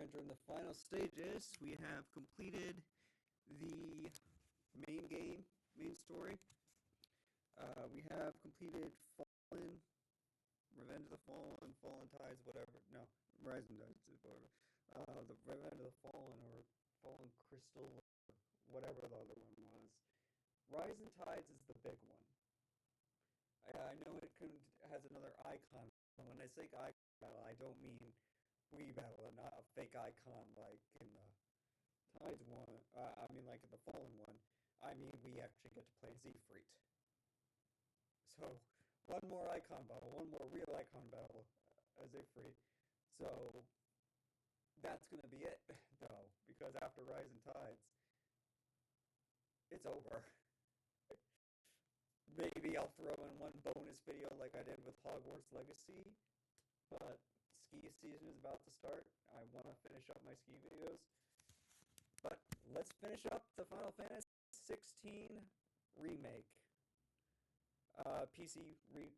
entering the final stages. We have completed the main game, main story. We have completed Fallen, Revenge of the Fallen, Fallen Tides, whatever. No, Rising Tides, whatever. The Revenge of the Fallen or Fallen Crystal, or whatever the other one was. Rising Tides is the big one. I know it has another icon. When I say icon battle, I don't mean Wii battle, not a fake icon like in the Tides one. I mean, like in the Fallen one. I mean, we actually get to play as Ifrit. So, one more icon battle, one more real icon battle as Ifrit. So, that's gonna be it, though, because after Rising Tides, it's over. Maybe I'll throw in one bonus video like I did with Hogwarts Legacy, but ski season is about to start. I want to finish up my ski videos. But let's finish up the Final Fantasy XVI remake. PC remake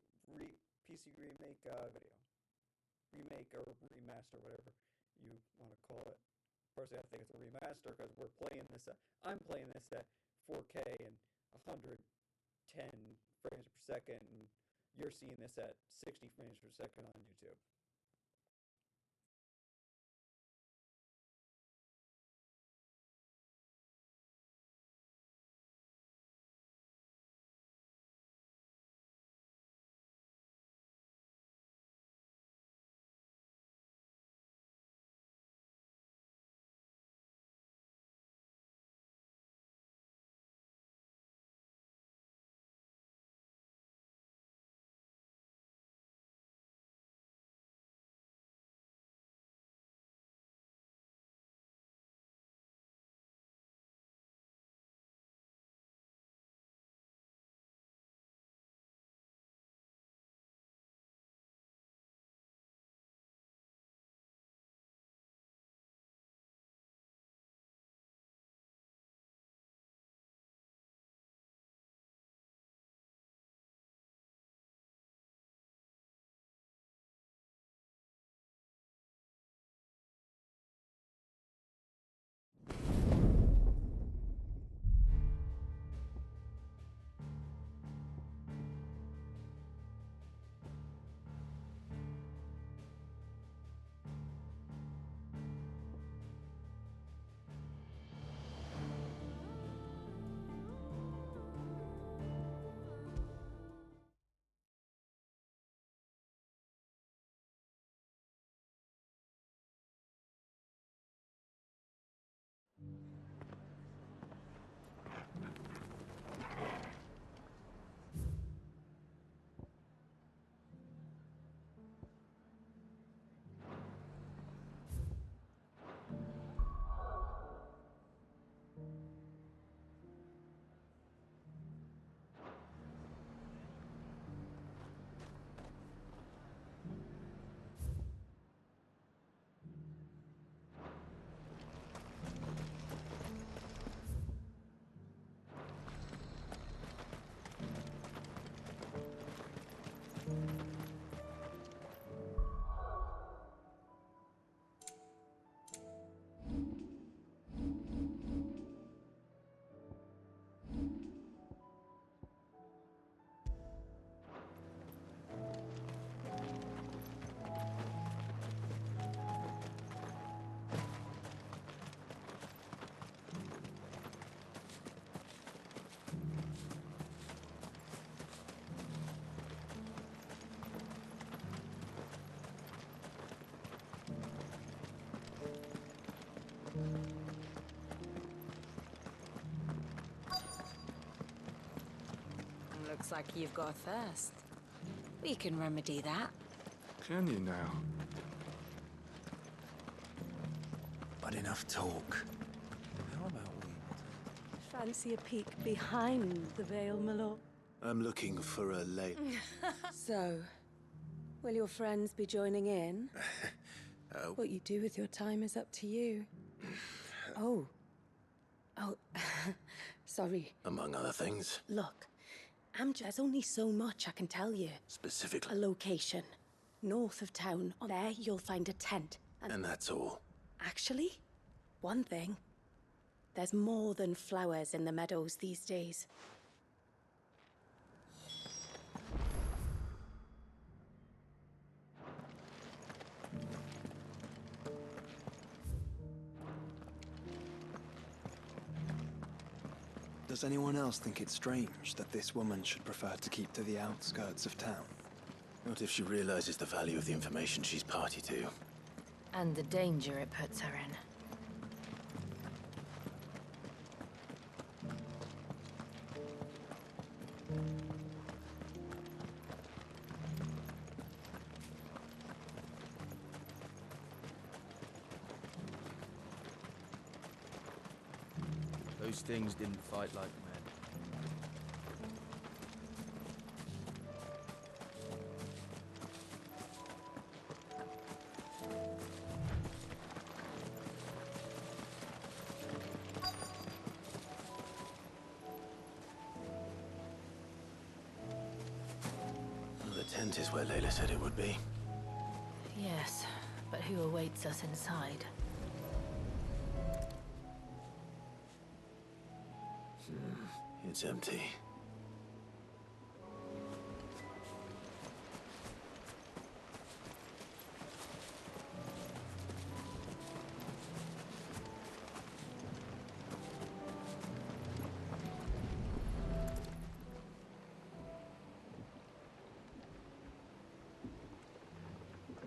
video. Remake or remaster, whatever you want to call it. Personally, I think it's a remaster because I'm playing this at 4K and 110 frames per second, and you're seeing this at 60 frames per second on YouTube. Looks like you've got a thirst. We can remedy that. Can you now? But enough talk. How about we... Fancy a peek behind the veil, my lord? I'm looking for a late... So, will your friends be joining in? What you do with your time is up to you. Oh, sorry. Among other things. Look, there's only so much I can tell you. Specifically. A location. North of town. There you'll find a tent. And that's all? Actually, one thing. There's more than flowers in the meadows these days. Does anyone else think it's strange that this woman should prefer to keep to the outskirts of town? Not if she realizes the value of the information she's party to. And the danger it puts her in. Those things didn't fight like men. Well, the tent is where Layla said it would be. Yes, but who awaits us inside? It's empty.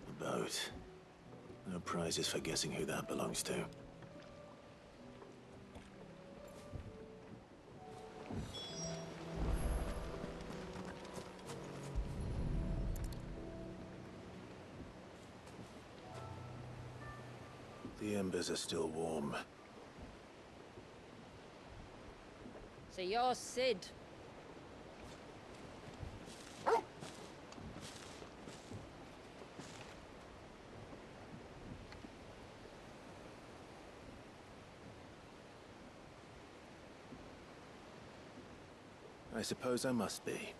The boat. No prizes for guessing who that belongs to. The embers are still warm. So you're Sid. I suppose I must be.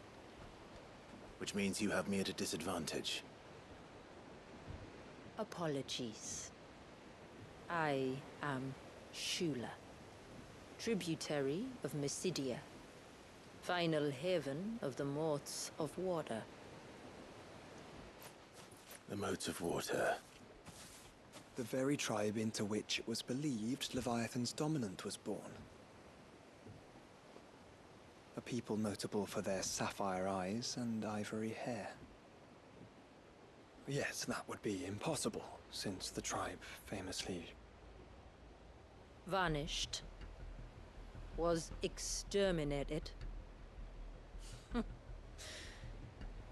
Which means you have me at a disadvantage. Apologies. I am Shula, tributary of Mysidia, final haven of the Moats of Water. The Moats of Water. The very tribe into which it was believed Leviathan's dominant was born. A people notable for their sapphire eyes and ivory hair. Yes, that would be impossible, since the tribe famously... Vanished. Was exterminated.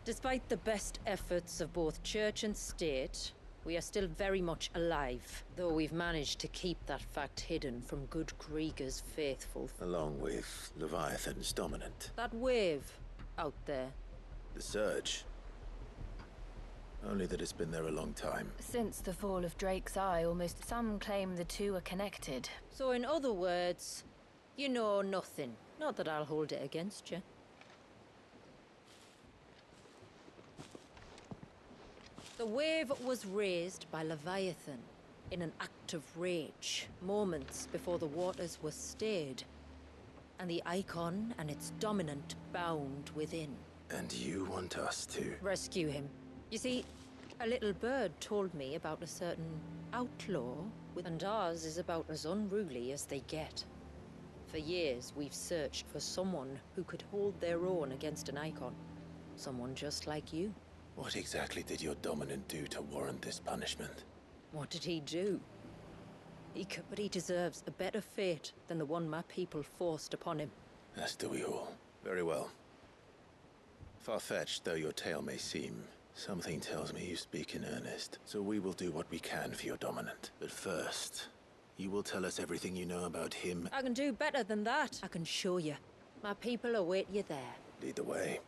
Despite the best efforts of both church and state, we are still very much alive, though we've managed to keep that fact hidden from good Krieger's faithful. Along with Leviathan's dominant. That wave out there. The Surge. Only that it's been there a long time. Since the fall of Drake's Eye, almost some claim the two are connected. So in other words, you know nothing. Not that I'll hold it against you. The wave was raised by Leviathan in an act of rage, moments before the waters were stayed, and the icon and its dominant bound within. And you want us to... Rescue him. You see, a little bird told me about a certain outlaw, and ours is about as unruly as they get. For years, we've searched for someone who could hold their own against an icon. Someone just like you. What exactly did your dominant do to warrant this punishment? What did he do? But he deserves a better fate than the one my people forced upon him. As do we all. Very well. Far-fetched though your tale may seem, something tells me you speak in earnest. So we will do what we can for your dominant. But first, you will tell us everything you know about him. I can do better than that. I can show you. My people await you there. Lead the way.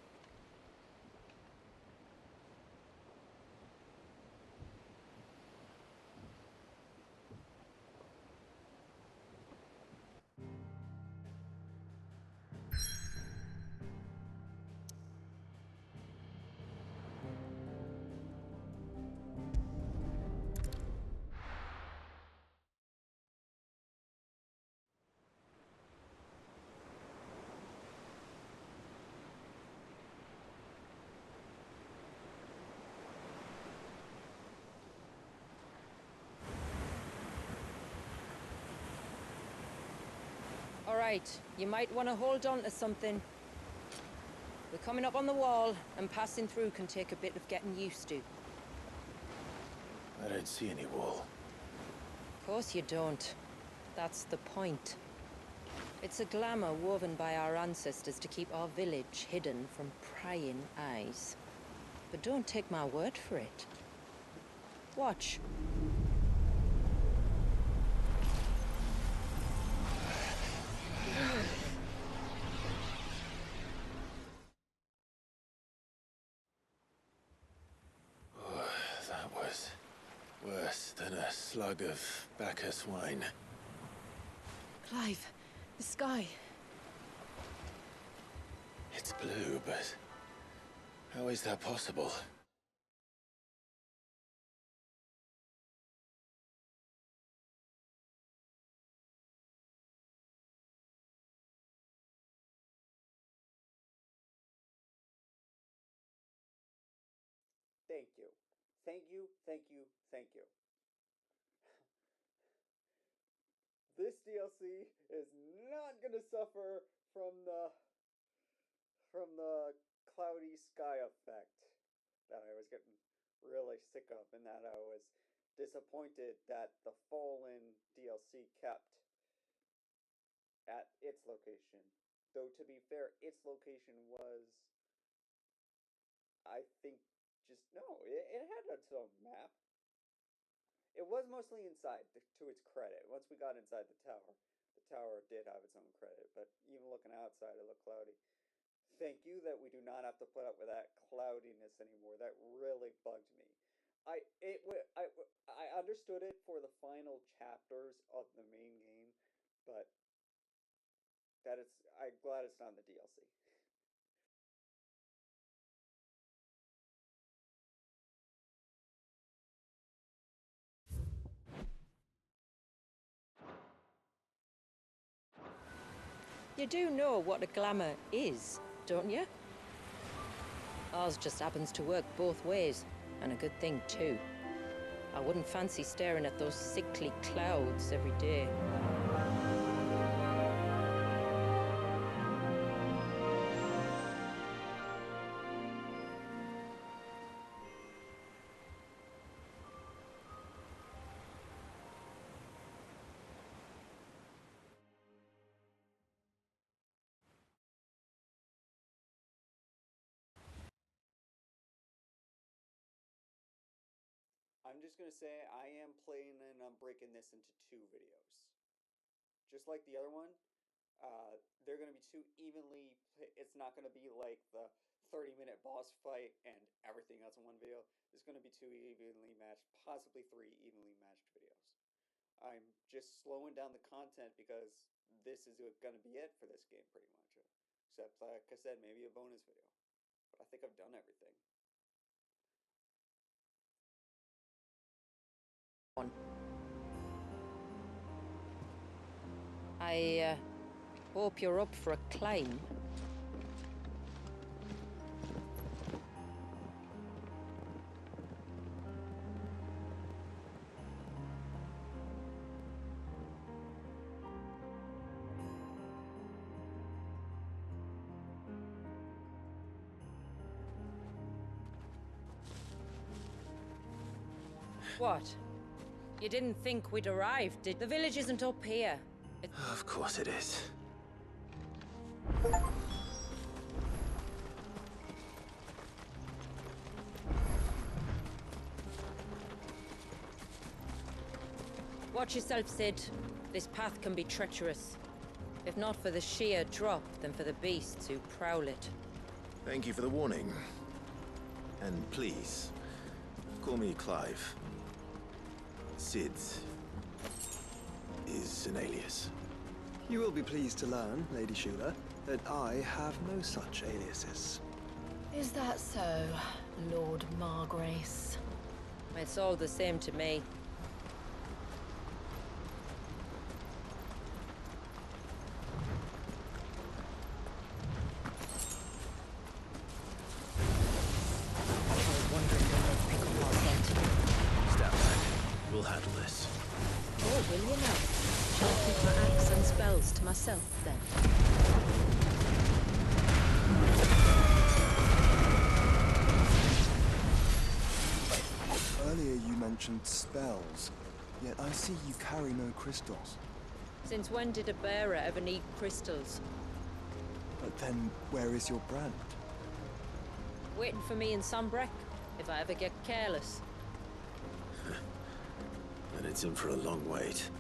right. You might want to hold on to something. We're coming up on the wall, and passing through can take a bit of getting used to. I don't see any wall. Of course you don't. That's the point. It's a glamour woven by our ancestors to keep our village hidden from prying eyes. But don't take my word for it. Watch. That was worse than a slug of Bacchus wine. Clive, the sky. It's blue, but how is that possible? Thank you. Thank you, thank you, thank you. This DLC is not gonna suffer from the cloudy sky effect that I was getting really sick of, and that I was disappointed that the Fallen DLC kept at its location. Though to be fair, its location was, I think, just no. It had its own map. It was mostly inside, to its credit. Once we got inside the tower did have its own credit. But even looking outside, it looked cloudy. Thank you that we do not have to put up with that cloudiness anymore. That really bugged me. I understood it for the final chapters of the main game, but I'm glad it's not in the DLC. You do know what a glamour is, don't you? Ours just happens to work both ways, and a good thing too. I wouldn't fancy staring at those sickly clouds every day. I'm just gonna say I am planning on breaking this into 2 videos. Just like the other one, they're gonna be 2 evenly. It's not gonna be like the 30-minute boss fight and everything else in one video. It's gonna be 2 evenly matched, possibly 3 evenly matched videos. I'm just slowing down the content because this is gonna be it for this game pretty much. Except, like I said, maybe a bonus video. But I think I've done everything. I hope you're up for a climb. What? You didn't think we'd arrived, did? The village isn't up here. Of course it is. Watch yourself, Sid. This path can be treacherous. If not for the sheer drop, then for the beasts who prowl it. Thank you for the warning. And please, call me Clive. Sid is an alias. You will be pleased to learn, Lady Shula, that I have no such aliases. Is that so, Lord Margrace? It's all the same to me. Step back. We'll handle this. Oh, will you now? Shall I keep my axe and spells to myself, then. Earlier you mentioned spells, yet I see you carry no crystals. Since when did a bearer ever need crystals? But then, where is your brand? Waiting for me in Sombrek, if I ever get careless. And it's in for a long wait.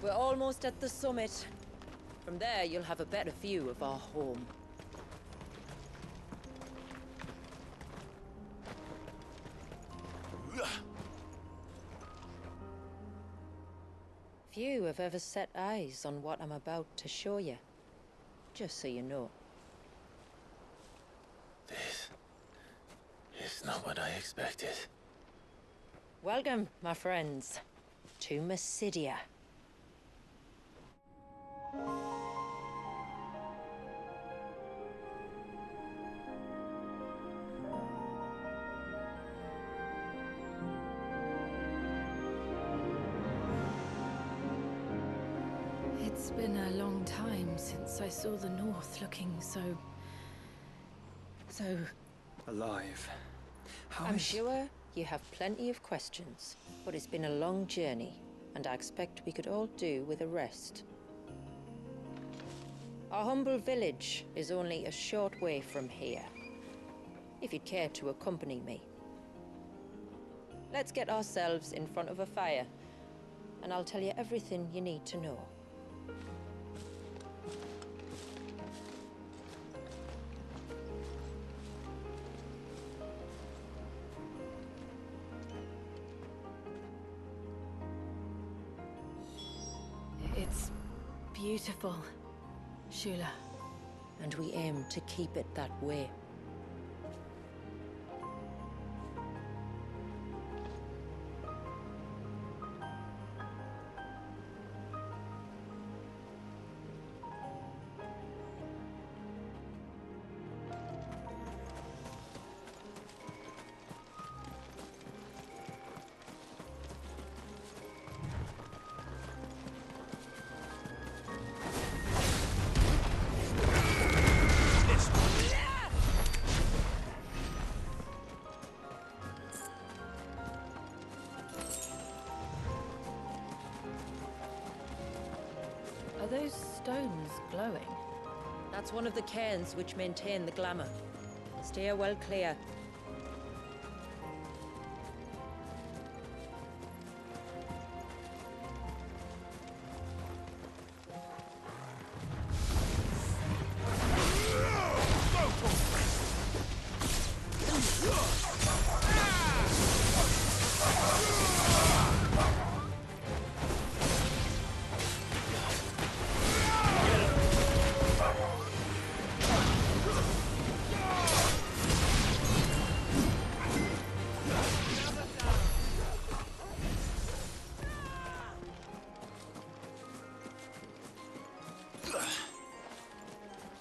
We're almost at the summit. From there, you'll have a better view of our home. Few have ever set eyes on what I'm about to show you. Just so you know. This is not what I expected. Welcome, my friends, to Mysidia. It's been a long time since I saw the North looking so Alive. I'm sure you have plenty of questions, but it's been a long journey, and I expect we could all do with a rest. Our humble village is only a short way from here, if you'd care to accompany me. Let's get ourselves in front of a fire, and I'll tell you everything you need to know. It's beautiful, Shula. And we aim to keep it that way. Are those stones glowing? That's one of the cairns which maintain the glamour. Steer well clear.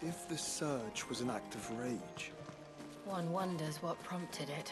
If the surge was an act of rage, One wonders what prompted it.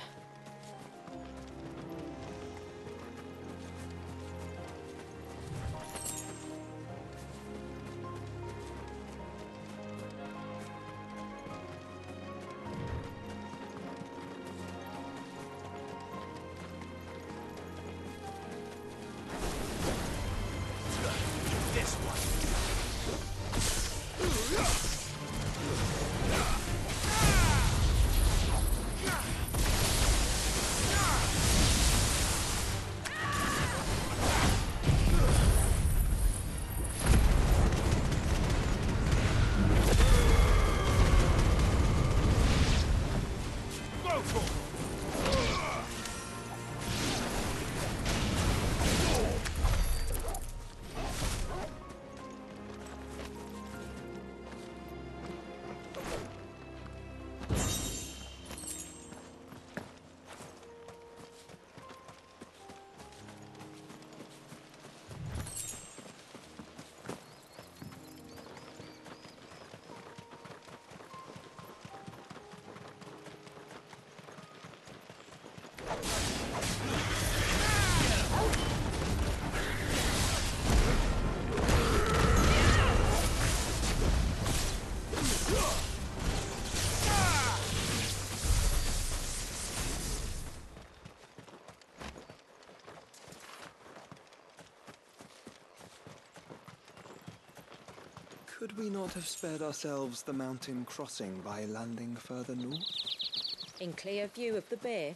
Could we not have spared ourselves the mountain crossing by landing further north? In clear view of the bay?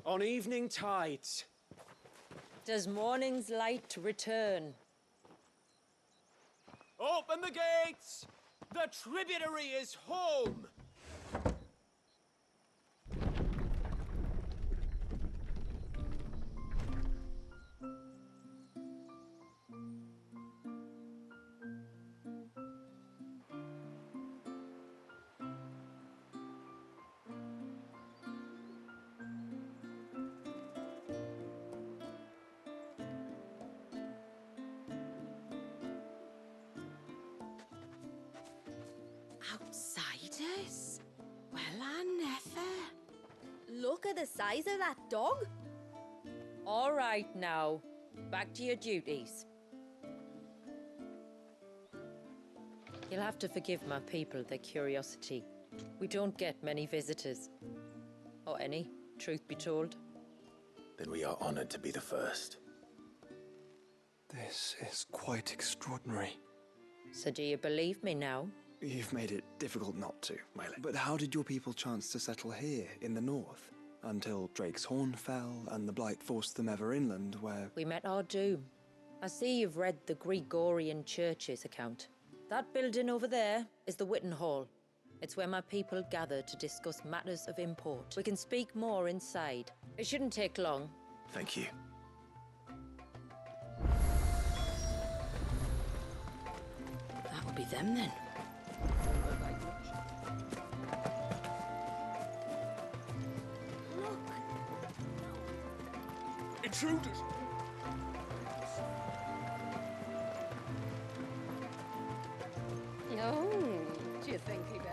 On evening tides. Does morning's light return? Open the gates! The tributary is home! Outsiders? Well, I never. Look at the size of that dog. All right now, back to your duties. You'll have to forgive my people their curiosity. We don't get many visitors. Or any, truth be told. Then we are honored to be the first. This is quite extraordinary. So do you believe me now? You've made it difficult not to, Miley. But how did your people chance to settle here, in the north? Until Drake's Horn fell, and the Blight forced them ever inland, where... We met our doom. I see you've read the Gregorian Church's account. That building over there is the Witten Hall. It's where my people gather to discuss matters of import. We can speak more inside. It shouldn't take long. Thank you. That would be them then. Intruders! Oh, do you think he may?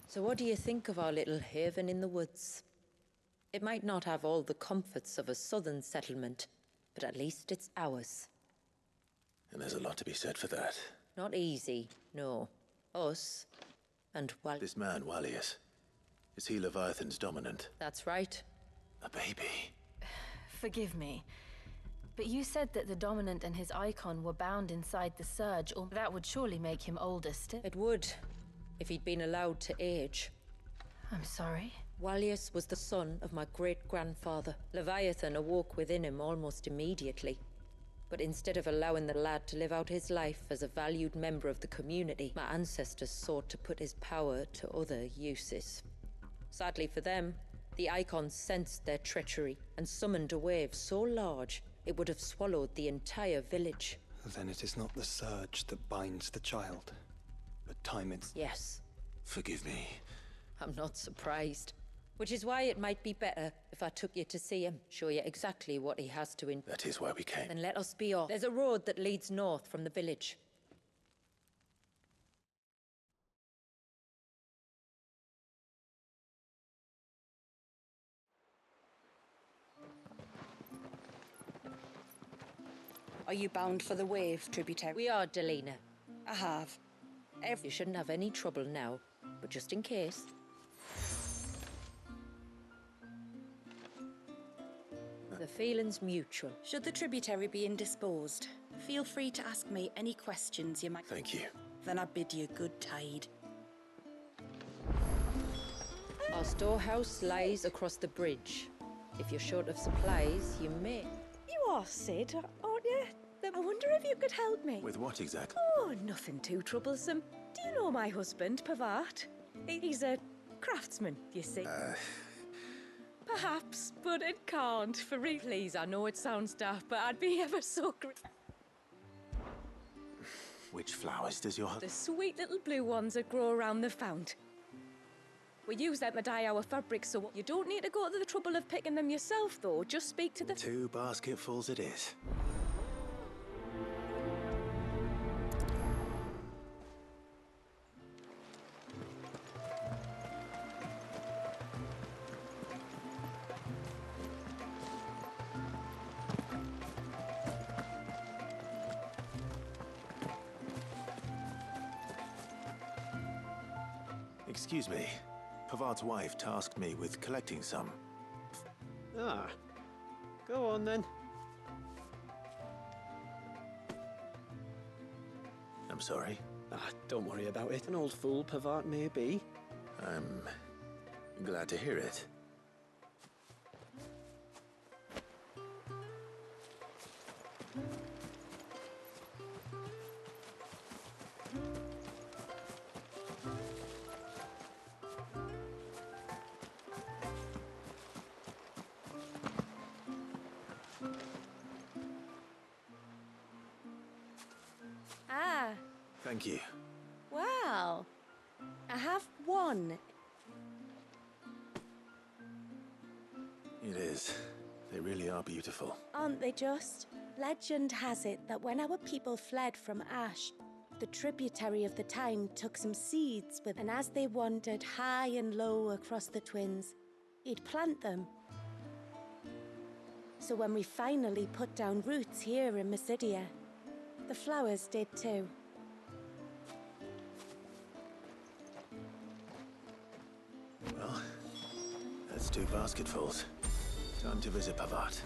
So what do you think of our little haven in the woods? It might not have all the comforts of a southern settlement, but at least it's ours. And there's a lot to be said for that. Not easy, no. Us, and well... This man, Wallius, is he Leviathan's dominant? That's right. A baby. Forgive me, but you said that the Dominant and his icon were bound inside the Surge, or that would surely make him older still. It would, if he'd been allowed to age. I'm sorry. Wallius was the son of my great-grandfather. Leviathan awoke within him almost immediately. But instead of allowing the lad to live out his life as a valued member of the community, my ancestors sought to put his power to other uses. Sadly for them, the icons sensed their treachery and summoned a wave so large it would have swallowed the entire village. Then it is not the surge that binds the child, but time it's... Yes. Forgive me. I'm not surprised. Which is why it might be better if I took you to see him, show you exactly what he has to That is why we came. Then let us be off. There's a road that leads north from the village. Are you bound for the wave, tributary? We are, Delina. I have. You shouldn't have any trouble now, but just in case. The feeling's mutual. Should the tributary be indisposed, feel free to ask me any questions you might... Thank you. Then I bid you good tide. Our storehouse lies across the bridge. If you're short of supplies, you may... You are Sid, aren't you? I wonder if you could help me. With what exactly? Oh, nothing too troublesome. Do you know my husband, Pavat? He's a craftsman, you see. Perhaps, but it can't. For real. Please, I know it sounds daft, but I'd be ever so Which flowers does your The sweet little blue ones that grow around the fount. We use them to dye our fabric, so you don't need to go to the trouble of picking them yourself, though. Just speak to the... 2 basketfuls it is. Excuse me. Pavart's wife tasked me with collecting some. Ah. Go on then. I'm sorry. Don't worry about it. An old fool Pavart may be. I'm glad to hear it. Ah, Thank you. well, I have one. It is. They really are beautiful. Aren't they just? Legend has it that when our people fled from Ash, the tributary of the Time took some seeds with, and as they wandered high and low across the Twins, he'd plant them. So when we finally put down roots here in Mysidia, the flowers did too. Well, that's 2 basketfuls. Time to visit Pavart.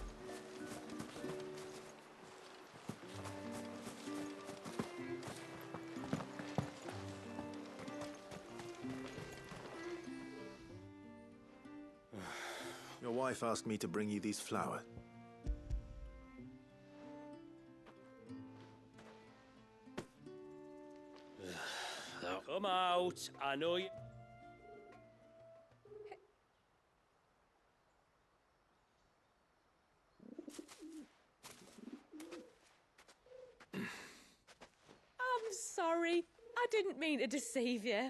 Your wife asked me to bring you these flowers. Come out. I know you... I'm sorry. I didn't mean to deceive you.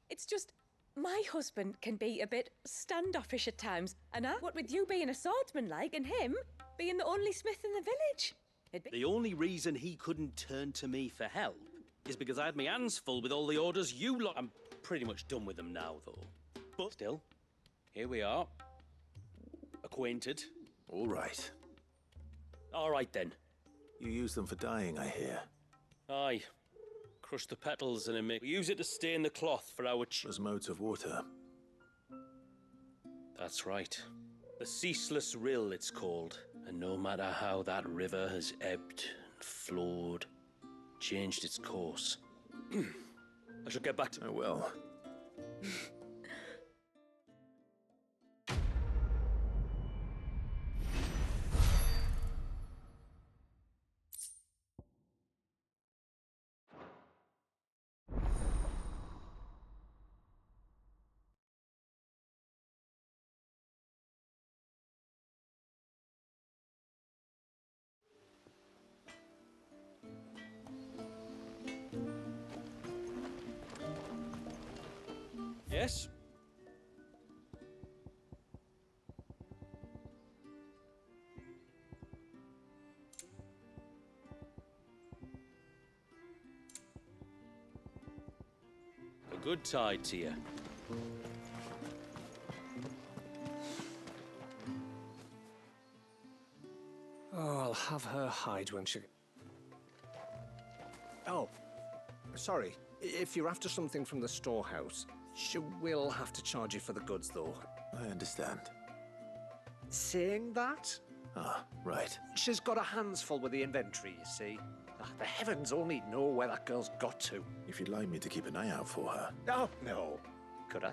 It's just, my husband can be a bit standoffish at times, and what with you being a swordsman like, and him being the only smith in the village. The only reason he couldn't turn to me for help is because I had my hands full with all the orders you lot... I'm pretty much done with them now, though. But still, here we are. Acquainted. All right. All right, then. You use them for dyeing, I hear. Aye. Crush the petals and we use it to stain the cloth for our... As modes of water. That's right. The Ceaseless Rill, it's called. And no matter how that river has ebbed and flowed, changed its course. I shall get back to... Oh, well. Yes? A good tide to you. Oh, I'll have her hide when she... Oh, sorry. If you're after something from the storehouse, she will have to charge you for the goods, though. I understand. Saying that? Ah, right. She's got her hands full with the inventory, you see. The heavens only know where that girl's got to. If you'd like me to keep an eye out for her. Oh, no. Could I?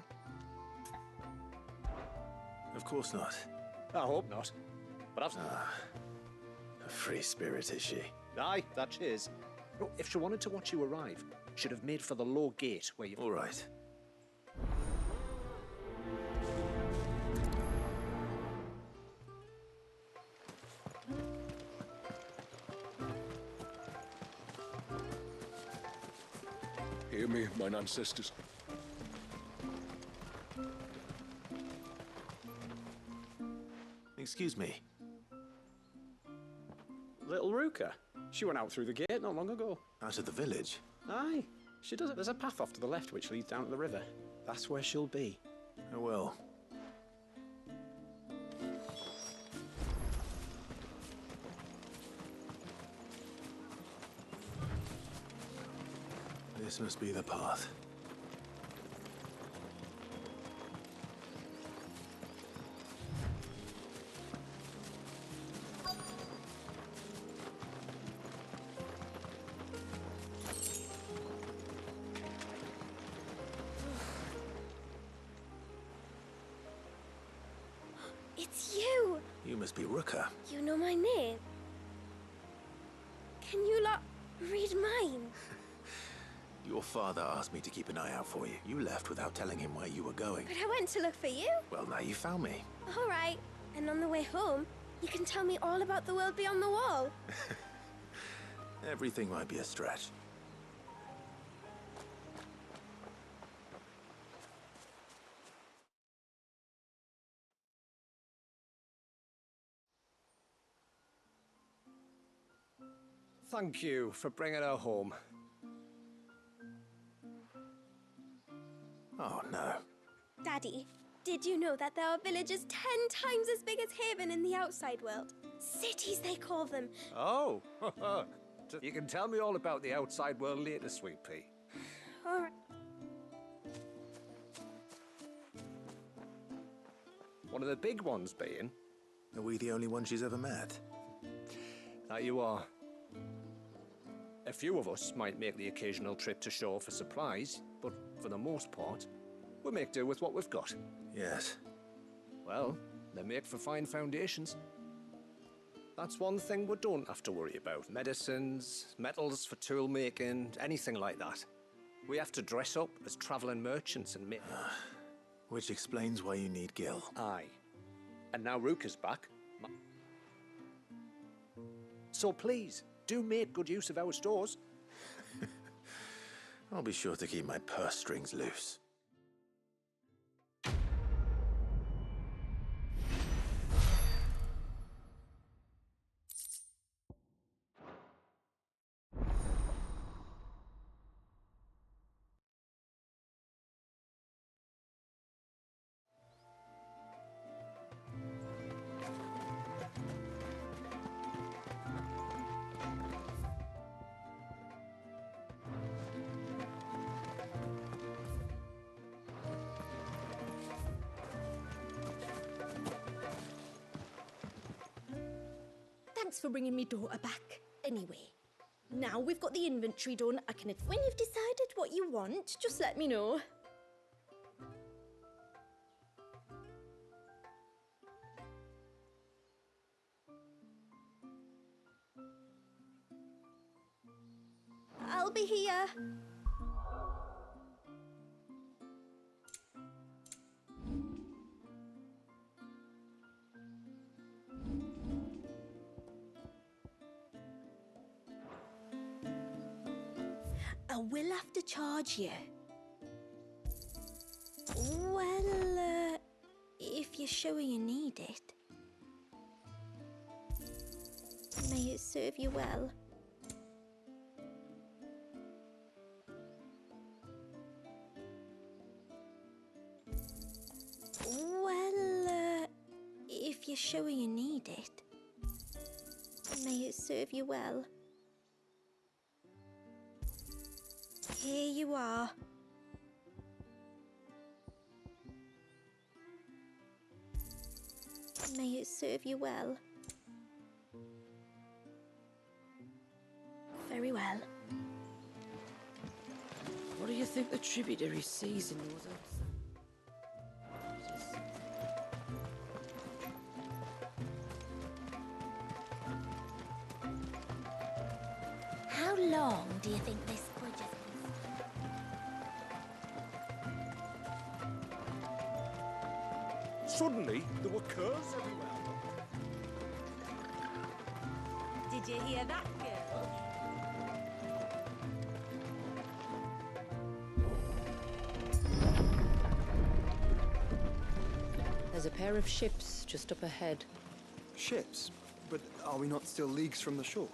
Of course not. I hope not. But I've... A free spirit, is she? Aye, that she is. No, if she wanted to watch you arrive, she'd have made for the low gate where you... All right. Hear me, mine ancestors. Excuse me. Little Ruka. She went out through the gate not long ago. Out of the village? Aye. She does it. There's a path off to the left which leads down to the river. That's where she'll be. Oh, well. This must be the path. It's you! You must be Ruka. You know my name? Can you lot read mine? Your father asked me to keep an eye out for you. You left without telling him where you were going. But I went to look for you. Well, now you found me. All right. And on the way home, you can tell me all about the world beyond the wall. Everything might be a stretch. Thank you for bringing her home. Oh, no. Daddy, did you know that there are villages 10 times as big as Haven in the outside world? Cities, they call them. Oh, you can tell me all about the outside world later, Sweet Pea. All right. One of the big ones being... Are we the only one she's ever met? That you are. A few of us might make the occasional trip to shore for supplies, but for the most part, we make do with what we've got. Yes. Well, they make for fine foundations. That's one thing we don't have to worry about. Medicines, metals for tool making, anything like that. We have to dress up as travelling merchants and make... Which explains why you need Gil. Aye. And now Ruka's back. So please, do make good use of our stores. I'll be sure to keep my purse strings loose. Thanks for bringing me daughter back. Anyway, now we've got the inventory done, I can... When you've decided what you want, just let me know. I'll be here. I will have to charge you. Well, if you're sure you need it. May it serve you well. Well, if you're sure you need it. May it serve you well. Here you are. May it serve you well. Very well. What do you think the tributary sees in those How long do you think this bridge has been? Suddenly, there were curves everywhere. Did you hear that, girl? There's a pair of ships just up ahead. Ships? But are we not still leagues from the shore?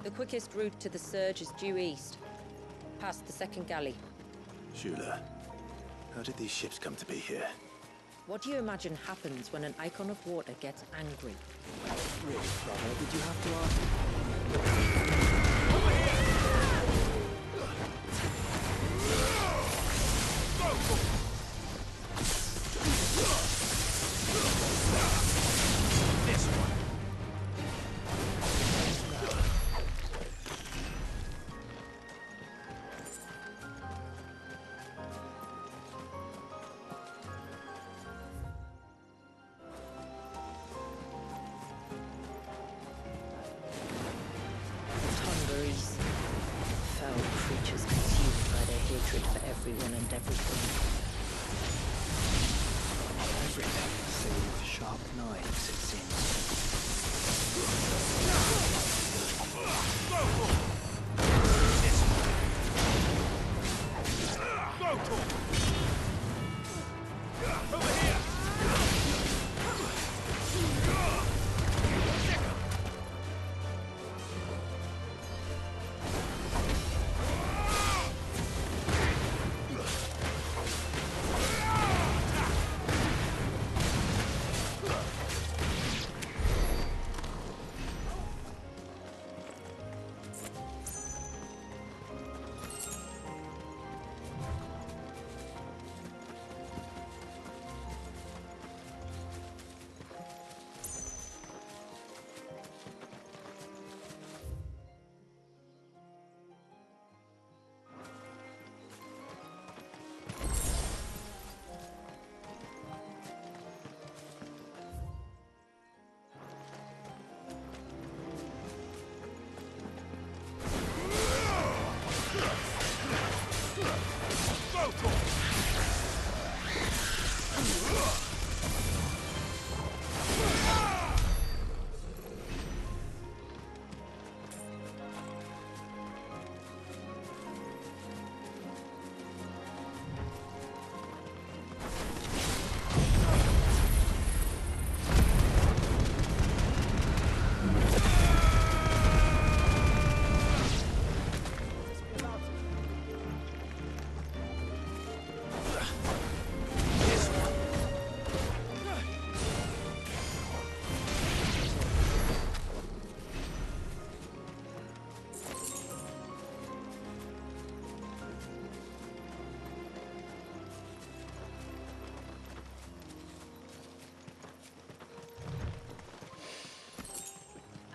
The quickest route to the surge is due east, past the second galley. Shula, how did these ships come to be here? What do you imagine happens when an icon of water gets angry? Really, brother, did you have to ask? This one. Tongarees. Foul creatures consumed by their hatred for everyone and everything. Everything save sharp knives, it seems. Over here!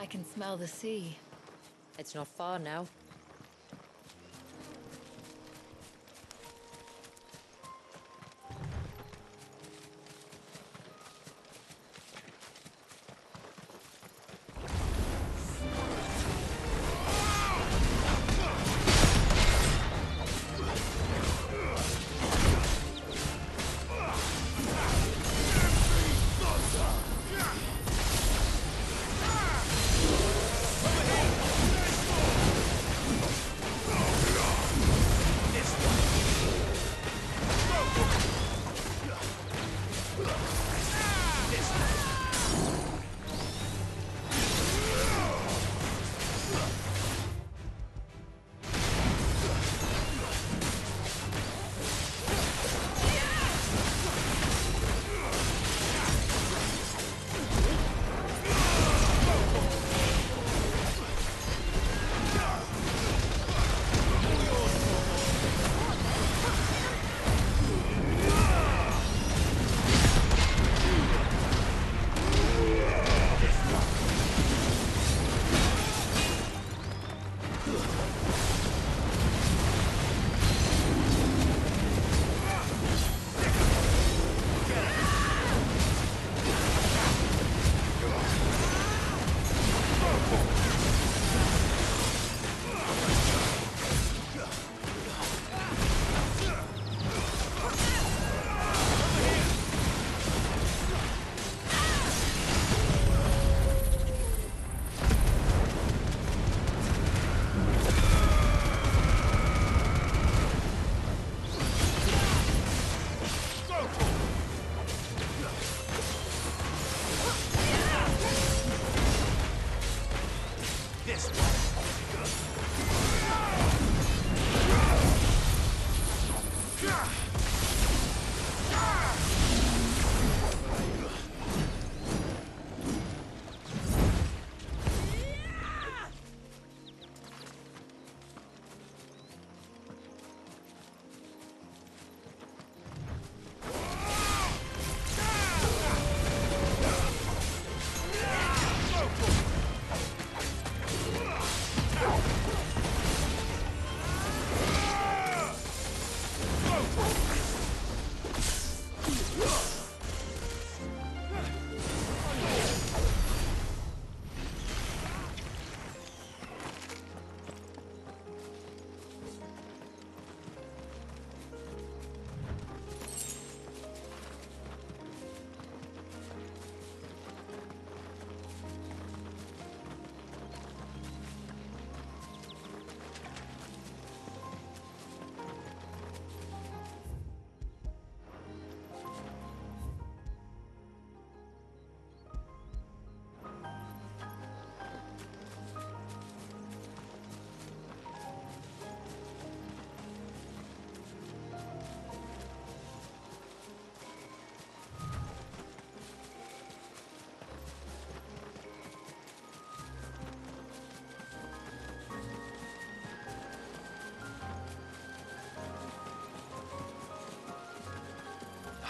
I can smell the sea. It's not far now.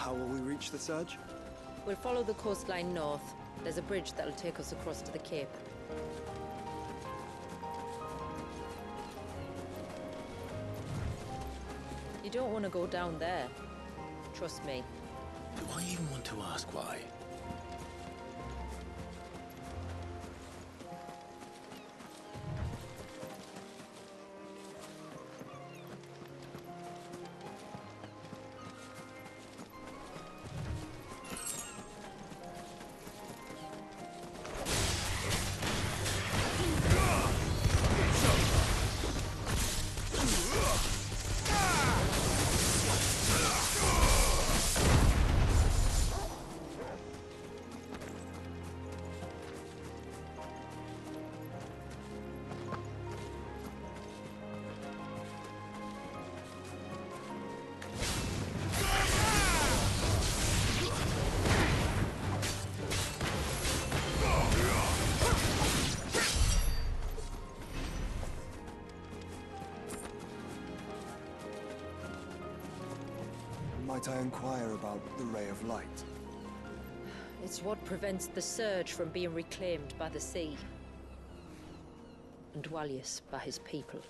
How will we reach the surge? We'll follow the coastline north. There's a bridge that'll take us across to the cape. You don't want to go down there. Trust me. Do I even want to ask why? Might I inquire about the Ray of Light? It's what prevents the surge from being reclaimed by the sea. and Dwalius by his people.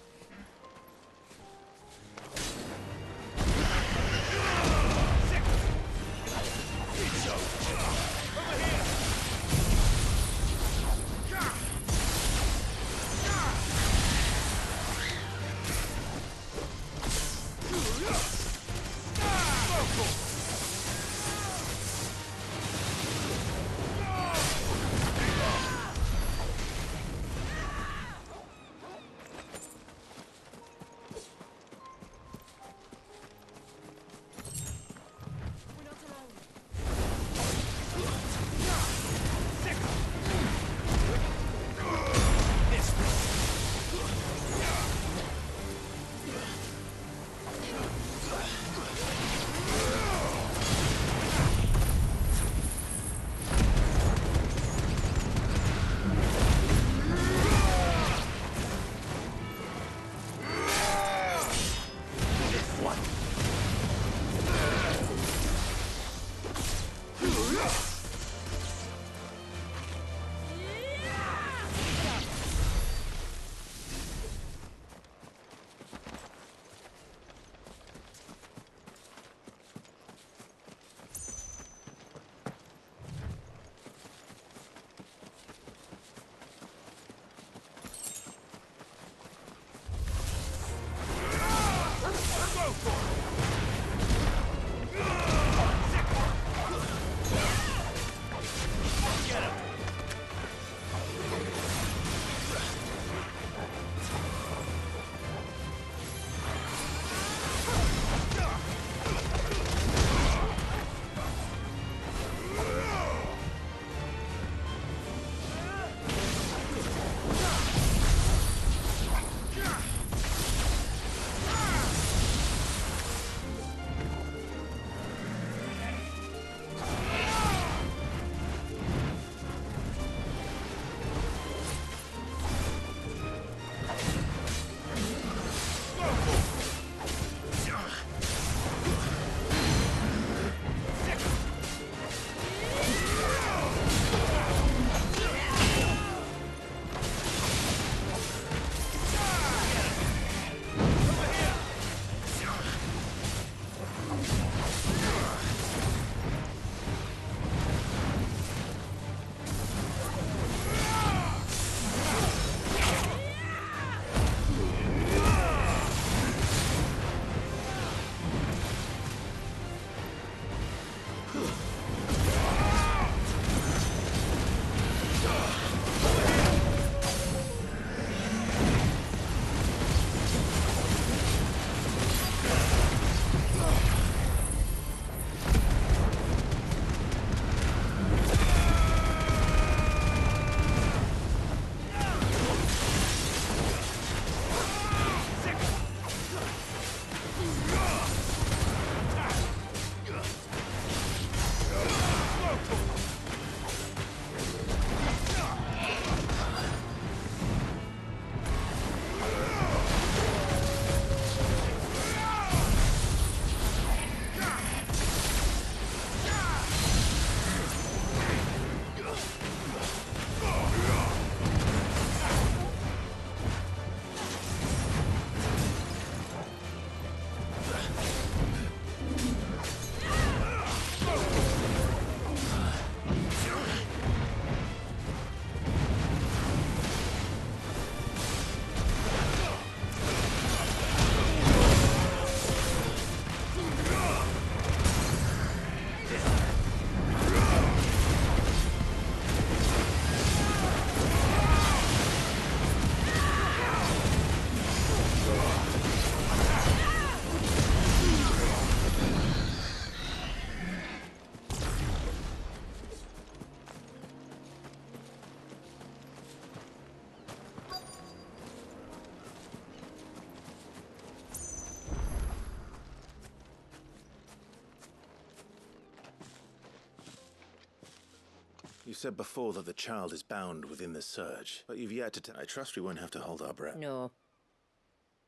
You said before that the child is bound within the surge, but you've yet to I trust we won't have to hold our breath. No.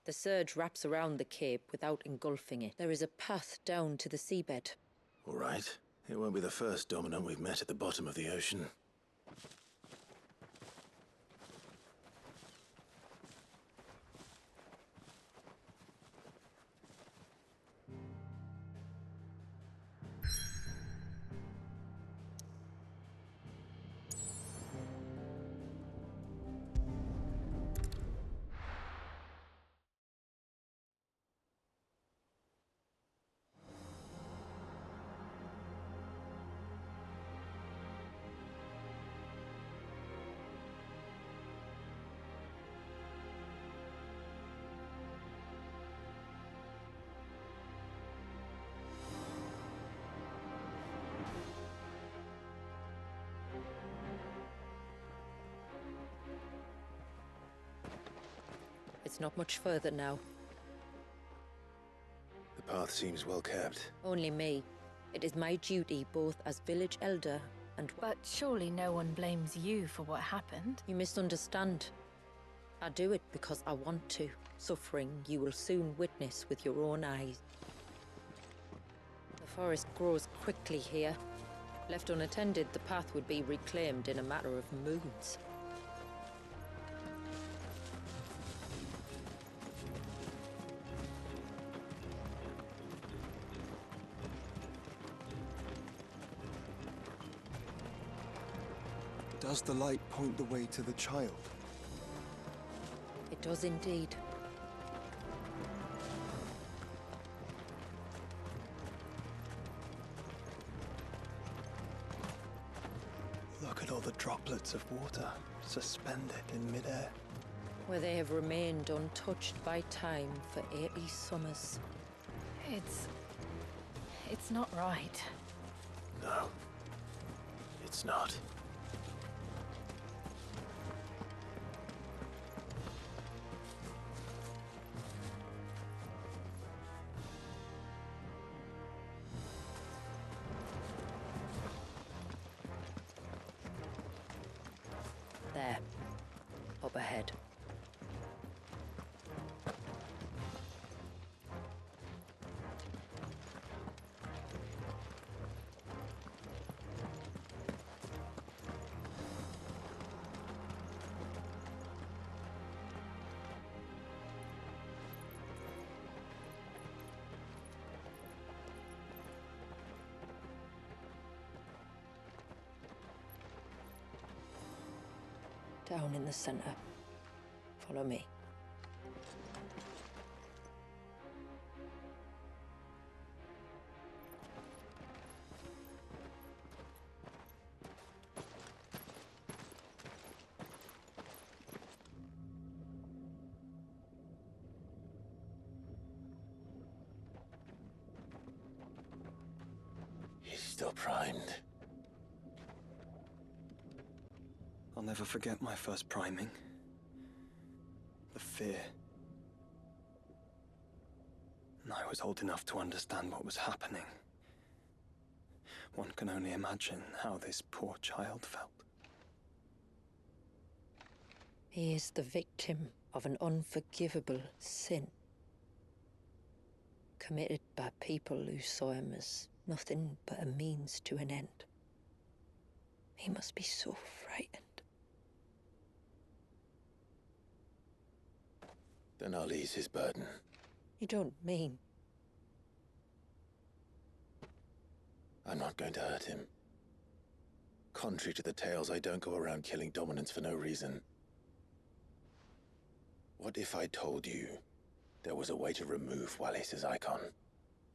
The surge wraps around the cape without engulfing it. There is a path down to the seabed. All right. It won't be the first dominant we've met at the bottom of the ocean. It's not much further now. The path seems well kept. Only me. It is my duty both as village elder and... But surely no one blames you for what happened. You misunderstand. I do it because I want to. Suffering you will soon witness with your own eyes. The forest grows quickly here. Left unattended, the path would be reclaimed in a matter of moons. Does the light point the way to the child? It does indeed. Look at all the droplets of water suspended in midair. Where they have remained untouched by time for 80 summers. It's not right. No, it's not. There. Up ahead. Down in the center. Follow me. He's still primed. I'll never forget my first priming. The fear. And I was old enough to understand what was happening. One can only imagine how this poor child felt. He is the victim of an unforgivable sin. Committed by people who saw him as nothing but a means to an end. He must be so frightened. Then I'll ease his burden. You don't mean... I'm not going to hurt him. Contrary to the tales, I don't go around killing dominants for no reason. What if I told you there was a way to remove Wallis's icon?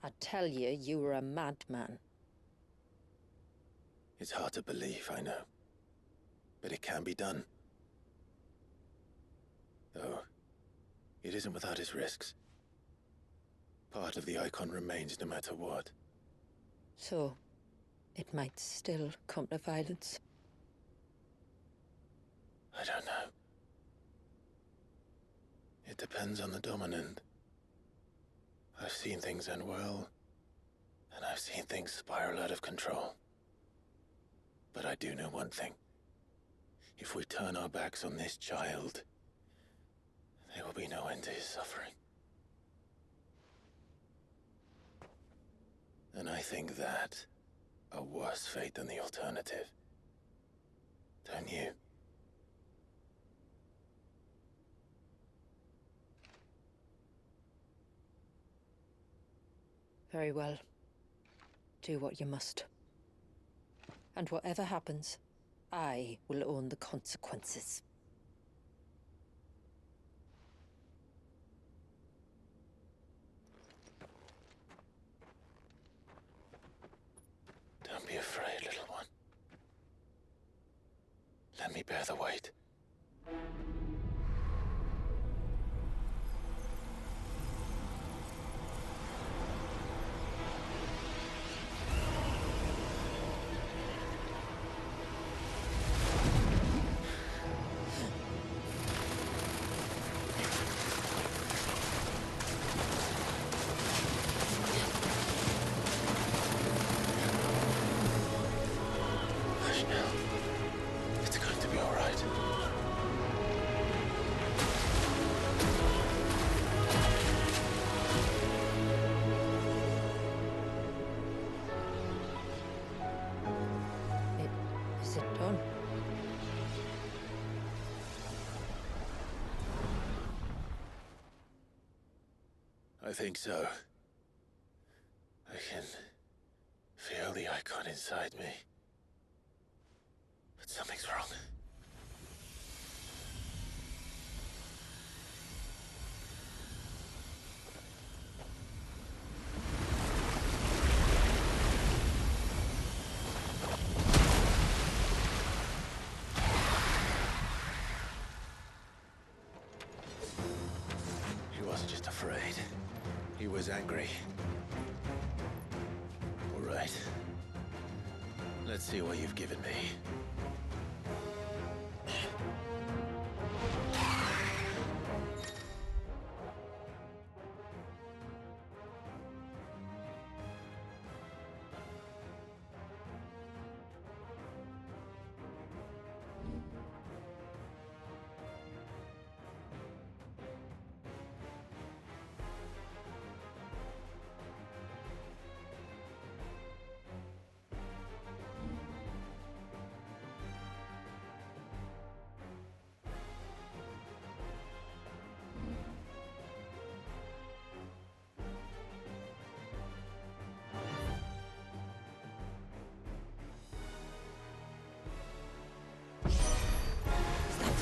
I tell you, you were a madman. It's hard to believe, I know. But it can be done. Though, it isn't without its risks. Part of the icon remains no matter what. So, it might still come to violence. I don't know. It depends on the dominant. I've seen things end well, and I've seen things spiral out of control. But I do know one thing. If we turn our backs on this child, there will be no end to his suffering. And I think that a worse fate than the alternative. Don't you? Very well. Do what you must. And whatever happens, I will own the consequences. Don't be afraid, little one. Let me bear the weight. Hush now. It's going to be all right. Is it done? I think so. I can feel the icon inside me. But something's wrong. He wasn't just afraid. He was angry. All right. Let's see what you've given me.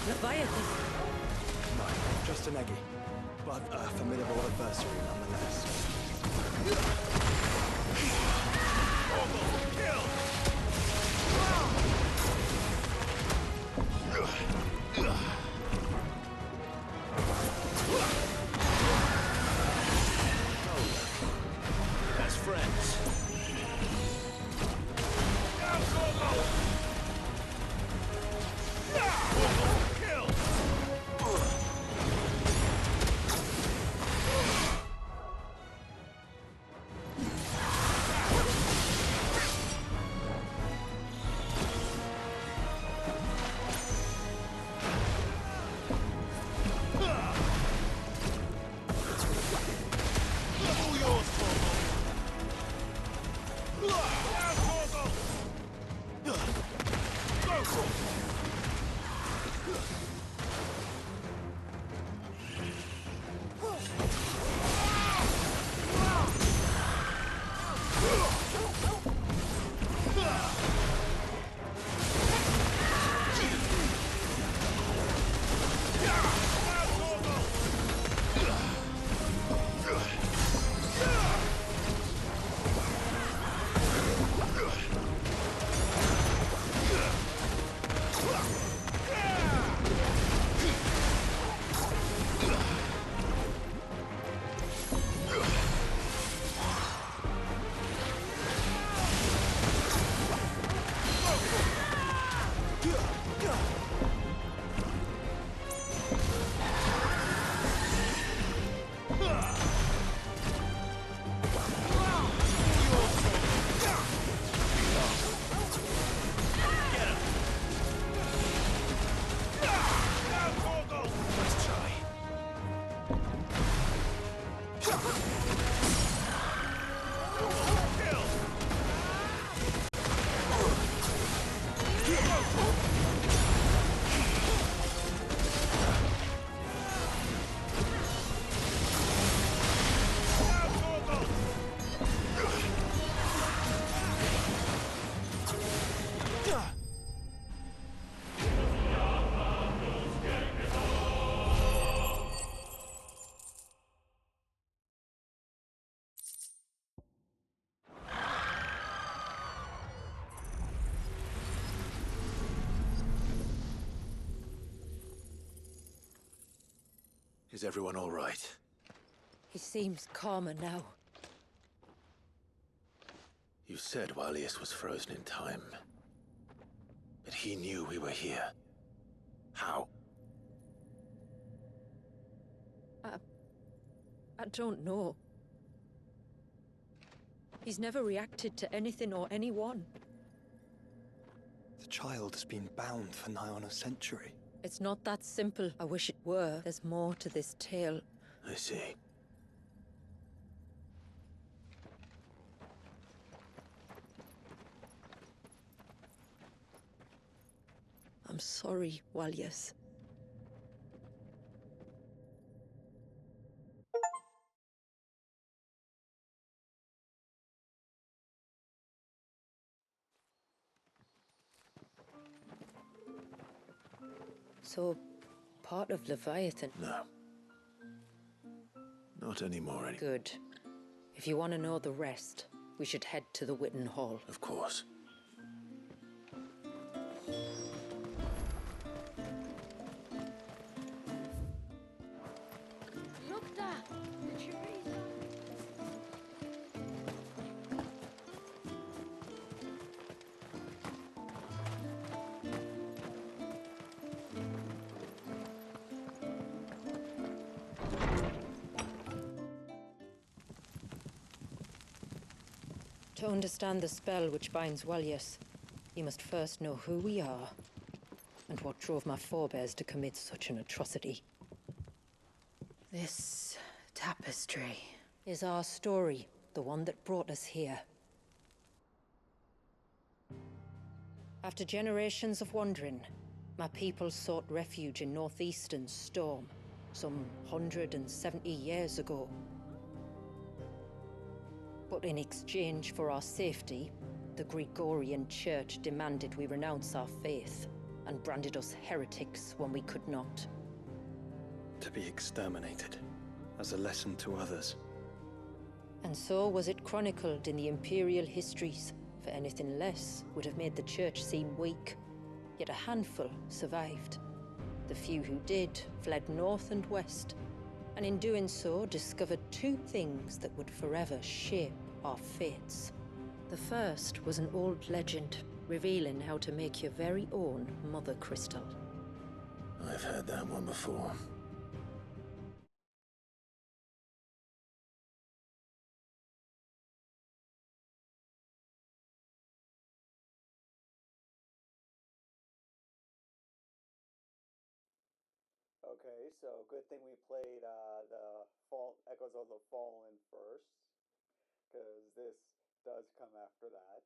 Leviathan! No, just an eggy. But a formidable adversary nonetheless. Best friends. Is everyone all right? He seems calmer now. You said Walius was frozen in time. But he knew we were here. How? I don't know. He's never reacted to anything or anyone. The child has been bound for nigh on a century. It's not that simple. I wish it were. There's more to this tale. I see. I'm sorry, Walyas. So, part of Leviathan? No. Not anymore, Good. If you want to know the rest, we should head to the Witten Hall. Of course. Look, Dad. The cherries. To understand the spell which binds Walyas, you must first know who we are, and what drove my forebears to commit such an atrocity. This tapestry is our story, the one that brought us here. After generations of wandering, my people sought refuge in northeastern Storm, some 170 years ago. But in exchange for our safety, the Gregorian Church demanded we renounce our faith, and branded us heretics when we could not. To be exterminated, as a lesson to others. And so was it chronicled in the Imperial histories, for anything less would have made the Church seem weak. Yet a handful survived. The few who did fled north and west, and in doing so discovered two things that would forever shape our fates. The first was an old legend, revealing how to make your very own Mother Crystal. I've heard that one before. Okay, so good thing we played the Echoes of the Fallen first, because this does come after that.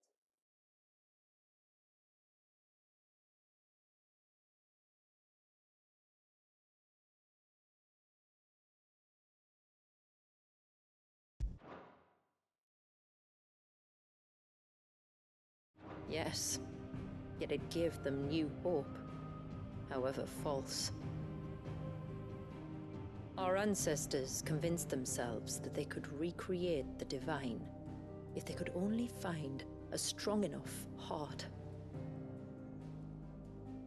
Yes, yet it gave them new hope, however false. Our ancestors convinced themselves that they could recreate the divine if they could only find a strong enough heart.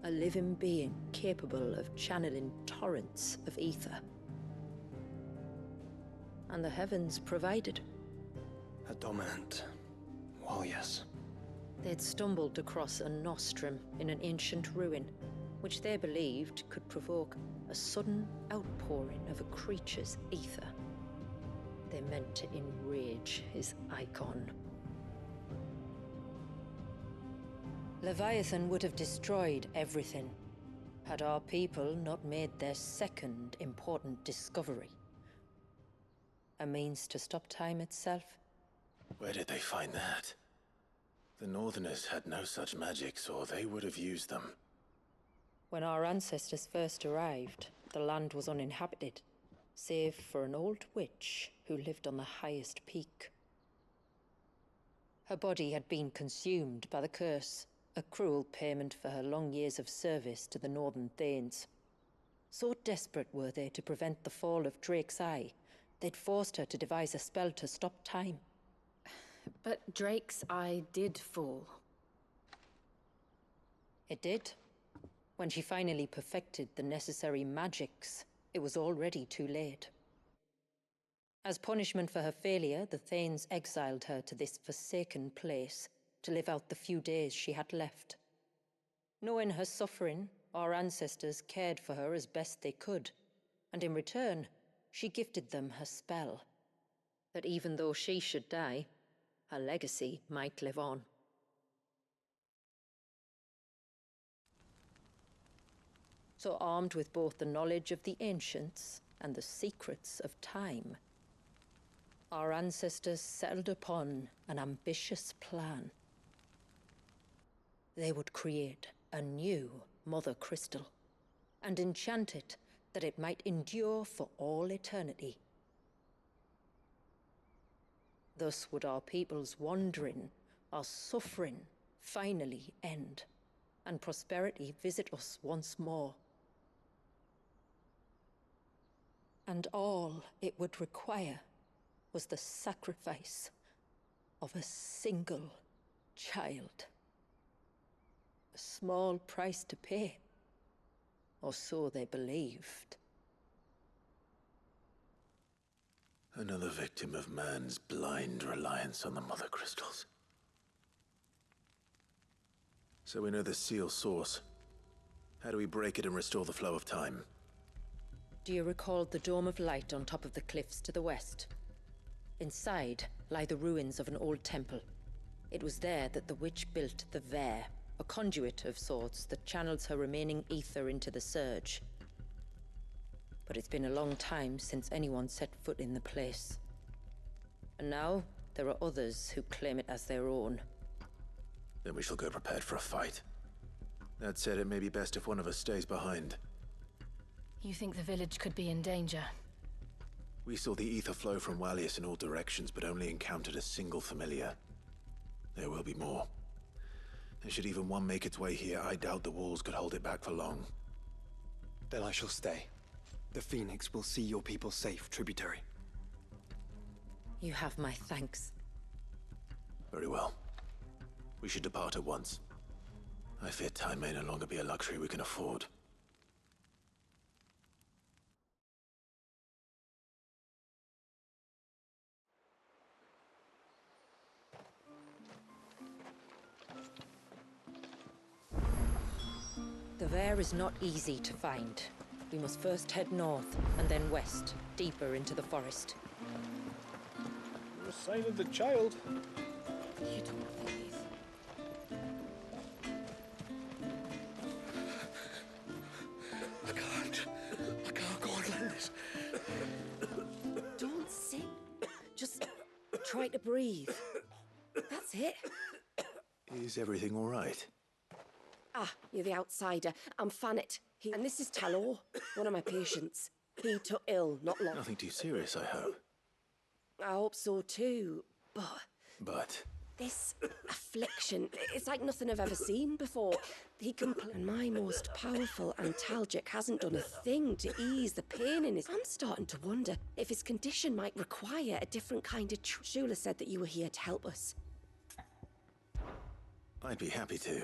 A living being capable of channeling torrents of ether. And the heavens provided. A dominant. Well, yes. They'd stumbled across a nostrum in an ancient ruin, which they believed could provoke a sudden outpouring of a creature's ether. They meant to enrage his icon. Leviathan would have destroyed everything, had our people not made their second important discovery. A means to stop time itself. Where did they find that? The Northerners had no such magics, or they would have used them. When our ancestors first arrived, the land was uninhabited, save for an old witch who lived on the highest peak. Her body had been consumed by the curse, a cruel payment for her long years of service to the Northern Thanes. So desperate were they to prevent the fall of Drake's Eye, they'd forced her to devise a spell to stop time. But Drake's Eye did fall. It did. When she finally perfected the necessary magics, it was already too late. As punishment for her failure, the Thanes exiled her to this forsaken place to live out the few days she had left. Knowing her suffering, our ancestors cared for her as best they could, and in return, she gifted them her spell. That even though she should die, her legacy might live on. So armed with both the knowledge of the ancients and the secrets of time, our ancestors settled upon an ambitious plan. They would create a new Mother Crystal and enchant it that it might endure for all eternity. Thus would our people's wandering, our suffering, finally end, and prosperity visit us once more. And all it would require was the sacrifice of a single child. A small price to pay, or so they believed. Another victim of man's blind reliance on the Mother Crystals. So we know the seal source. How do we break it and restore the flow of time? Do you recall the dome of light on top of the cliffs to the west? Inside lie the ruins of an old temple. It was there that the witch built the Aire, a conduit of sorts that channels her remaining ether into the surge. But it's been a long time since anyone set foot in the place. And now, there are others who claim it as their own. Then we shall go prepared for a fight. That said, it may be best if one of us stays behind. You think the village could be in danger? We saw the ether flow from Wallius in all directions, but only encountered a single familiar. There will be more. And should even one make its way here, I doubt the walls could hold it back for long. Then I shall stay. The Phoenix will see your people safe, tributary. You have my thanks. Very well. We should depart at once. I fear time may no longer be a luxury we can afford. The Aire is not easy to find. We must first head north, and then west, deeper into the forest. No sign of the child. You don't please. I can't go on like this. Don't sit. Just try to breathe. That's it. Is everything all right? Ah, you're the outsider. I'm Fanit. And this is Talor, one of my patients. He took ill not long. Nothing too serious, I hope. I hope so too, But? This affliction, it's like nothing I've ever seen before. And my most powerful antalgic hasn't done a thing to ease the pain in his... I'm starting to wonder if his condition might require a different kind of... Shula said that you were here to help us. I'd be happy to.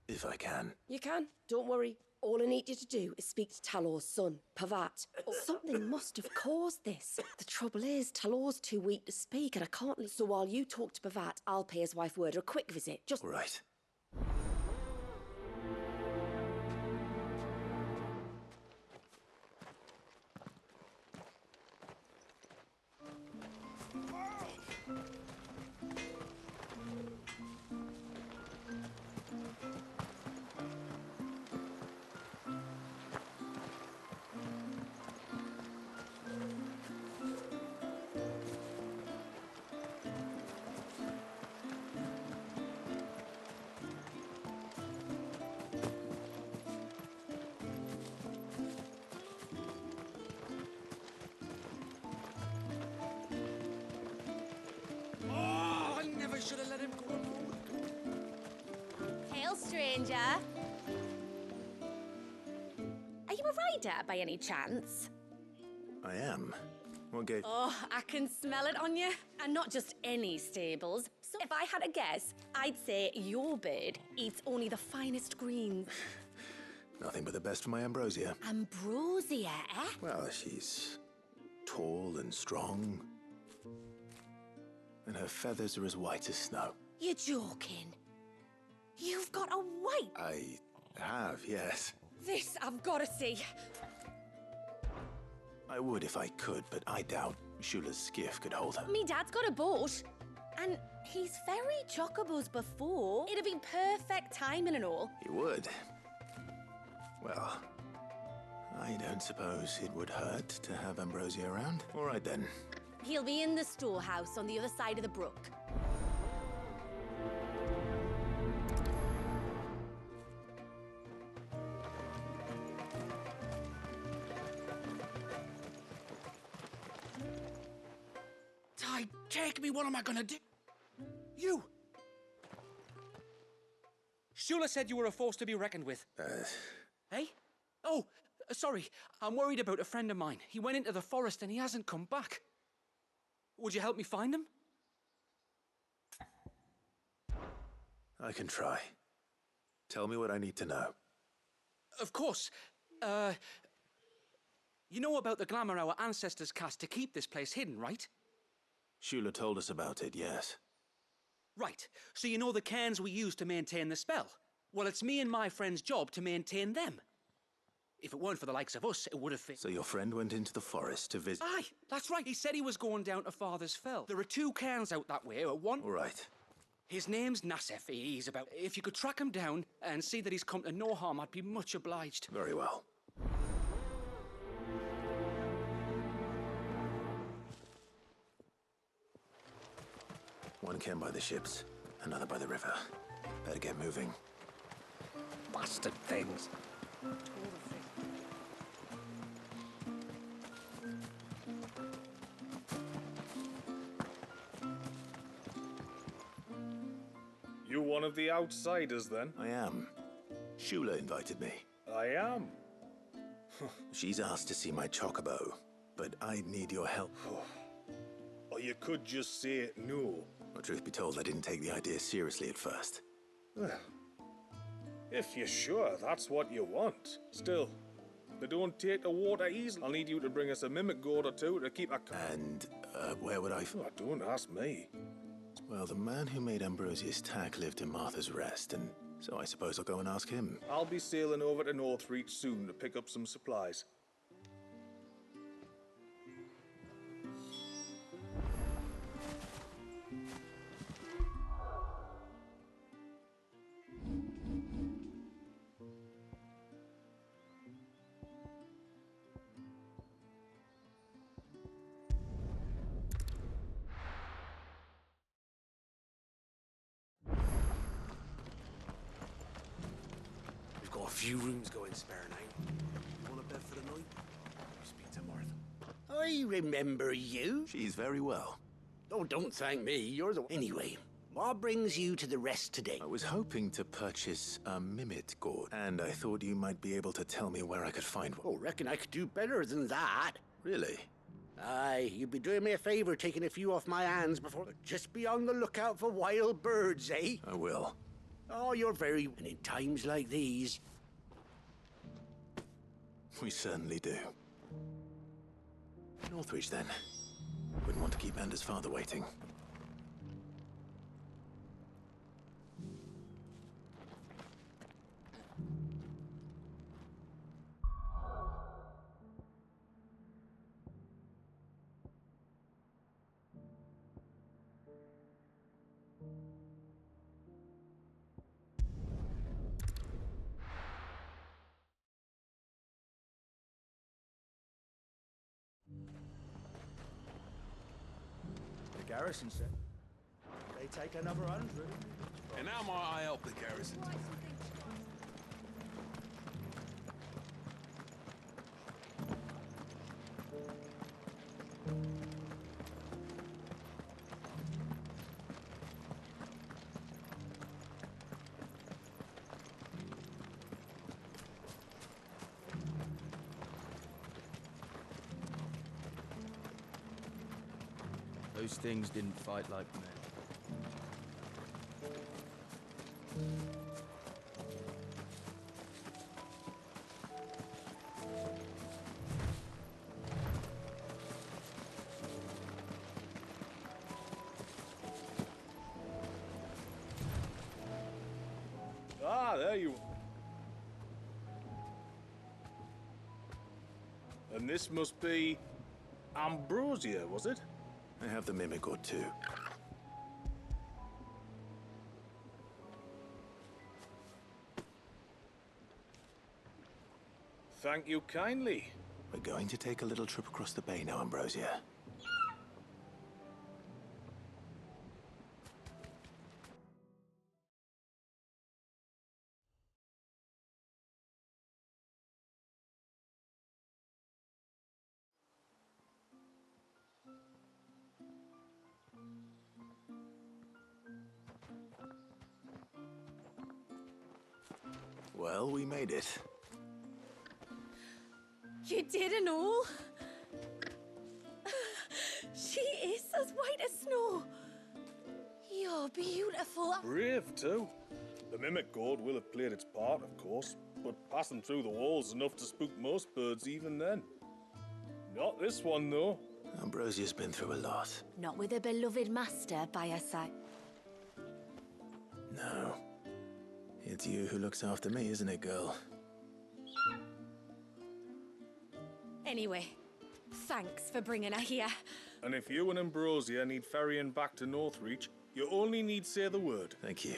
If I can. You can, don't worry. All I need you to do is speak to Talor's son, Pavat. Something must have caused this. The trouble is, Talor's too weak to speak and I can't... So while you talk to Pavat, I'll pay his wife word a quick visit. Just... Right. Should have let him go. Hail, stranger. Are you a rider by any chance? I am. What gate? Oh, I can smell it on you. And not just any stables. So if I had a guess, I'd say your bird eats only the finest greens. Nothing but the best for my Ambrosia. Ambrosia, eh? Well, she's tall and strong. And her feathers are as white as snow. You're joking. You've got a white... I have, yes. This I've got to see. I would if I could, but I doubt Shula's skiff could hold her. Me dad's got a boat. And he's ferried chocobos before. It'd have been perfect timing and all. He would. Well, I don't suppose it would hurt to have Ambrosia around. All right, then. He'll be in the storehouse on the other side of the brook. Ty, take me. What am I gonna do? You! Shula said you were a force to be reckoned with. Hey? Oh, sorry. I'm worried about a friend of mine. He went into the forest and he hasn't come back. Would you help me find him? I can try. Tell me what I need to know. Of course. You know about the glamour our ancestors cast to keep this place hidden, right? Shula told us about it, yes. Right. So you know the cairns we use to maintain the spell? Well, it's me and my friend's job to maintain them. If it weren't for the likes of us, it would have fit. So your friend went into the forest to visit... Aye, that's right. He said he was going down to Father's Fell. There are 2 cairns out that way, one... All right. His name's Nassef. He's about... If you could track him down and see that he's come to no harm, I'd be much obliged. Very well. One cairn by the ships, another by the river. Better get moving. Bastard things. You one of the outsiders, then? I am. Shula invited me. I am. She's asked to see my chocobo, but I need your help. Or you could just say no. Well, truth be told, I didn't take the idea seriously at first. If you're sure that's what you want. Still, they don't take the water easily. I'll need you to bring us a mimic gourd or 2 to keep a... And, where would I... Oh, don't ask me. Well, the man who made Ambrosia's tack lived in Martha's Rest, and so I suppose I'll go and ask him. I'll be sailing over to Northreach soon to pick up some supplies. Got a few rooms going spare now. You want a bed for the night? You speak to Martha. I remember you. She's very well. Oh, don't thank me. You're the... Anyway, what brings you to the rest today? I was hoping to purchase a mimit gourd, and I thought you might be able to tell me where I could find one. Oh, reckon I could do better than that. Really? Aye, you'd be doing me a favor taking a few off my hands before... Just be on the lookout for wild birds, eh? I will. Oh, you're very... And in times like these... We certainly do. Northreach, then. Wouldn't want to keep Anders' father waiting. The garrison said they take another 100. And how might I help the garrison? Those things didn't fight like men. Ah, there you are. And this must be... Ambrosia, was it? I have the mimic or 2. Thank you kindly. We're going to take a little trip across the bay now, Ambrosia. Well, we made it. You didn't all? She is as white as snow. You're beautiful. Brave, too. The mimic gourd will have played its part, of course, but passing through the walls is enough to spook most birds even then. Not this one, though. Ambrosia's been through a lot. Not with a beloved master by her side. No. It's you who looks after me, isn't it, girl? Anyway, thanks for bringing her here. And if you and Ambrosia need ferrying back to Northreach, you only need say the word. Thank you.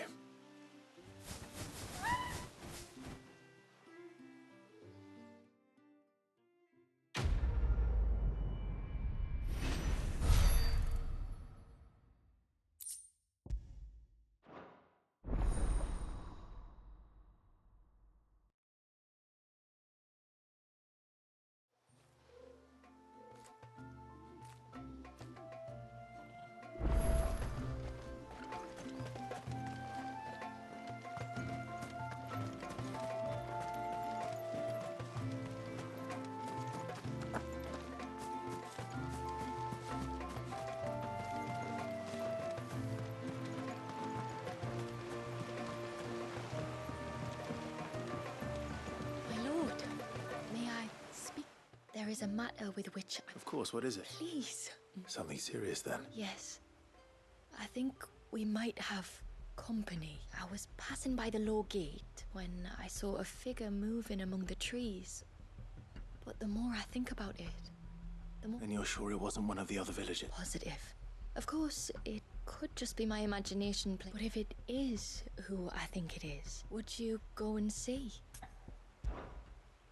There is a matter with which I... Of course, what is it? Please. Something serious, then? Yes. I think we might have company. I was passing by the low gate when I saw a figure moving among the trees. But the more I think about it, the more... And you're sure it wasn't one of the other villagers? Positive. Of course, it could just be my imagination playing. But if it is who I think it is, would you go and see?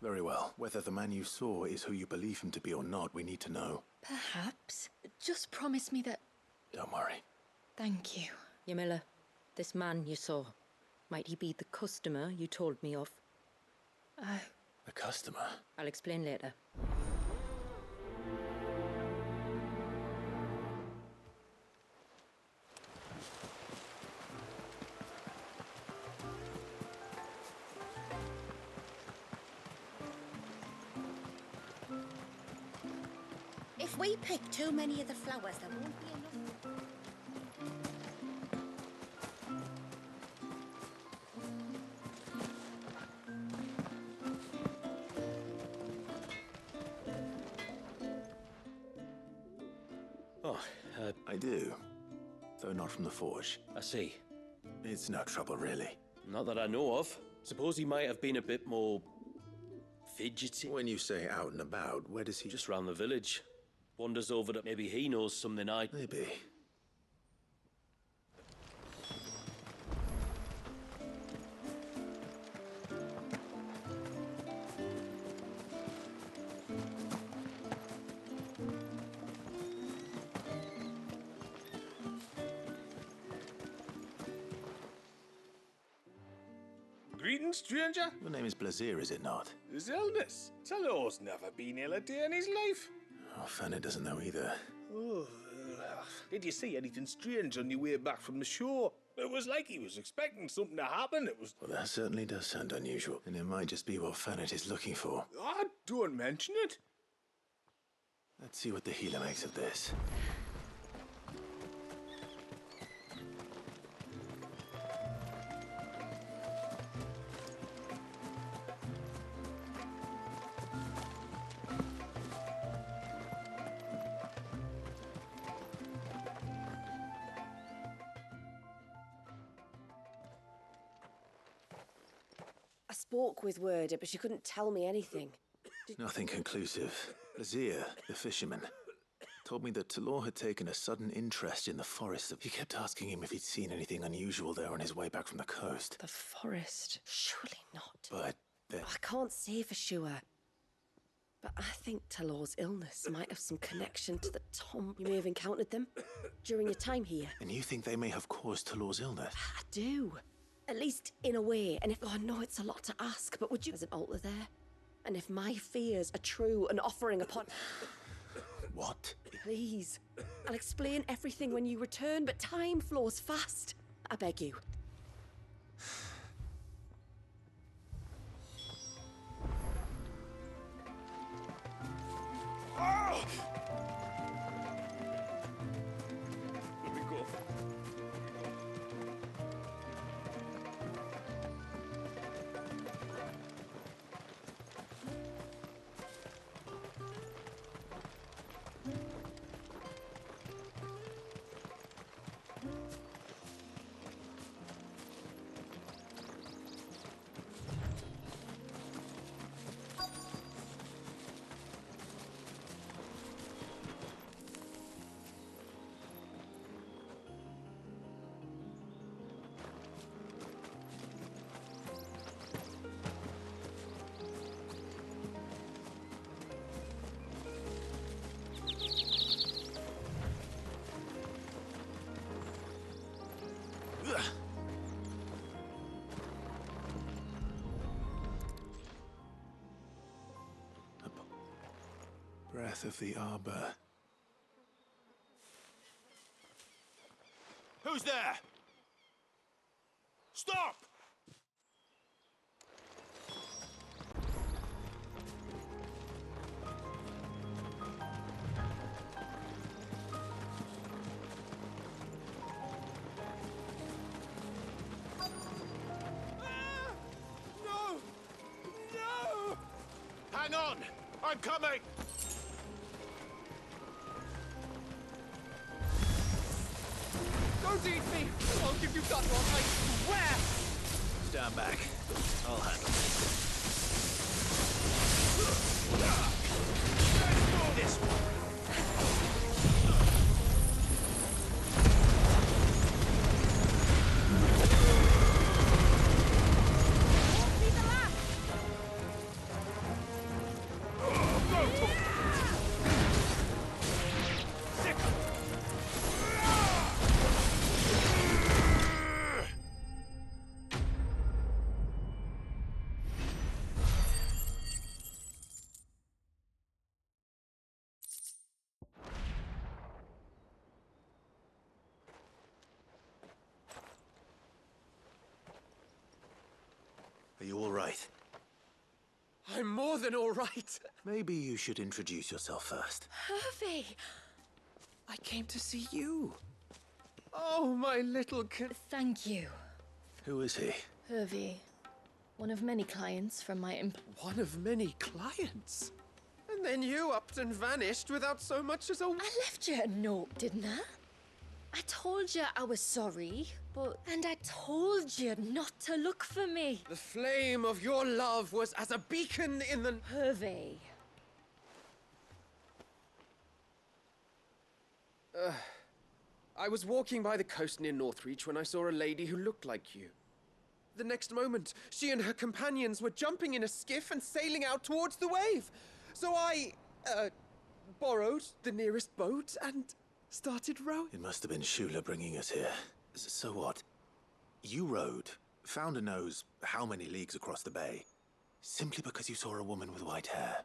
Very well. Whether the man you saw is who you believe him to be or not, we need to know. Perhaps. Just promise me that... Don't worry. Thank you. Yamila, this man you saw, might he be the customer you told me of? The customer? I'll explain later. If we pick too many of the flowers, there won't be enough. Oh, I do. Though not from the forge. I see. It's no trouble, really. Not that I know of. Suppose he might have been a bit more... fidgety. When you say out and about, where does he... Just round the village. Wanders over that maybe he knows something I... Maybe. Greetings, stranger. Your name is Blazir, is it not? Zelnis. Talor's never been ill a day in his life. Oh, Fanny doesn't know either. Oh, did you see anything strange on your way back from the shore? It was like he was expecting something to happen. It was... Well, that certainly does sound unusual, and it might just be what Fanny is looking for. Ah, don't mention it. Let's see what the healer makes of this. I spoke with Word, but she couldn't tell me anything. Nothing conclusive. Blazir, the fisherman, told me that Talor had taken a sudden interest in the forest. He kept asking him if he'd seen anything unusual there on his way back from the coast. The forest? Surely not. But then... I can't say for sure. But I think Talor's illness might have some connection to the tomb. You may have encountered them during your time here. And you think they may have caused Talor's illness? I do. At least in a way. And if... Oh, I know it's a lot to ask, but would you... There's an altar there. And if my fears are true, an offering upon... What? Please. I'll explain everything when you return, but time flows fast. I beg you. Oh! Let me go. Breath of the Arbor. Who's there? Stop! No! No! Hang on! I'm coming! Don't eat me! I'll give you that one, I swear! Stand back. I'll handle it. This one. Are you all right? I'm more than all right. Maybe you should introduce yourself first. Hervey! I came to see you. Oh, my little Thank you. Who is he? Hervey. One of many clients from my One of many clients? And then you upped and vanished without so much as a... I left you a note, didn't I? I told you I was sorry, but... And I told you not to look for me. The flame of your love was as a beacon in the... Hervey. I was walking by the coast near Northreach when I saw a lady who looked like you. The next moment, she and her companions were jumping in a skiff and sailing out towards the wave. So I, borrowed the nearest boat and started rowing. It must have been Shula bringing us here. So what? You rowed, found a nose how many leagues across the bay, simply because you saw a woman with white hair.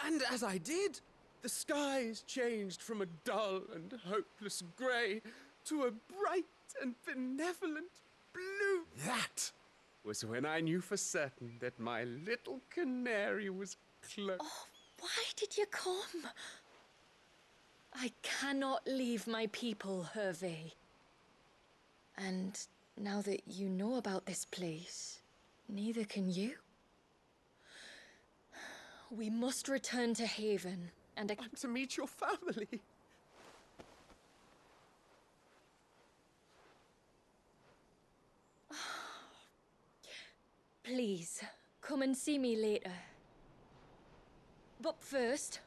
And as I did, the skies changed from a dull and hopeless grey to a bright and benevolent blue. That was when I knew for certain that my little canary was close. Oh, why did you come? I cannot leave my people, Hervey. And now that you know about this place, neither can you. We must return to Haven, and I'm to meet your family. Please, come and see me later. But first...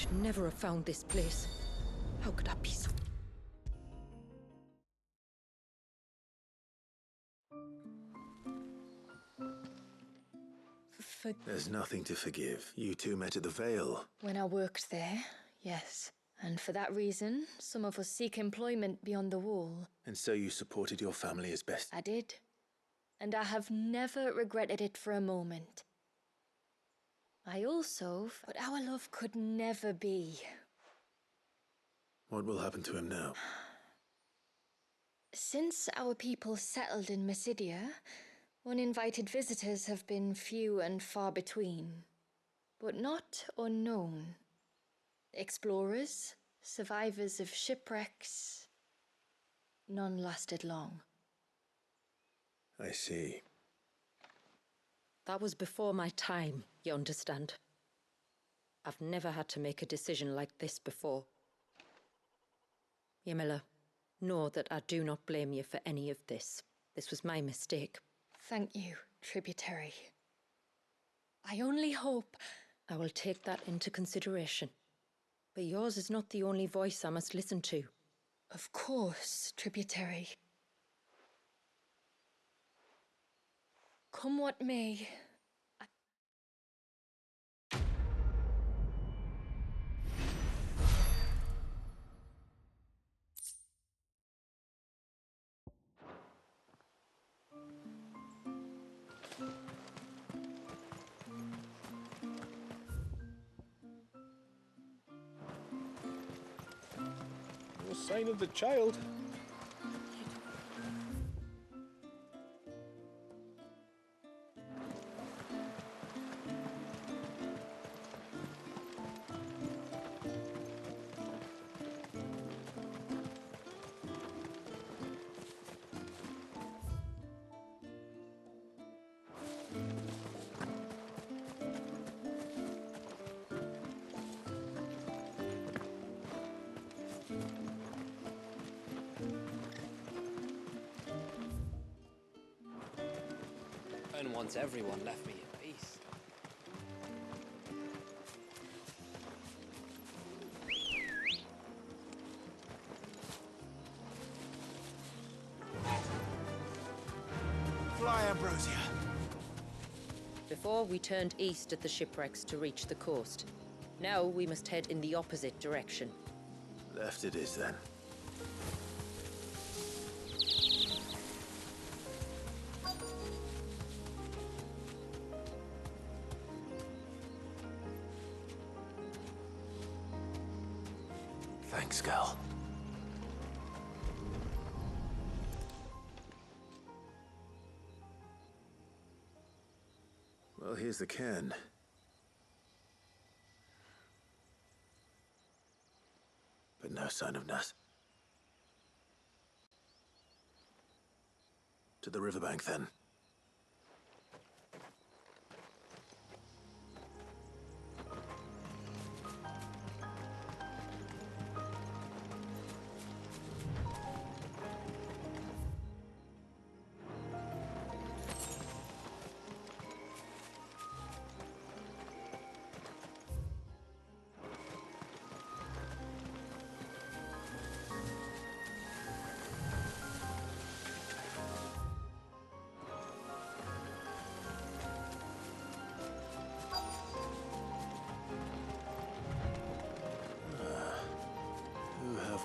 should never have found this place. How could I be so... There's nothing to forgive. You two met at the Vale. When I worked there, yes. And for that reason, some of us seek employment beyond the wall. And so you supported your family as best... I did. And I have never regretted it for a moment. I also... But our love could never be. What will happen to him now? Since our people settled in Mysidia, uninvited visitors have been few and far between, but not unknown. Explorers, survivors of shipwrecks, none lasted long. I see. That was before my time, you understand? I've never had to make a decision like this before. Ymila, know that I do not blame you for any of this. This was my mistake. Thank you, tributary. I only hope... I will take that into consideration. But yours is not the only voice I must listen to. Of course, tributary. Come what may. No sign of the child. And once everyone left me in peace. Fly, Ambrosia. Before, we turned east at the shipwrecks to reach the coast. Now we must head in the opposite direction. Left it is, then. Thanks, Gal. Well, here's the cairn. But no sign of Nas. To the riverbank, then.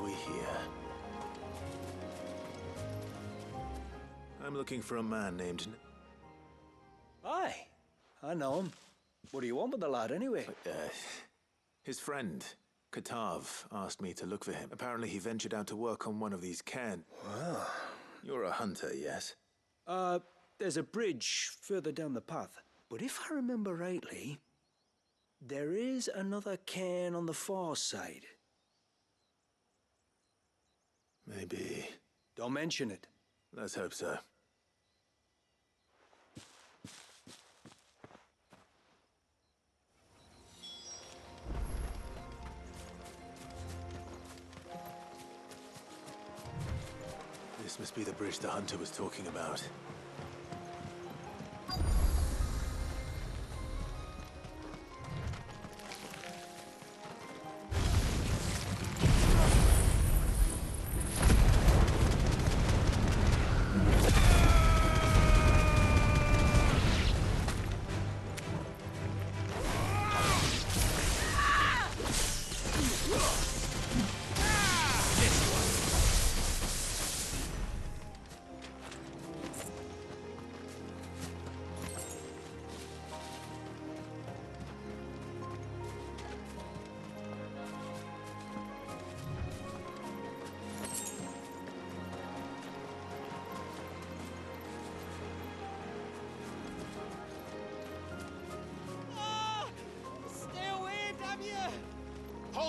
We here? I'm looking for a man named... Aye, I know him. What do you want with the lad, anyway? His friend, Katav, asked me to look for him. Apparently he ventured out to work on one of these cairns. Wow. You're a hunter, yes? There's a bridge further down the path. But if I remember rightly, there is another cairn on the far side. Maybe. Don't mention it. Let's hope so. This must be the bridge the hunter was talking about.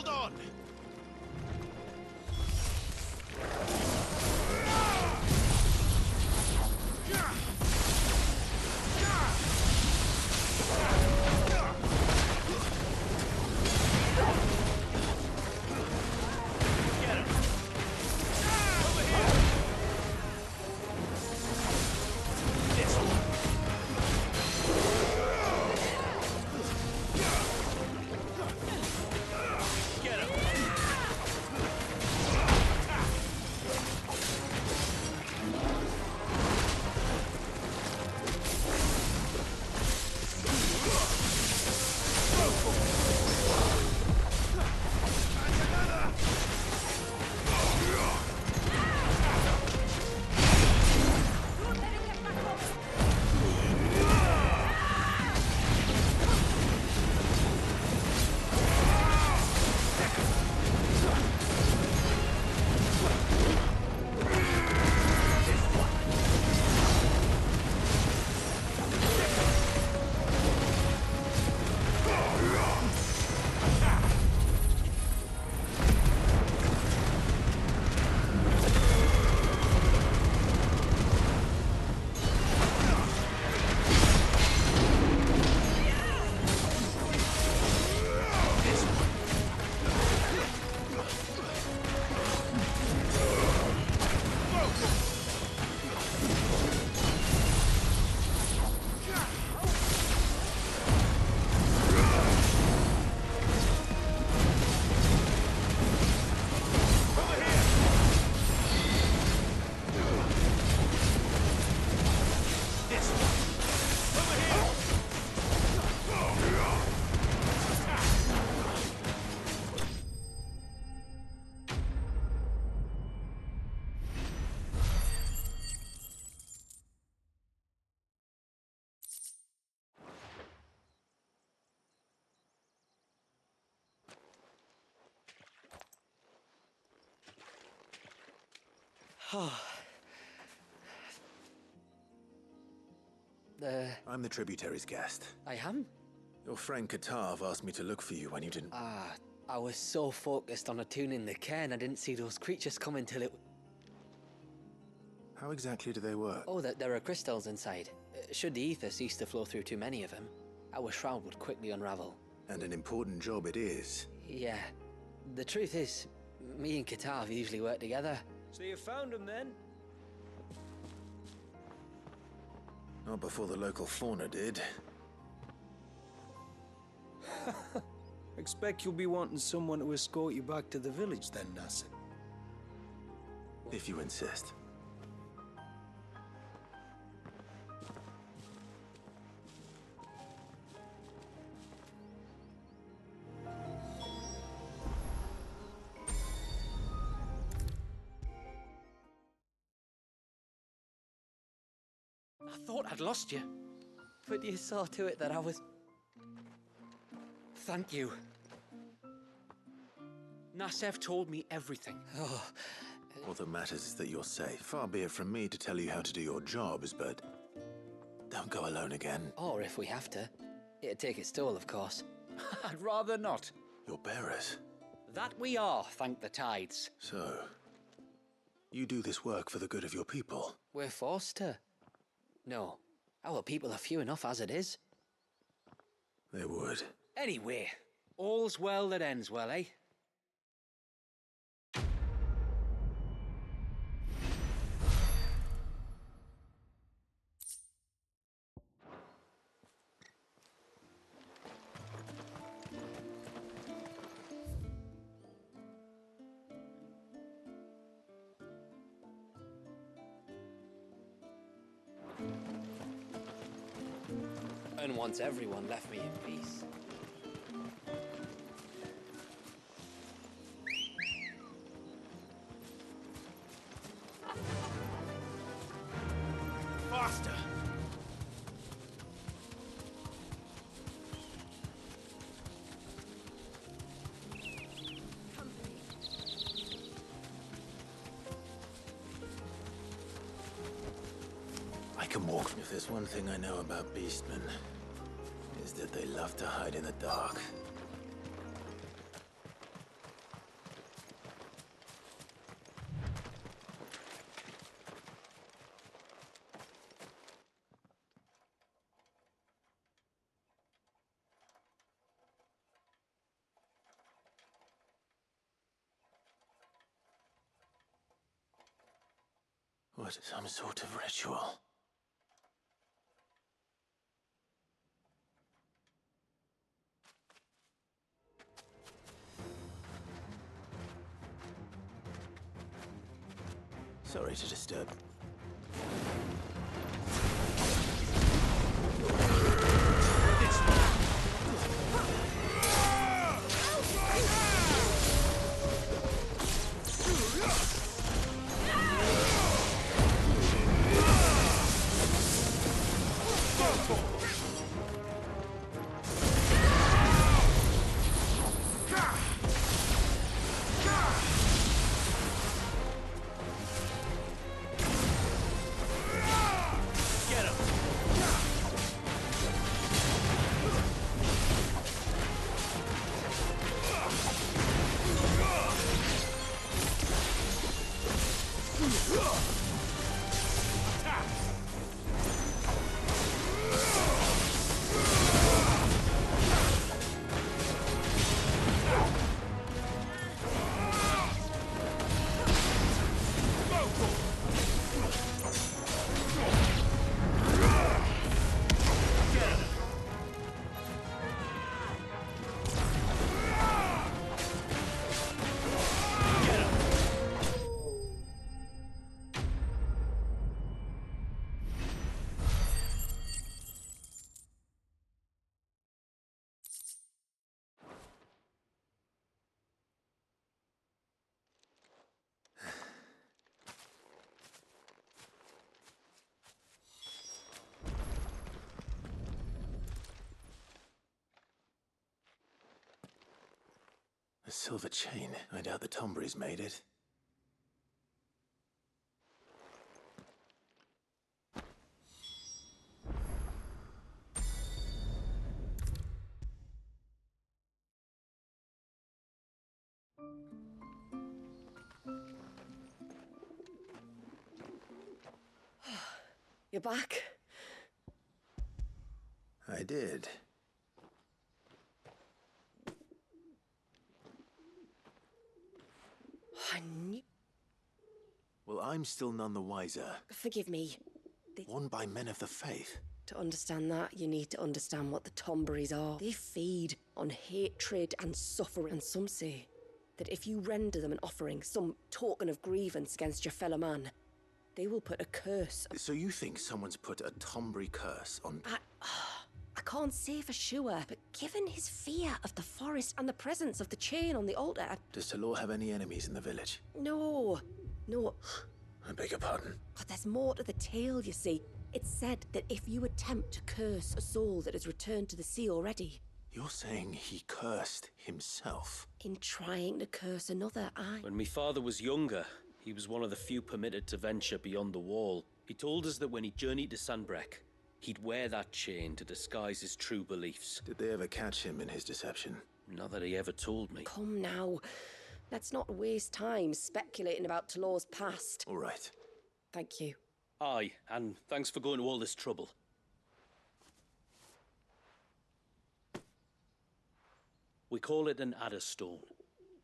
Hold on! I'm the tributary's guest. I am? Your friend Katav asked me to look for you when you didn't... I was so focused on attuning the cairn, I didn't see those creatures come until it... How exactly do they work? Oh, there are crystals inside. Should the ether cease to flow through too many of them, our shroud would quickly unravel. And an important job it is. Yeah. The truth is, me and Katav usually work together. So you found him then? Not before the local fauna did. Expect you'll be wanting someone to escort you back to the village then, Nassim. If you insist. I thought I'd lost you. But you saw to it that I was... Thank you. Nasev told me everything. Oh. All that matters is that you're safe. Far be it from me to tell you how to do your jobs, but... don't go alone again. Or if we have to. It'd take its toll, of course. I'd rather not. You're bearers. That we are, thank the tides. So... you do this work for the good of your people? We're forced to. No. Our people are few enough as it is. They would. Anyway, all's well that ends well, eh? And once everyone left me in peace. Faster! I can walk. If there's one thing I know about beastmen, is that they love to hide in the dark. What? Some sort of ritual. Sorry to disturb. A silver chain. I doubt the Tombries made it. You're back? I did. I knew... Well, I'm still none the wiser. Forgive me. Won by men of the faith. To understand that, you need to understand what the Tombries are. They feed on hatred and suffering, and some say that if you render them an offering, some token of grievance against your fellow man, they will put a curse... So you think someone's put a Tombry curse on... I can't say for sure, but given his fear of the forest and the presence of the chain on the altar... Does Talor have any enemies in the village? No. I beg your pardon. But there's more to the tale, you see. It's said that if you attempt to curse a soul that has returned to the sea already... You're saying he cursed himself? In trying to curse another, When my father was younger, he was one of the few permitted to venture beyond the wall. He told us that when he journeyed to Sanbreque, he'd wear that chain to disguise his true beliefs. Did they ever catch him in his deception? Not that he ever told me. Come now. Let's not waste time speculating about Talor's past. All right. Thank you. Aye, and thanks for going to all this trouble. We call it an adder stone.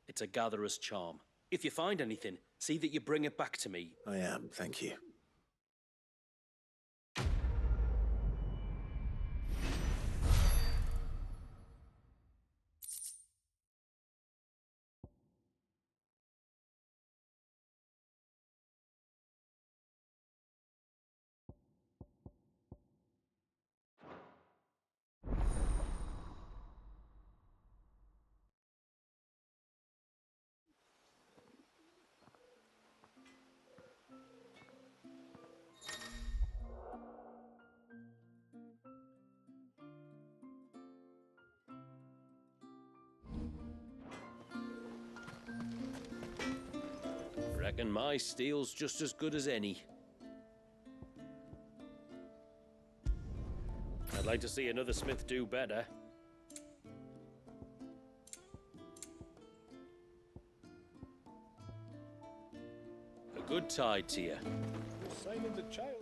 It's a gatherer's charm. If you find anything, see that you bring it back to me. I am, thank you. Reckon my steel's just as good as any. I'd like to see another smith do better. A good tide to you. You're signing the child.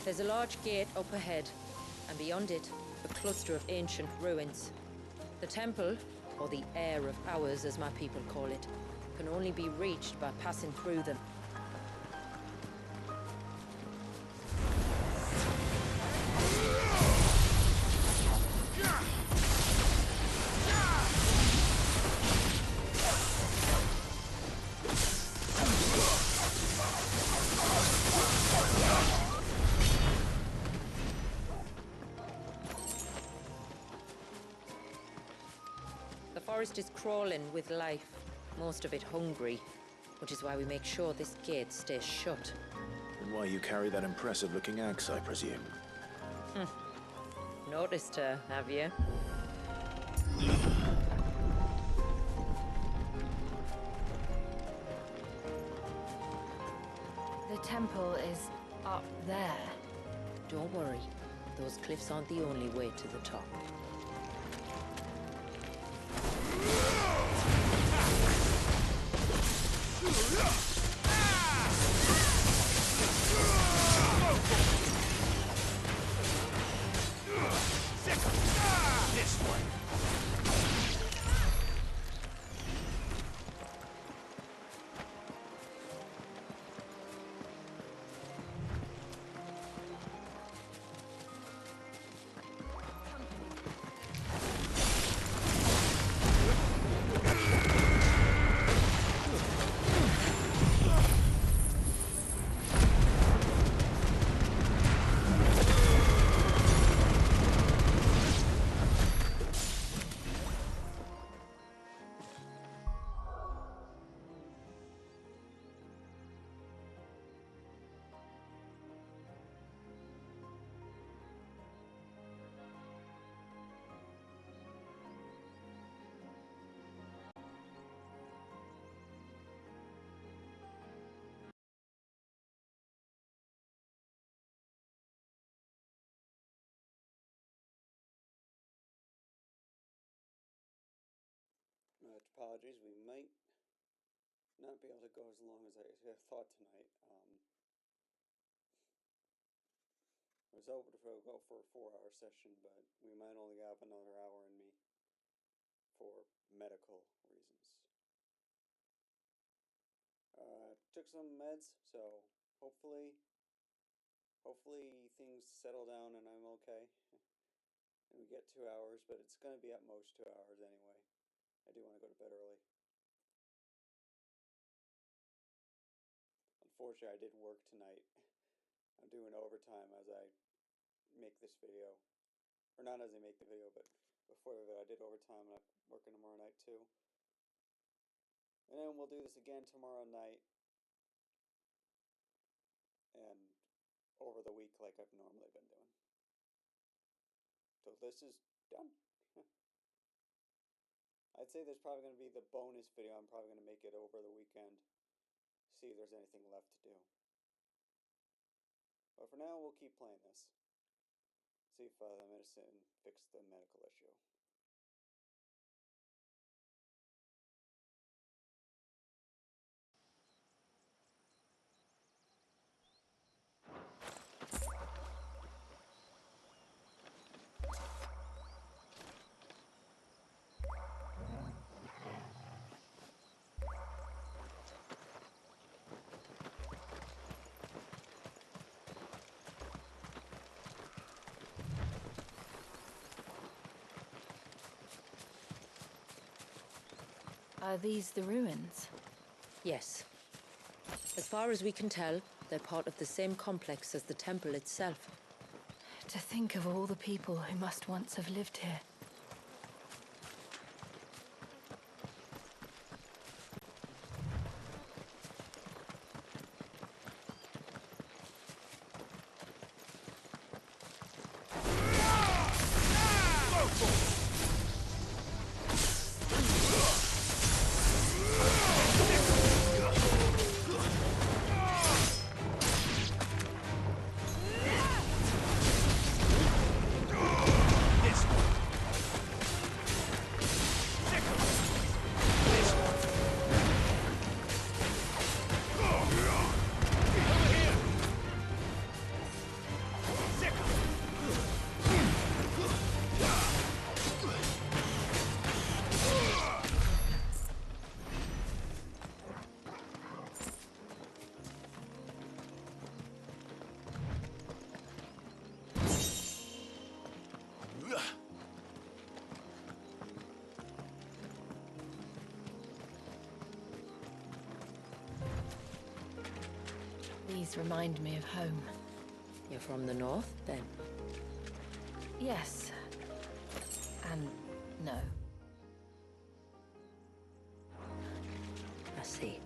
There's a large gate up ahead, and beyond it, a cluster of ancient ruins. The temple, or the Aire of Hours as my people call it, can only be reached by passing through them. The forest is crawling with life, most of it hungry, which is why we make sure this gate stays shut. And why you carry that impressive-looking axe, I presume. Noticed her, have you? The temple is up there. Don't worry, those cliffs aren't the only way to the top. This way. Apologies, we might not be able to go as long as I thought tonight. I was able to go for a 4-hour session, but we might only have another hour in me for medical reasons. Took some meds, so hopefully things settle down and I'm okay. And we get 2 hours, but it's going to be at most 2 hours anyway. I do want to go to bed early. Unfortunately, I didn't work tonight. I'm doing overtime as I make this video. Or not as I make the video, but before that I did overtime and I'm working tomorrow night too. And then we'll do this again tomorrow night. And over the week like I've normally been doing. So this is done. I'd say there's probably going to be the bonus video. I'm probably going to make it over the weekend. See if there's anything left to do. But for now, we'll keep playing this. See if the medicine fixed the medical issue. Are these the ruins? Yes. As far as we can tell, they're part of the same complex as the temple itself. To think of all the people who must once have lived here. always remind me of home. You're from the north, then? Yes. And no. I see.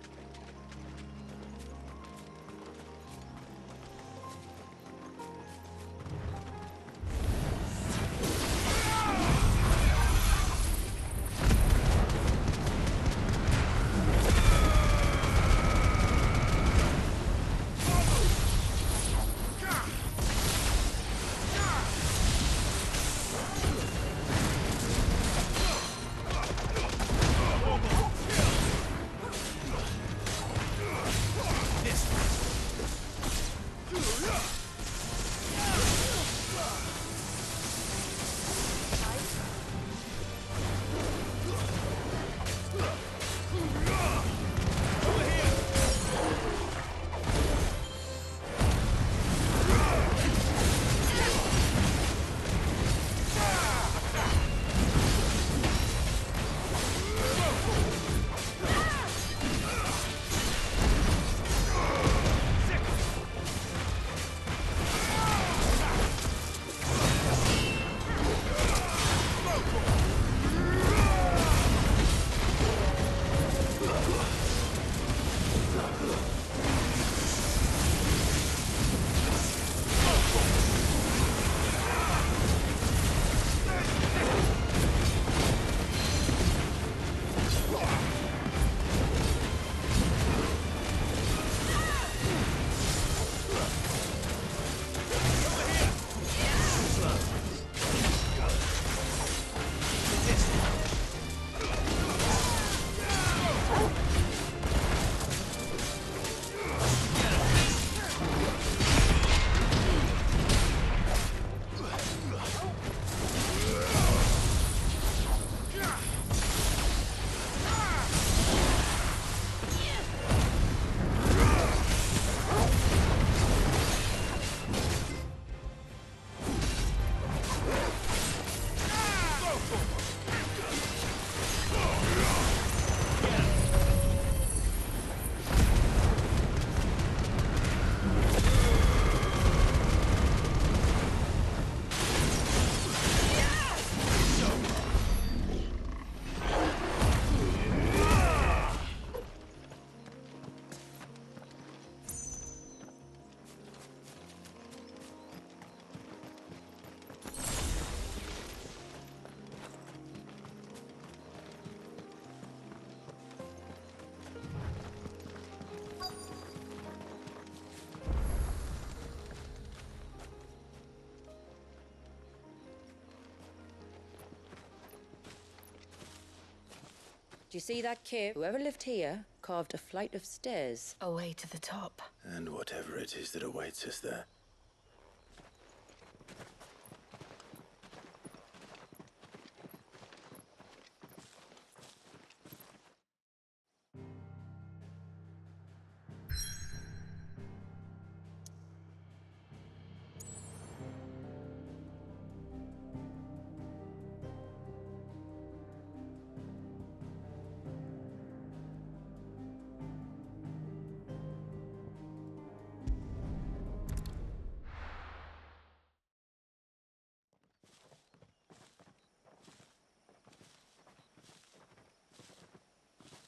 Do you see that cave? Whoever lived here carved a flight of stairs away to the top. And whatever it is that awaits us there.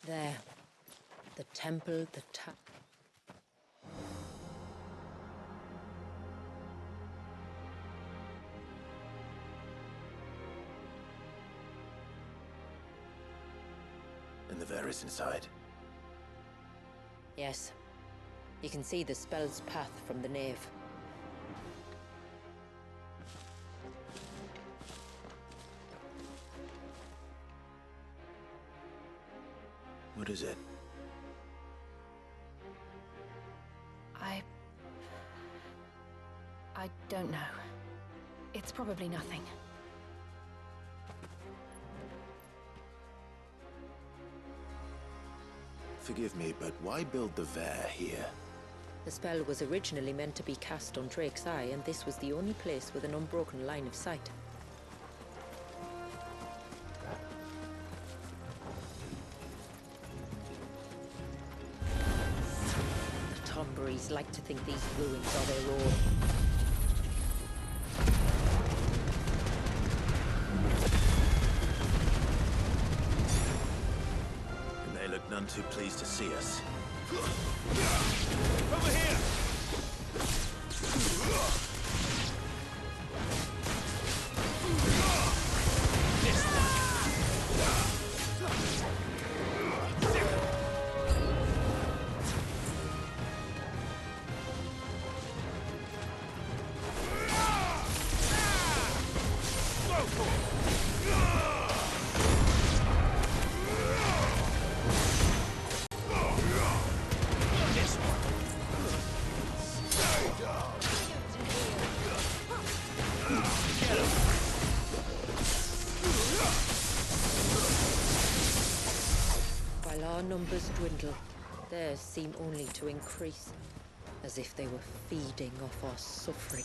There. The temple, the And the Varys inside? Yes. You can see the spell's path from the nave. What is it? I don't know. It's probably nothing. Forgive me, but why build the Vair here? The spell was originally meant to be cast on Drake's Eye, and this was the only place with an unbroken line of sight. The tomb breathes SCGs like to think these ruins are their own. And they look none too pleased to see us. Over here! While our numbers dwindle, theirs seem only to increase, as if they were feeding off our suffering.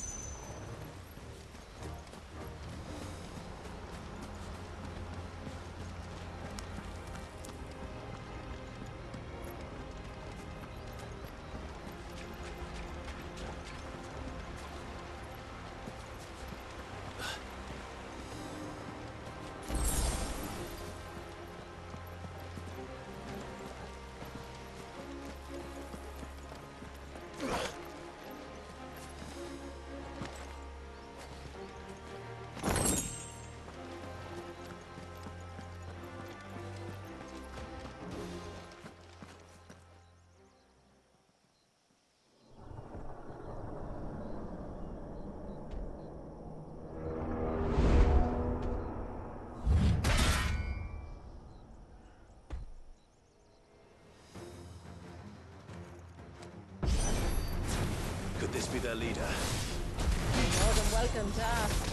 Could this be their leader? More than welcome to ask.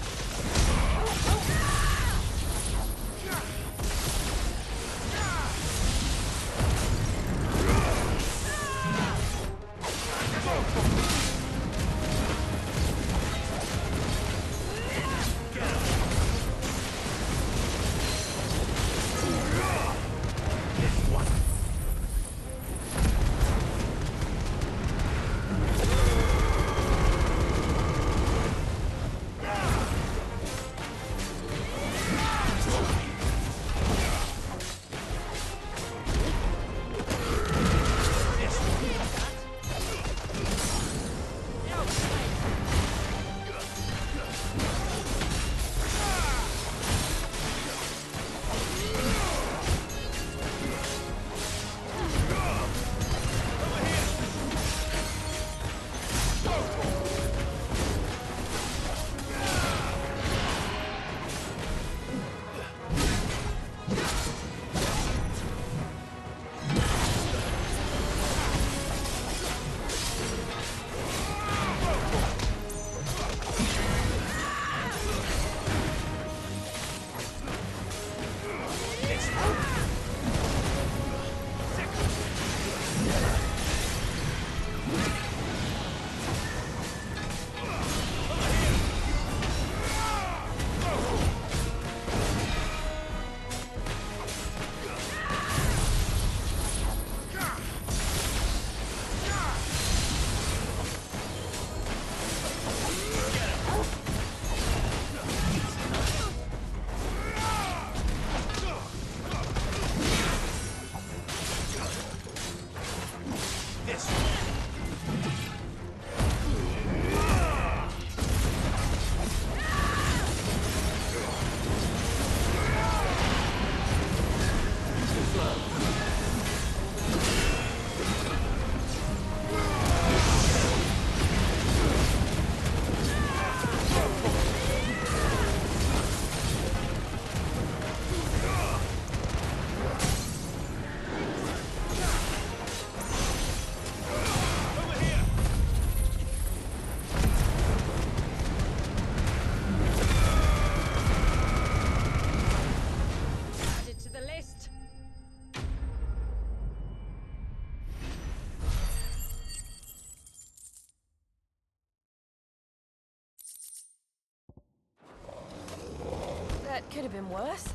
That could have been worse,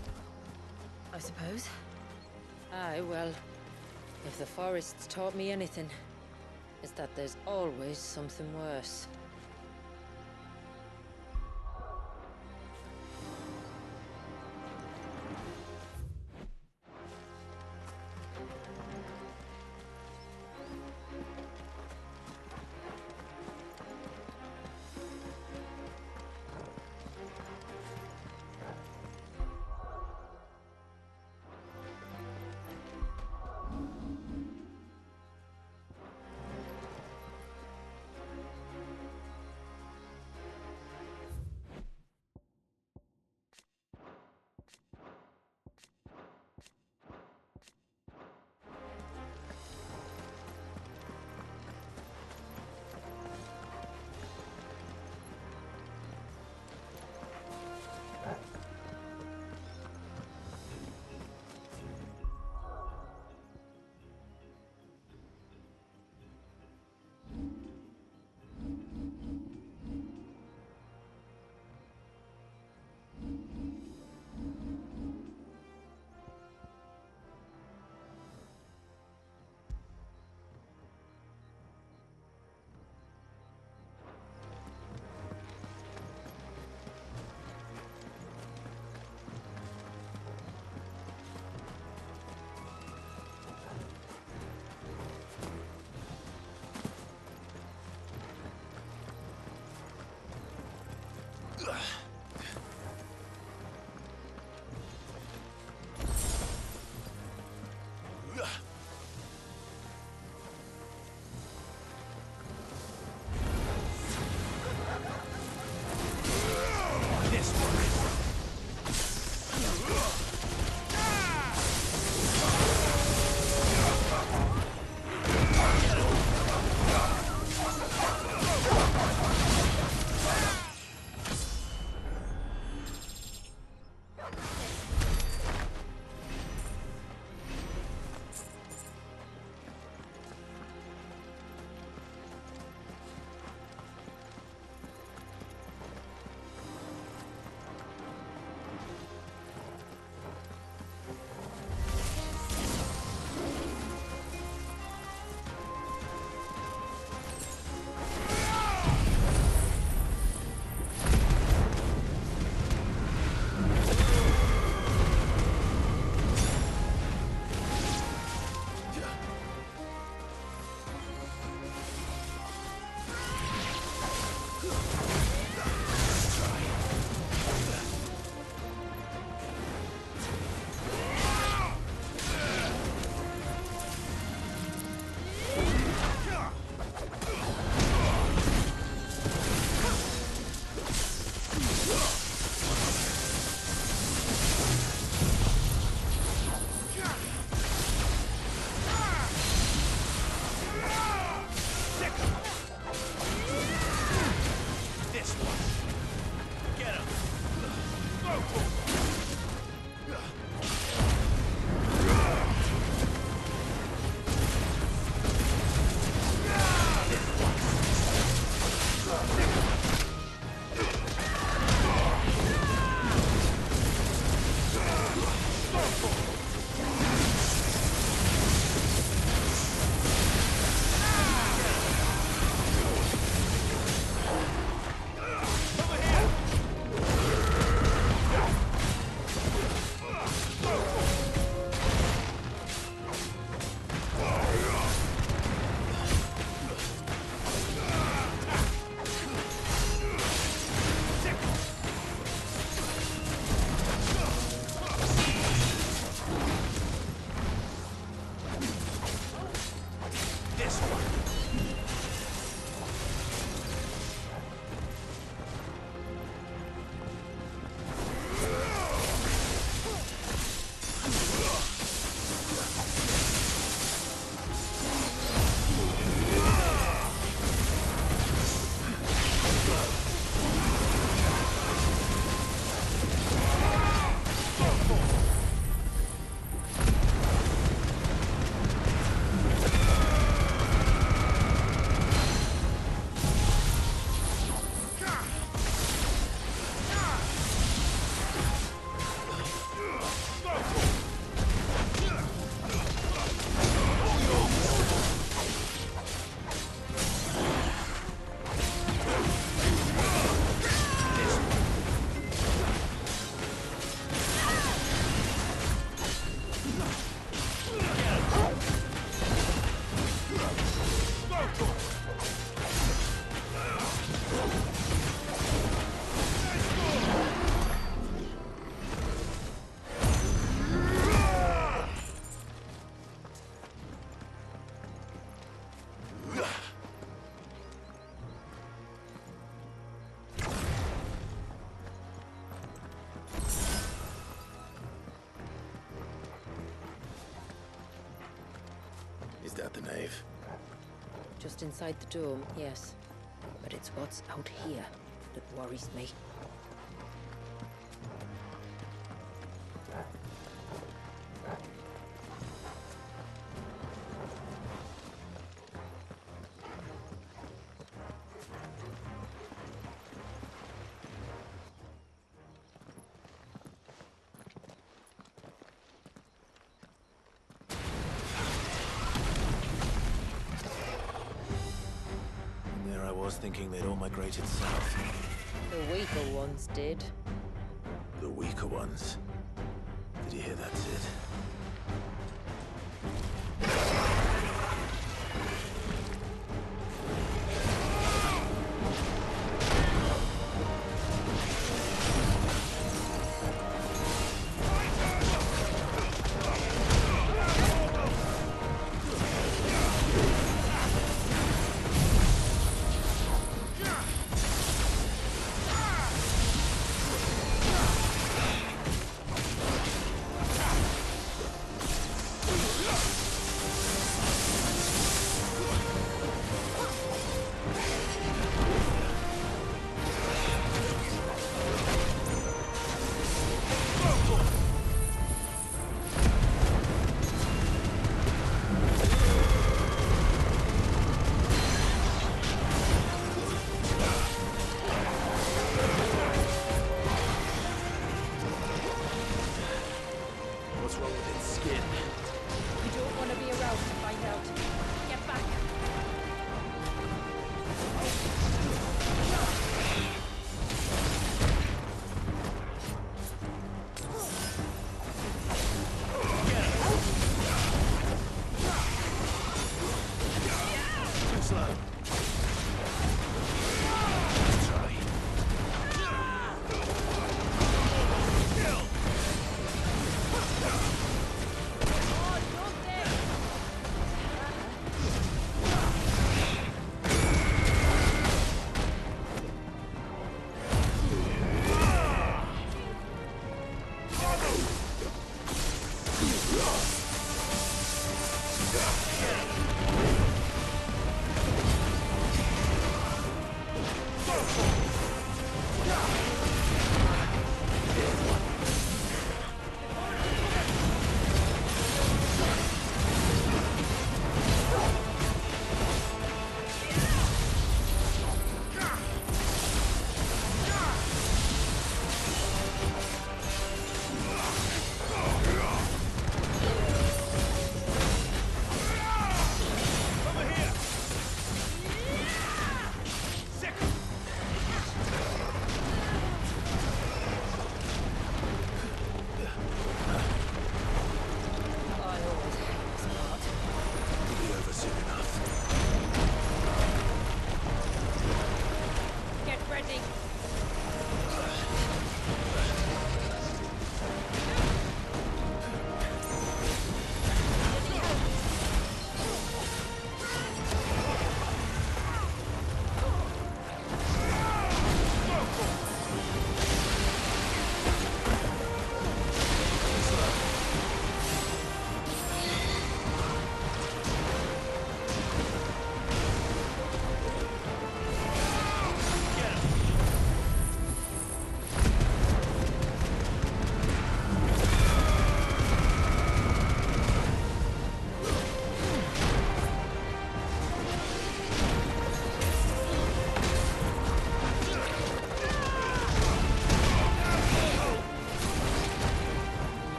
I suppose. Aye, well, if the forests taught me anything, is that there's always something worse. the nave? Just inside the dome, yes. But it's what's out here that worries me. Thinking they'd all migrated south. The weaker ones did. The weaker ones? Did you hear that, Sid?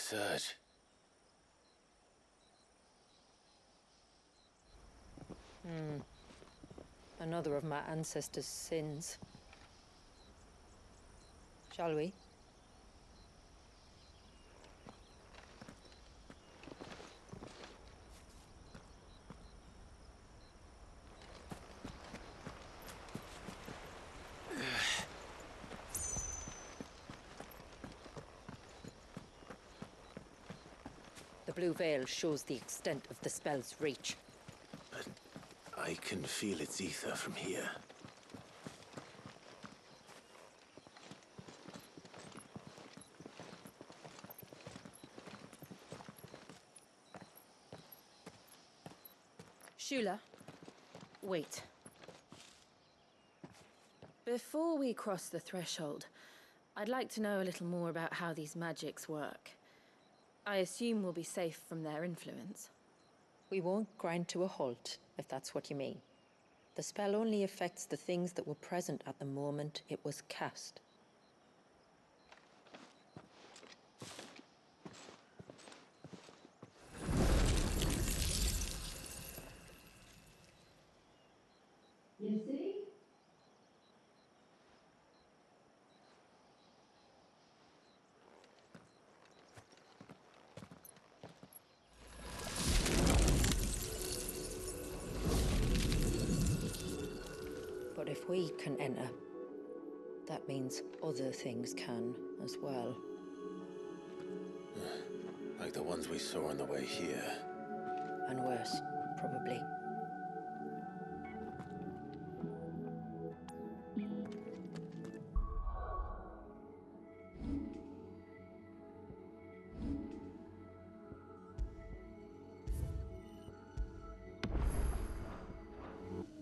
surge. Another of my ancestors' sins. Shall we? The blue veil shows the extent of the spell's reach. But I can feel its ether from here. Shula, wait. Before we cross the threshold, I'd like to know a little more about how these magics work. I assume we'll be safe from their influence. We won't grind to a halt, if that's what you mean. The spell only affects the things that were present at the moment it was cast. You see? But if we can enter, that means other things can as well. Like the ones we saw on the way here. And worse, probably.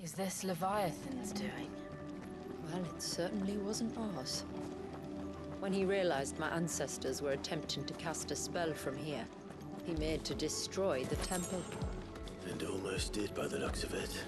Is this Leviathan's doing? Well, it certainly wasn't ours. When he realized my ancestors were attempting to cast a spell from here, he made to destroy the temple. And almost did by the looks of it.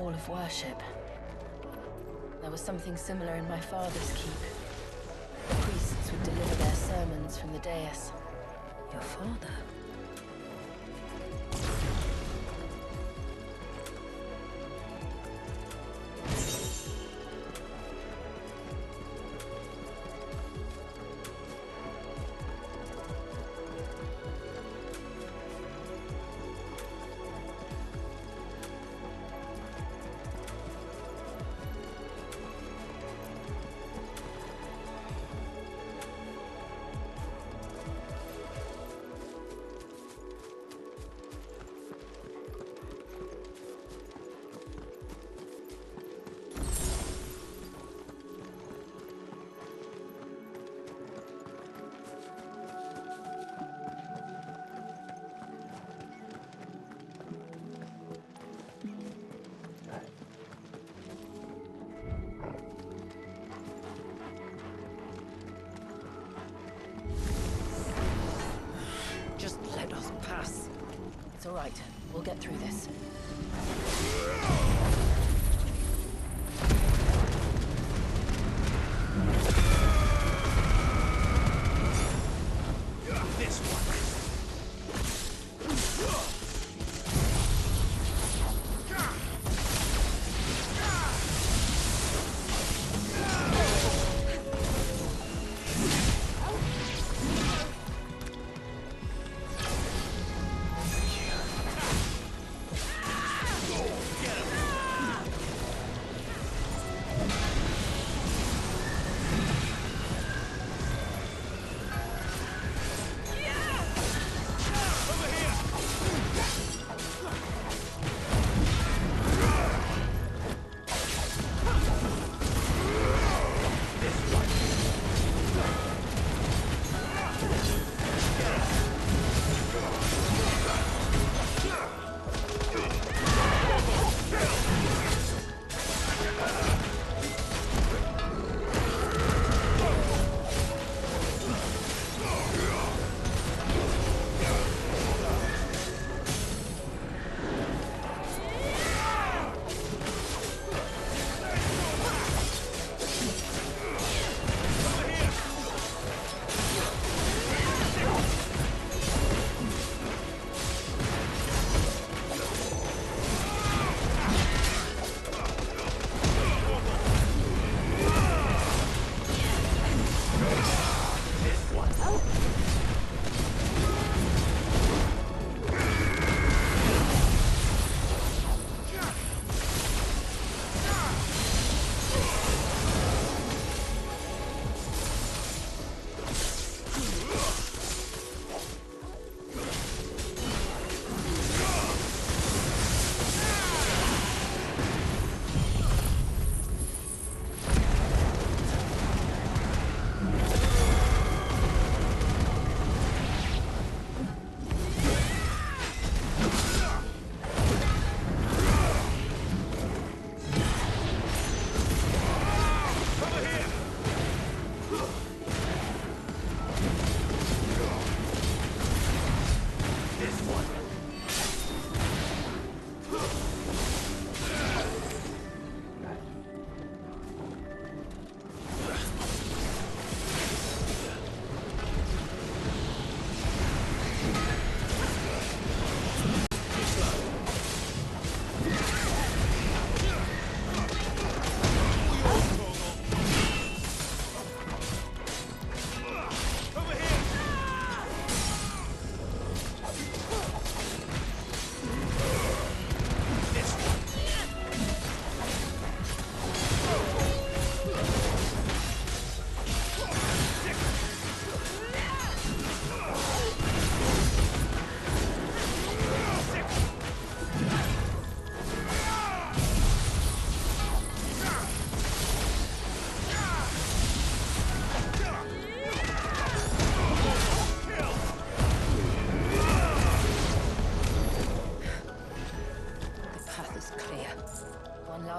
hall of worship. There was something similar in my father's keep. The priests would deliver their sermons from the dais. Your father? Just let us pass. It's all right. We'll get through this. This one.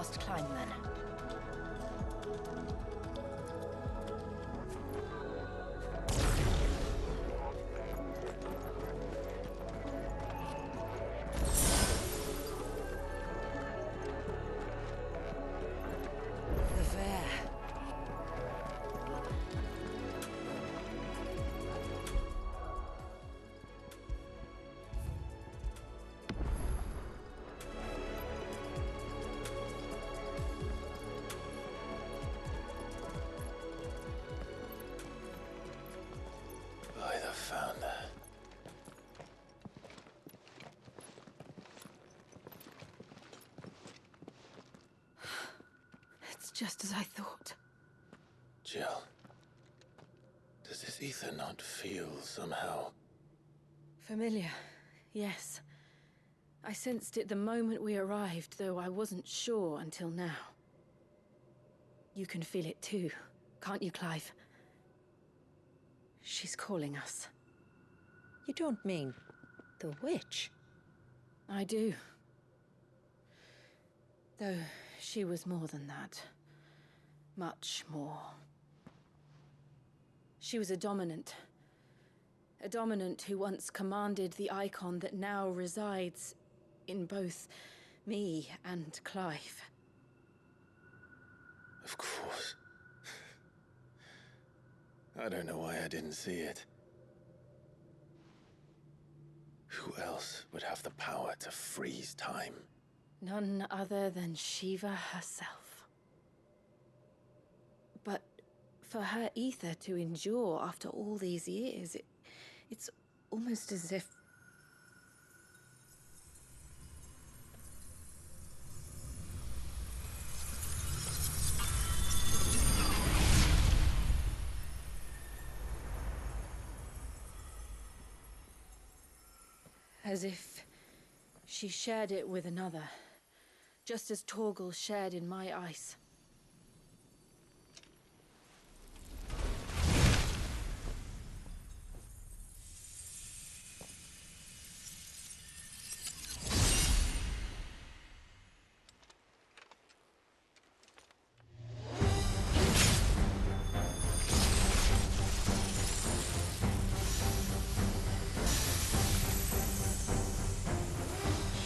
last climb, then. just as I thought. Jill, does this ether not feel somehow? Familiar, yes. I sensed it the moment we arrived, though I wasn't sure until now. You can feel it too, can't you, Clive? She's calling us. You don't mean the witch? I do. Though she was more than that. Much more. She was a dominant. A dominant who once commanded the icon that now resides in both me and Clive. Of course. I don't know why I didn't see it. Who else would have the power to freeze time? None other than Shiva herself. But for her ether to endure after all these years, it's almost as if... As if she shared it with another, just as Torgal shared in my ice.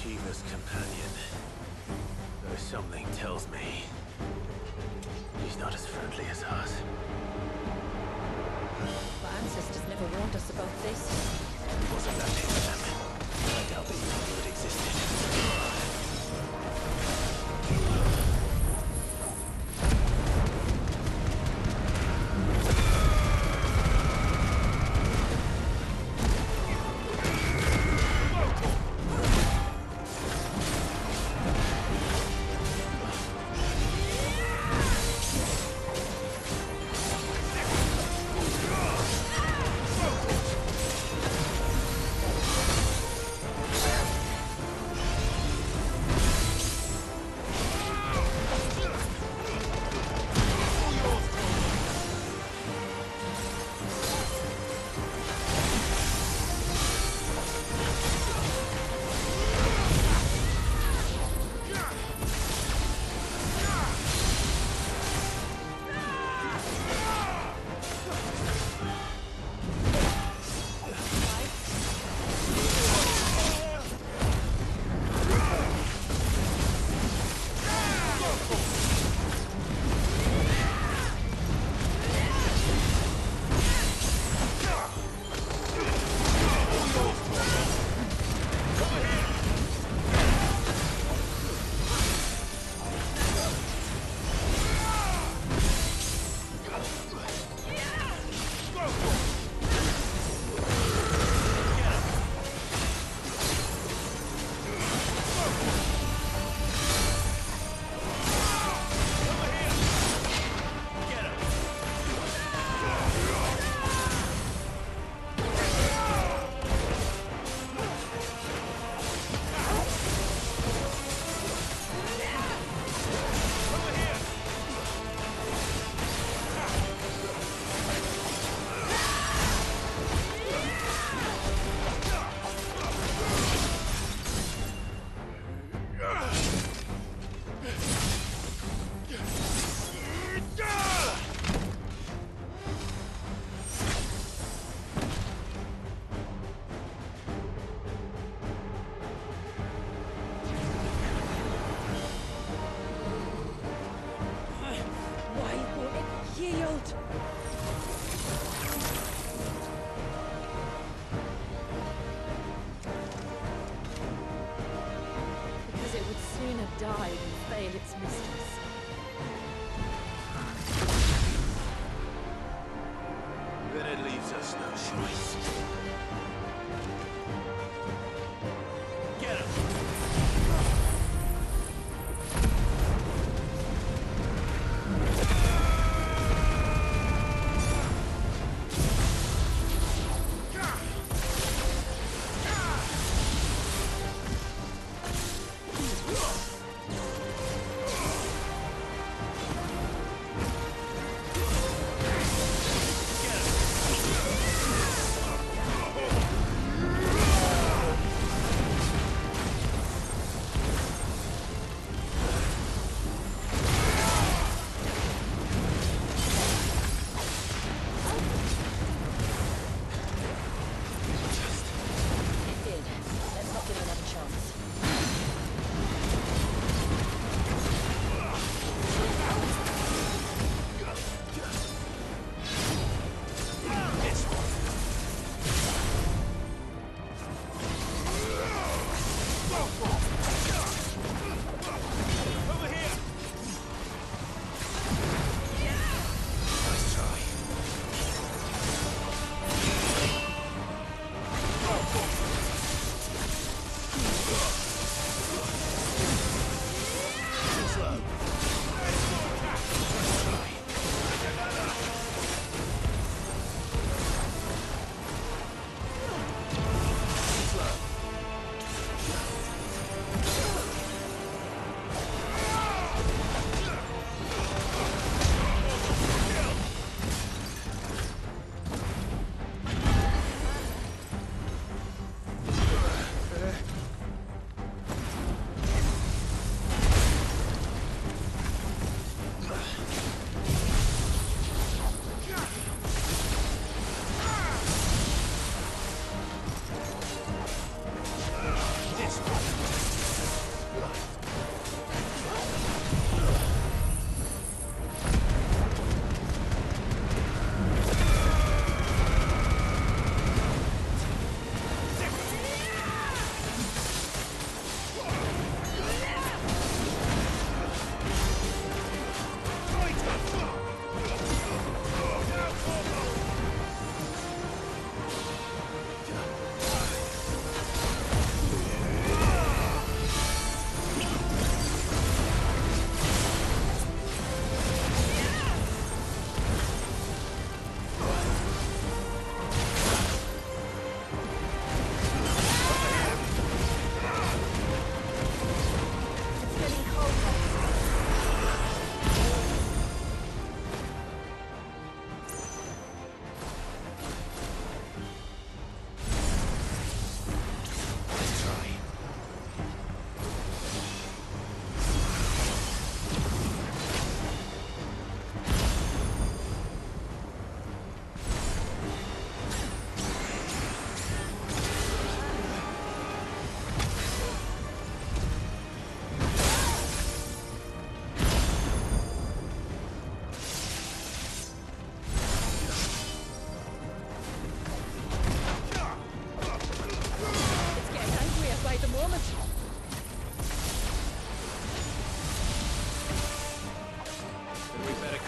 Shiva's companion. Though something tells me he's not as friendly as us. Our ancestors never warned us about this. It wasn't that big of them. I doubt they even knew it existed. Die and fail its mistress. Then it leaves us no choice. Get him!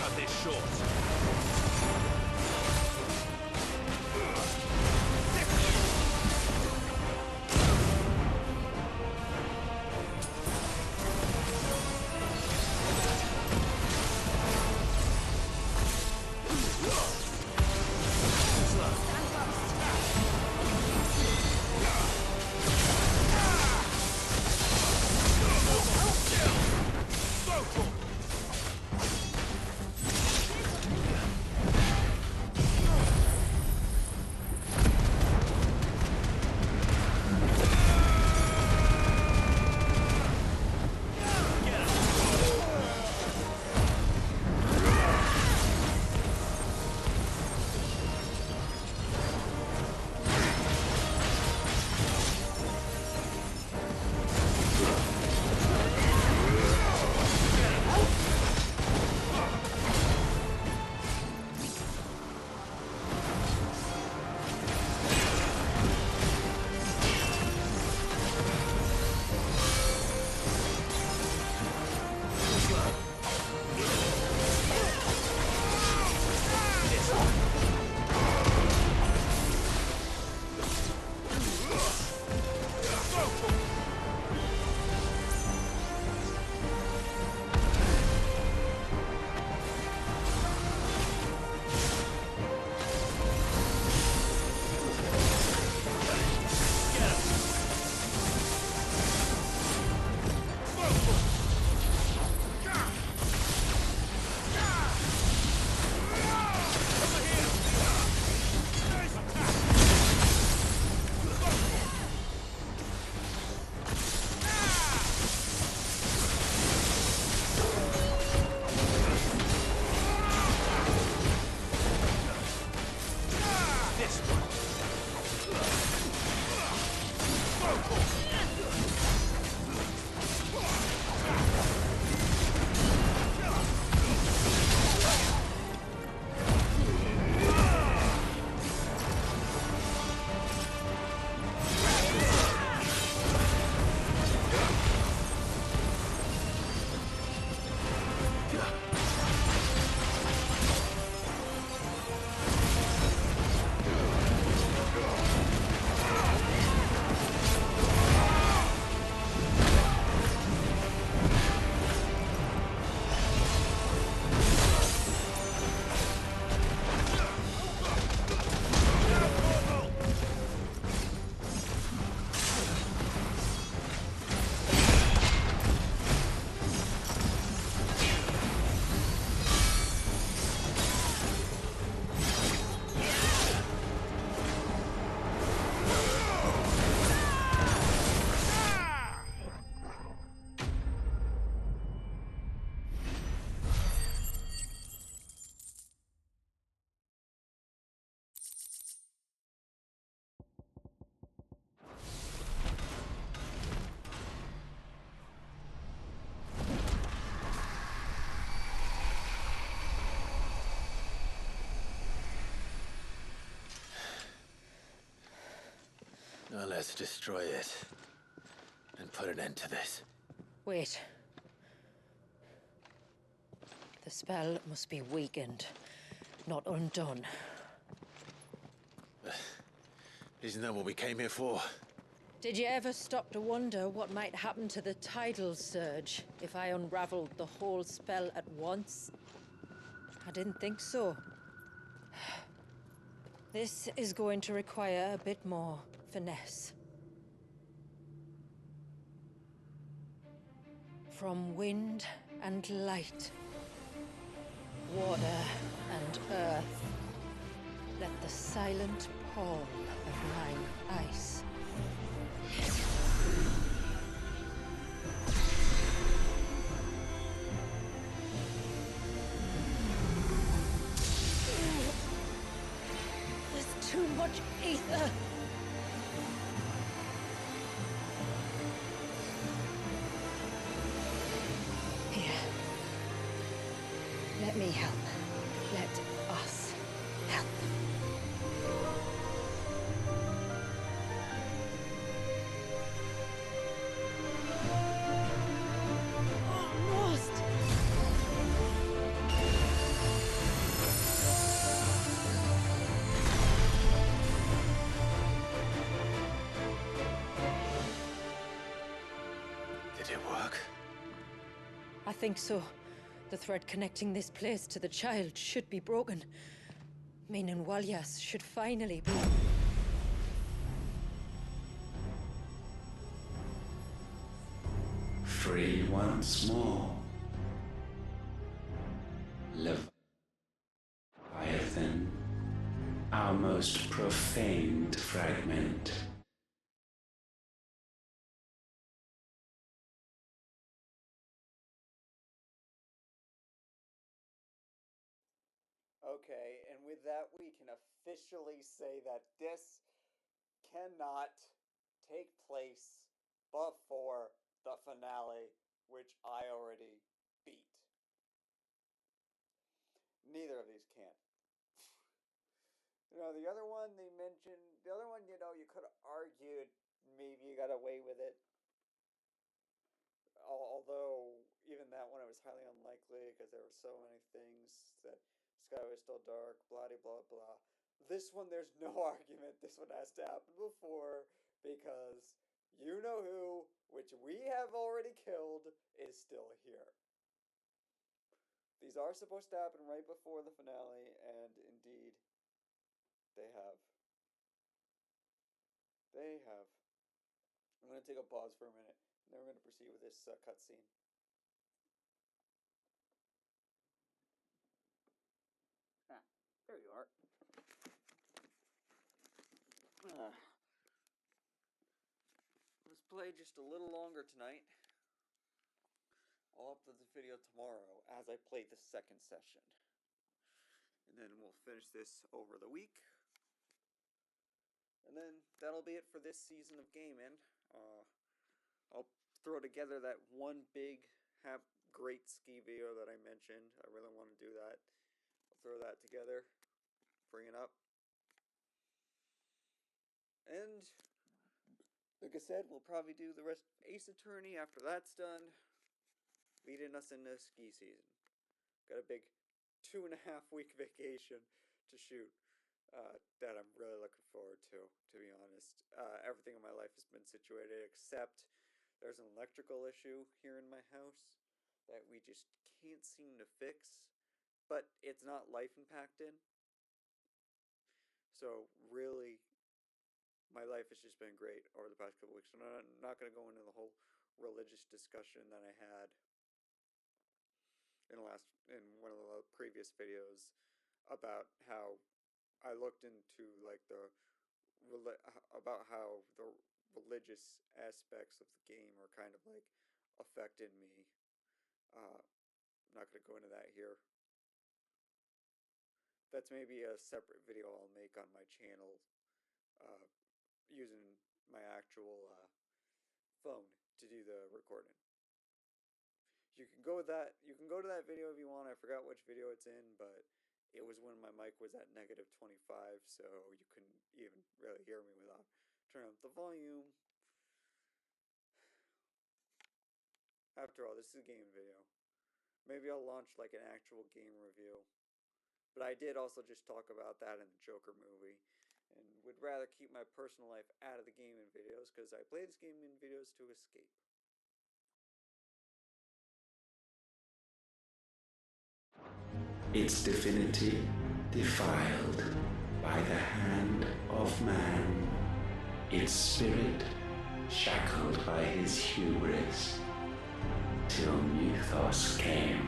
cut this short. Now let's destroy it and put an end to this. Wait. The spell must be weakened, not undone. Isn't that what we came here for? Did you ever stop to wonder what might happen to the tidal surge if I unraveled the whole spell at once? I didn't think so. This is going to require a bit more finesse. From wind and light, water and earth, let the silent pall of mine ice. There's too much ether. Here. Let me help. Let us help. Almost. think so. The thread connecting this place to the child should be broken. Meaning Walyas should finally be... Free once more. Leviathan, our most profaned fragment. Okay, and with that, we can officially say that this cannot take place before the finale, which I already beat. Neither of these can. You know, the other one they mentioned, the other one, you know, you could have argued maybe you got away with it. Although, even that one, it was highly unlikely because there were so many things that sky was still dark, blah blah blah. This one, there's no argument. This one has to happen before because you know who, which we have already killed, is still here. These are supposed to happen right before the finale, and indeed, they have. They have. I'm going to take a pause for a minute, and then we're going to proceed with this cutscene. Ah, there you are. Let's play just a little longer tonight. I'll upload this video tomorrow as I play the second session. And then we'll finish this over the week. And then that'll be it for this season of gaming. I'll throw together that one big great ski video that I mentioned. I really want to do that. I'll throw that together, bring it up. And like I said, we'll probably do the rest of Ace Attorney after that's done, leading us into ski season. Got a big 2.5 week vacation to shoot that I'm really looking forward to be honest. Everything in my life has been situated except there's an electrical issue here in my house that we just can't seem to fix, but it's not life impacting. So really, my life has just been great over the past couple weeks. And I'm not going to go into the whole religious discussion that I had in one of the previous videos about how I looked into like about how the religious aspects of the game are kind of like affected me. I'm not going to go into that here. That's maybe a separate video I'll make on my channel using my actual phone to do the recording. You can go with that. You can go to that video if you want. I forgot which video it's in, but it was when my mic was at -25, so you couldn't even really hear me without turning up the volume. After all, this is a game video. Maybe I'll launch like an actual game review. But I did also just talk about that in the Joker movie, and would rather keep my personal life out of the gaming videos because I play this gaming videos to escape. Its divinity defiled by the hand of man, its spirit shackled by his hubris, till Mythos came,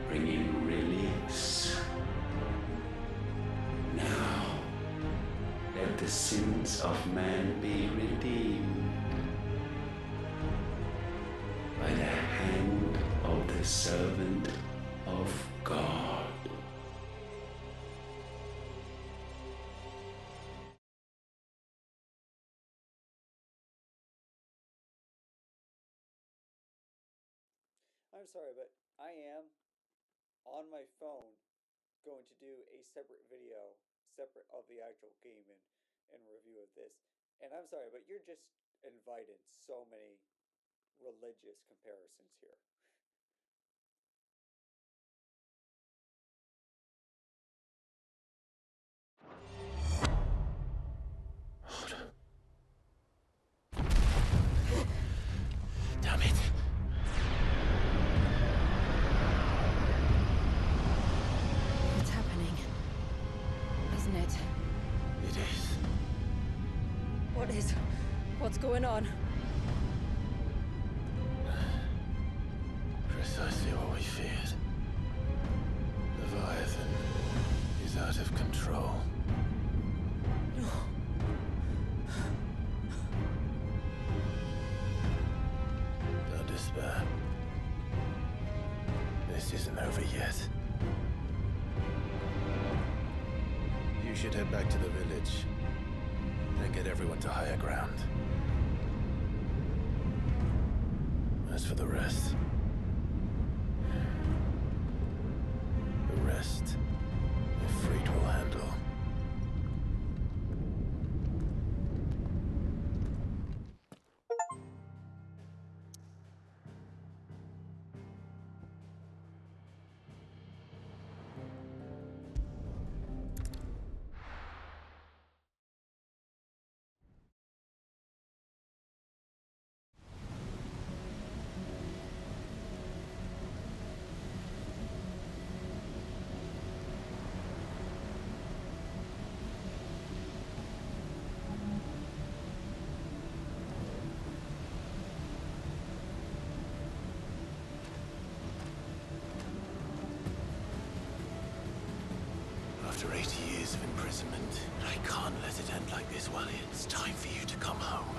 bringing release. Now, let the sins of man be redeemed by the hand of the servant of God. I'm sorry, but I am on my phone going to do a separate video, separate of the actual game and review of this. And I'm sorry, but you're just inviting so many religious comparisons here. Damn it. What's going on? Precisely what we feared. Leviathan is out of control. No. Don't despair. This isn't over yet. You should head back to the village and get everyone to higher ground. As for the rest, Ifrit will handle. After 80 years of imprisonment, I can't let it end like this, Wally. It's time for you to come home.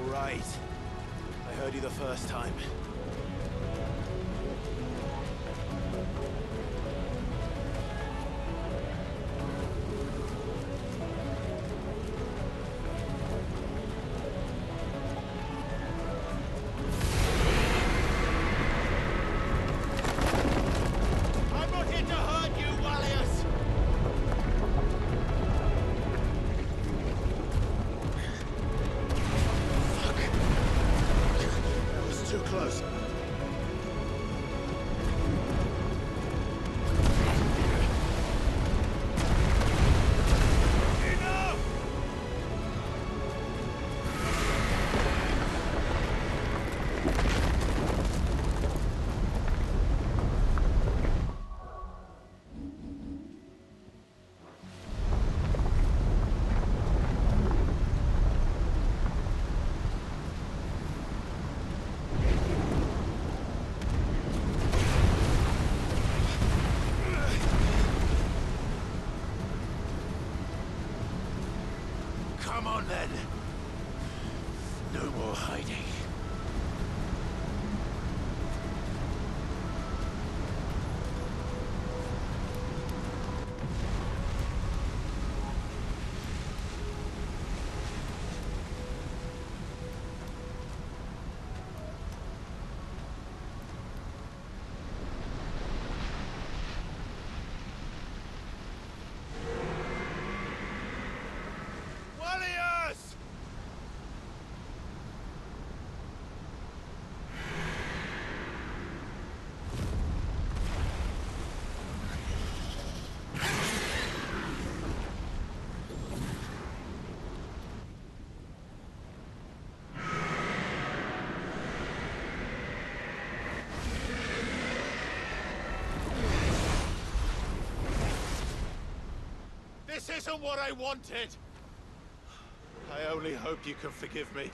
All right. I heard you the first time. I'm not here to hurt you, warriors! That was too close. Come on then. No more hiding. Warriors! This isn't what I wanted! I only hope you can forgive me.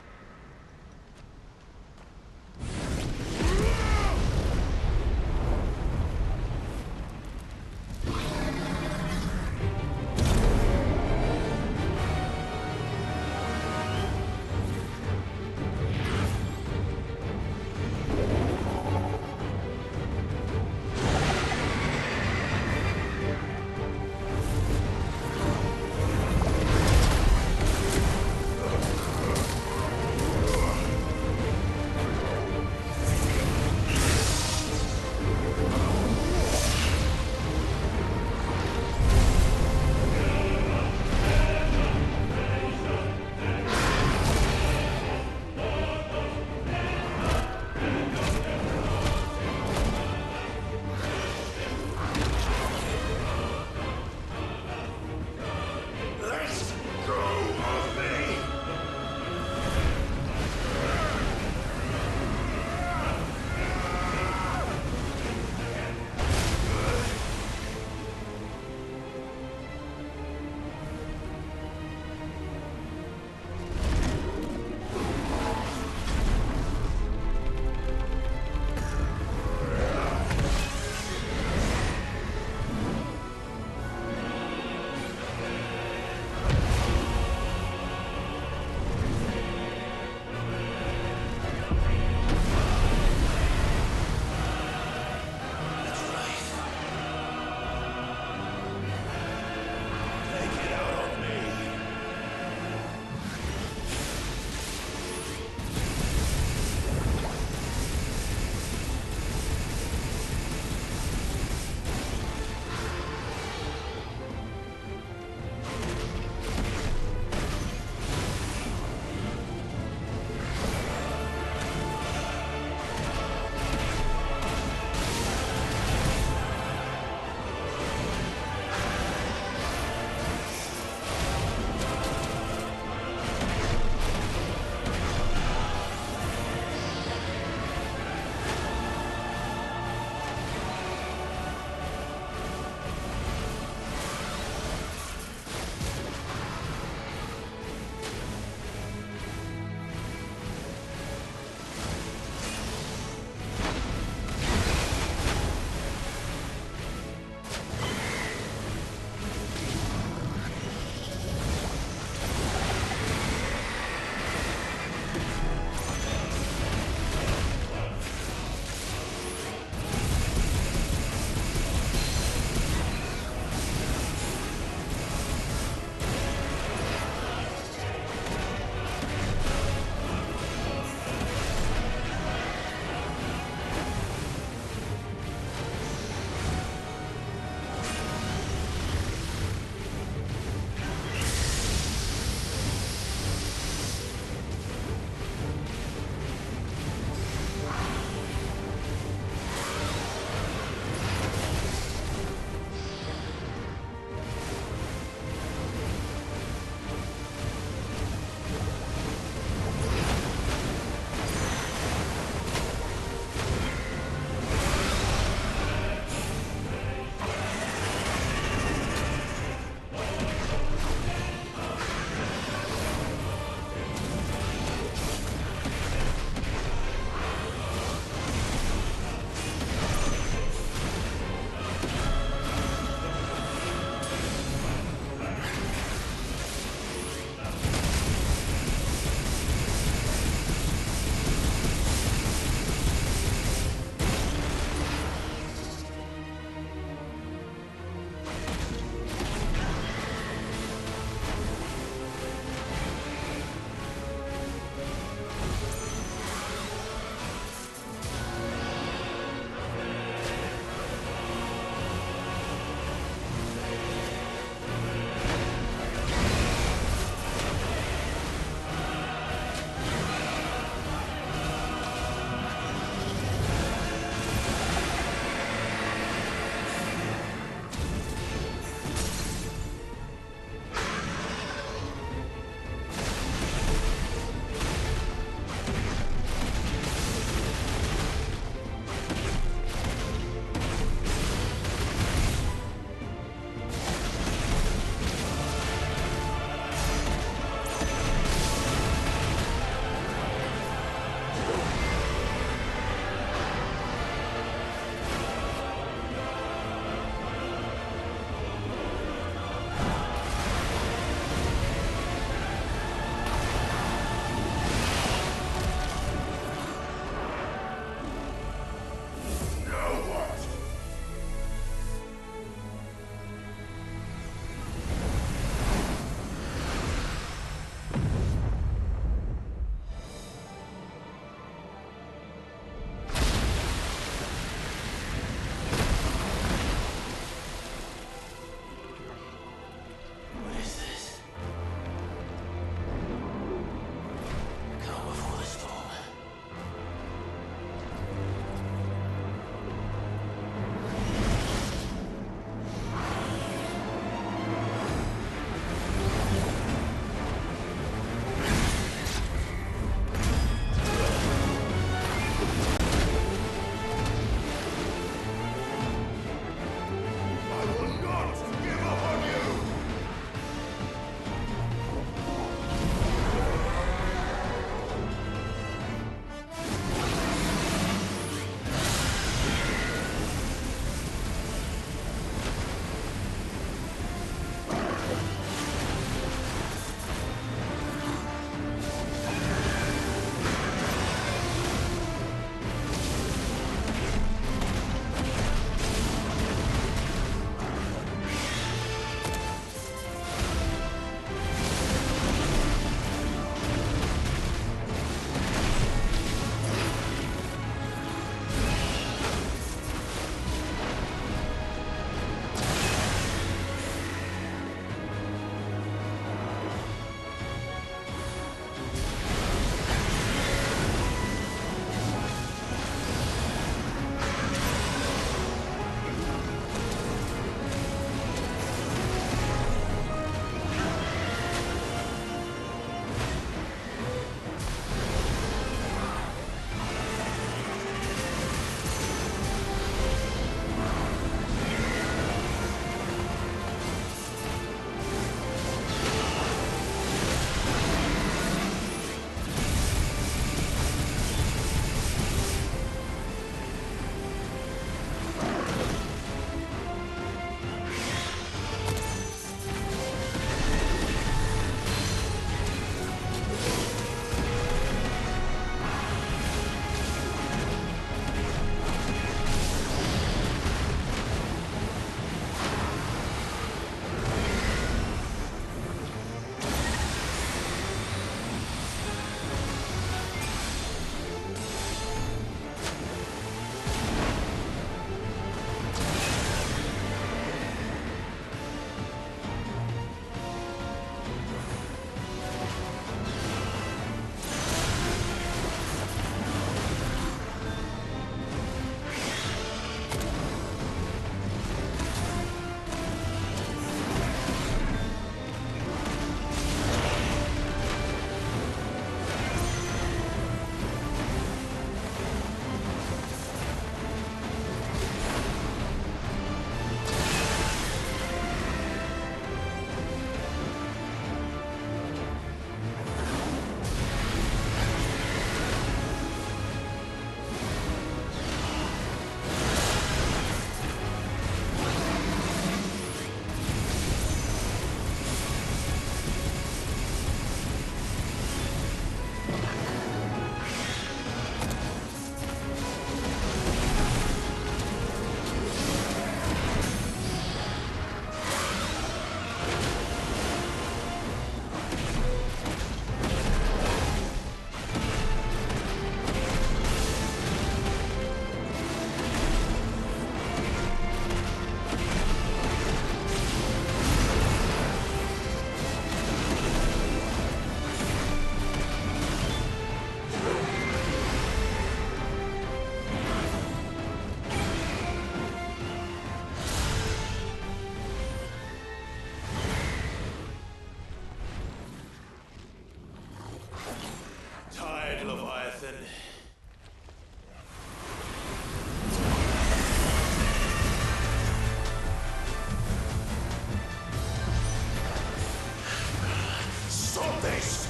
this!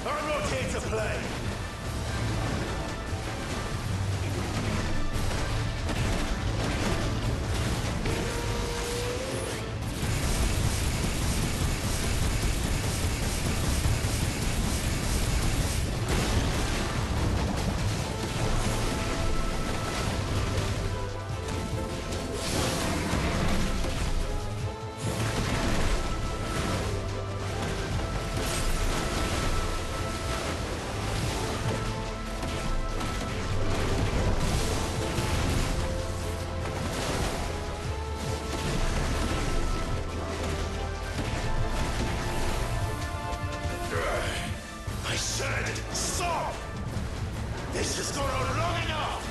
I'm not here to play! Stop! This has gone on long enough!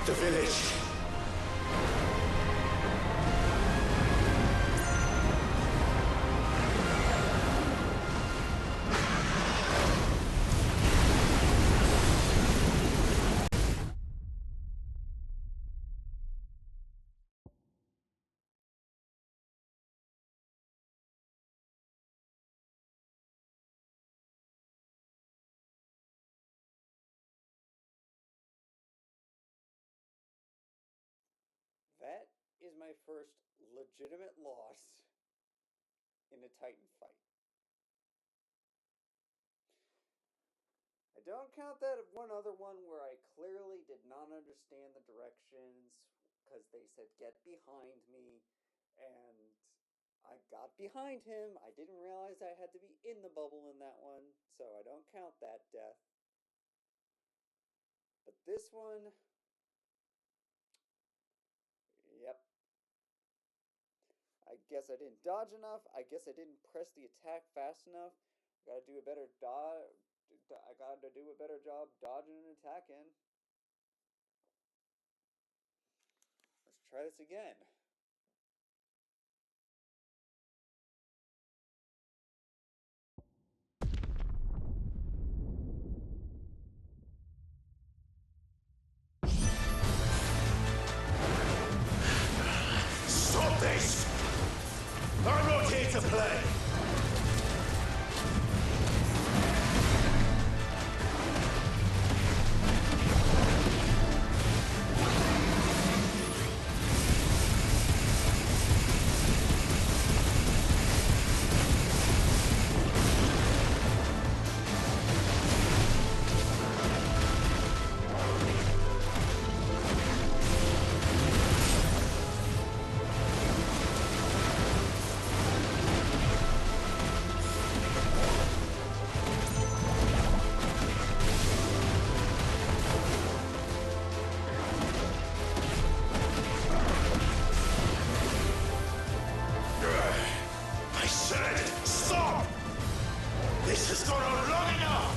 The village. That is my first legitimate loss in a Titan fight. I don't count that one other one where I clearly did not understand the directions because they said get behind me and I got behind him. I didn't realize I had to be in the bubble in that one, so I don't count that death. But this one, yep. I guess I didn't dodge enough. I guess I didn't press the attack fast enough. I gotta do a better job dodging and attacking. Let's try this again. Stop this! I'm not here to play! This has gone on long enough!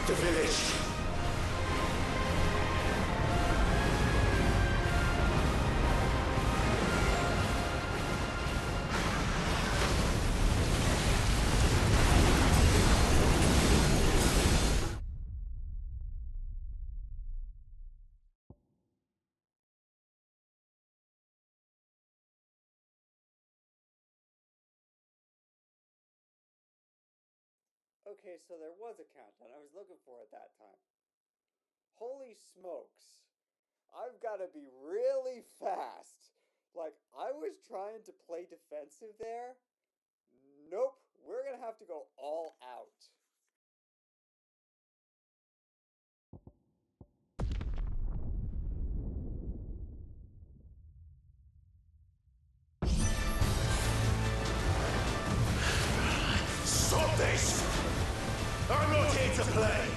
the village. Okay, so there was a countdown. I was looking for it that time. Holy smokes. I've got to be really fast. Like, I was trying to play defensive there. Nope, we're going to have to go all out. Stop this! I'm not here to play!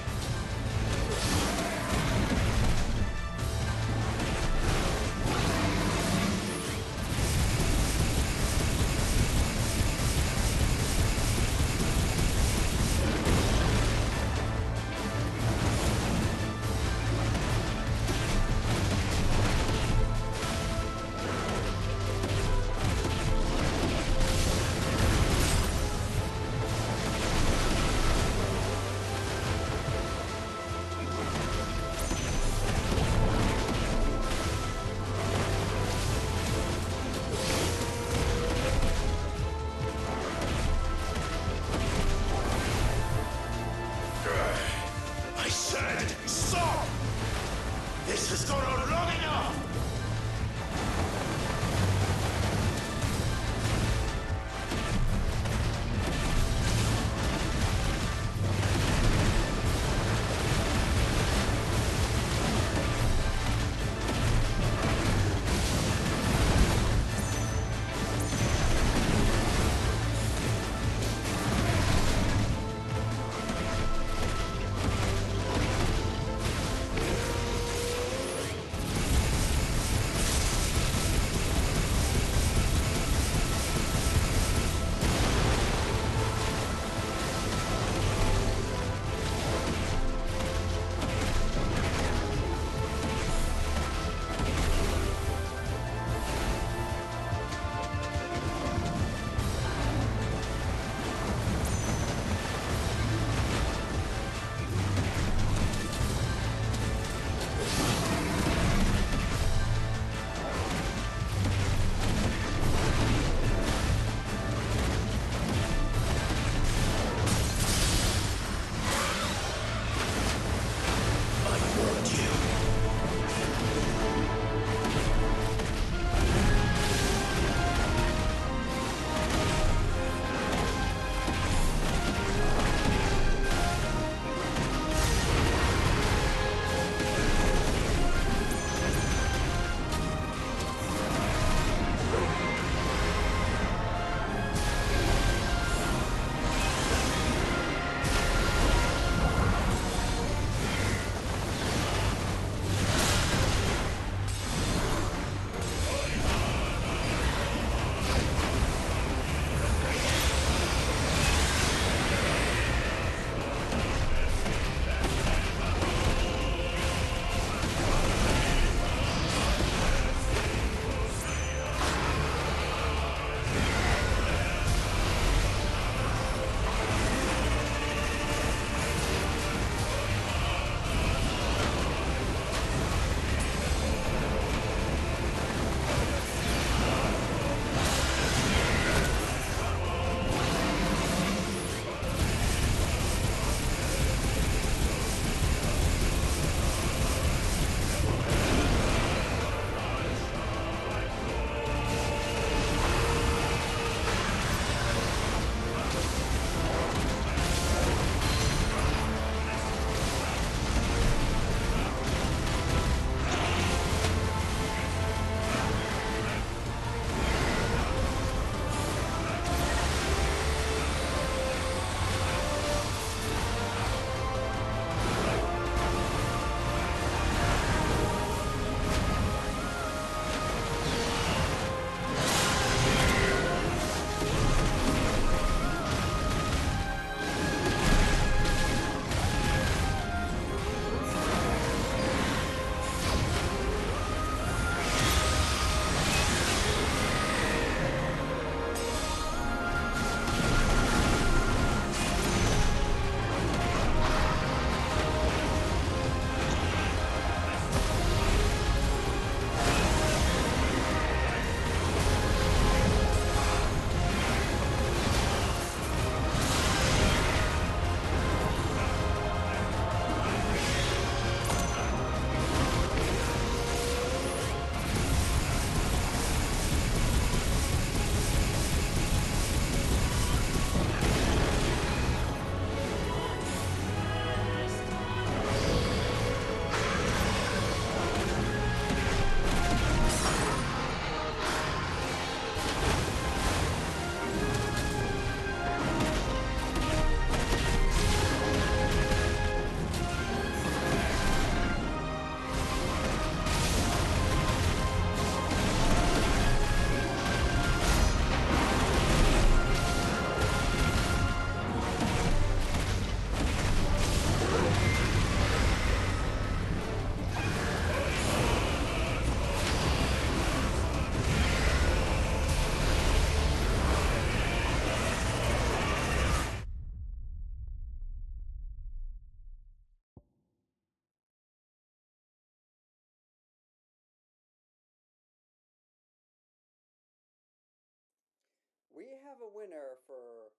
have a winner for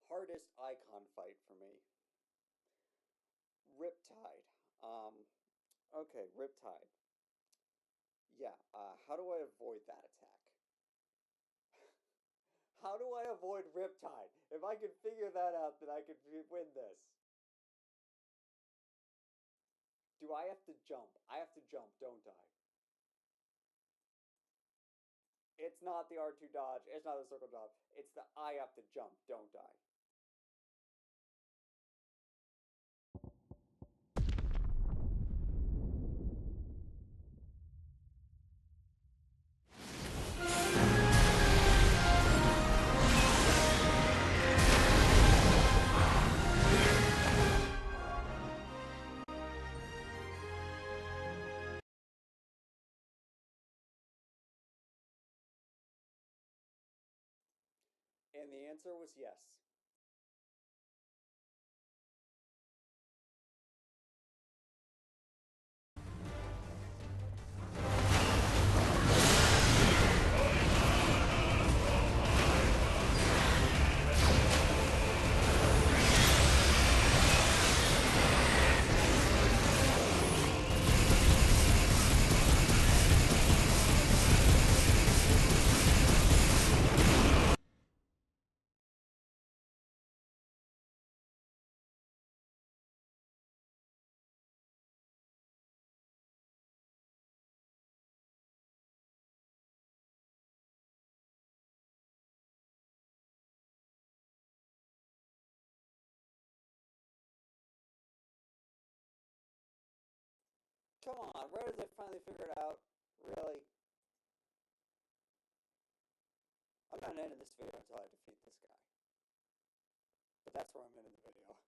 hardest icon fight for me. Riptide. Okay, Riptide. Yeah, how do I avoid that attack? How do I avoid Riptide? If I could figure that out, then I could win this. Do I have to jump? I have to jump, don't I? It's not the R2 dodge. It's not the circle dodge. It's the I have to jump, don't I? And the answer was yes. Come on, where does it finally figure it out? Really? I'm not ending this video until I defeat this guy. But that's where I'm ending the video.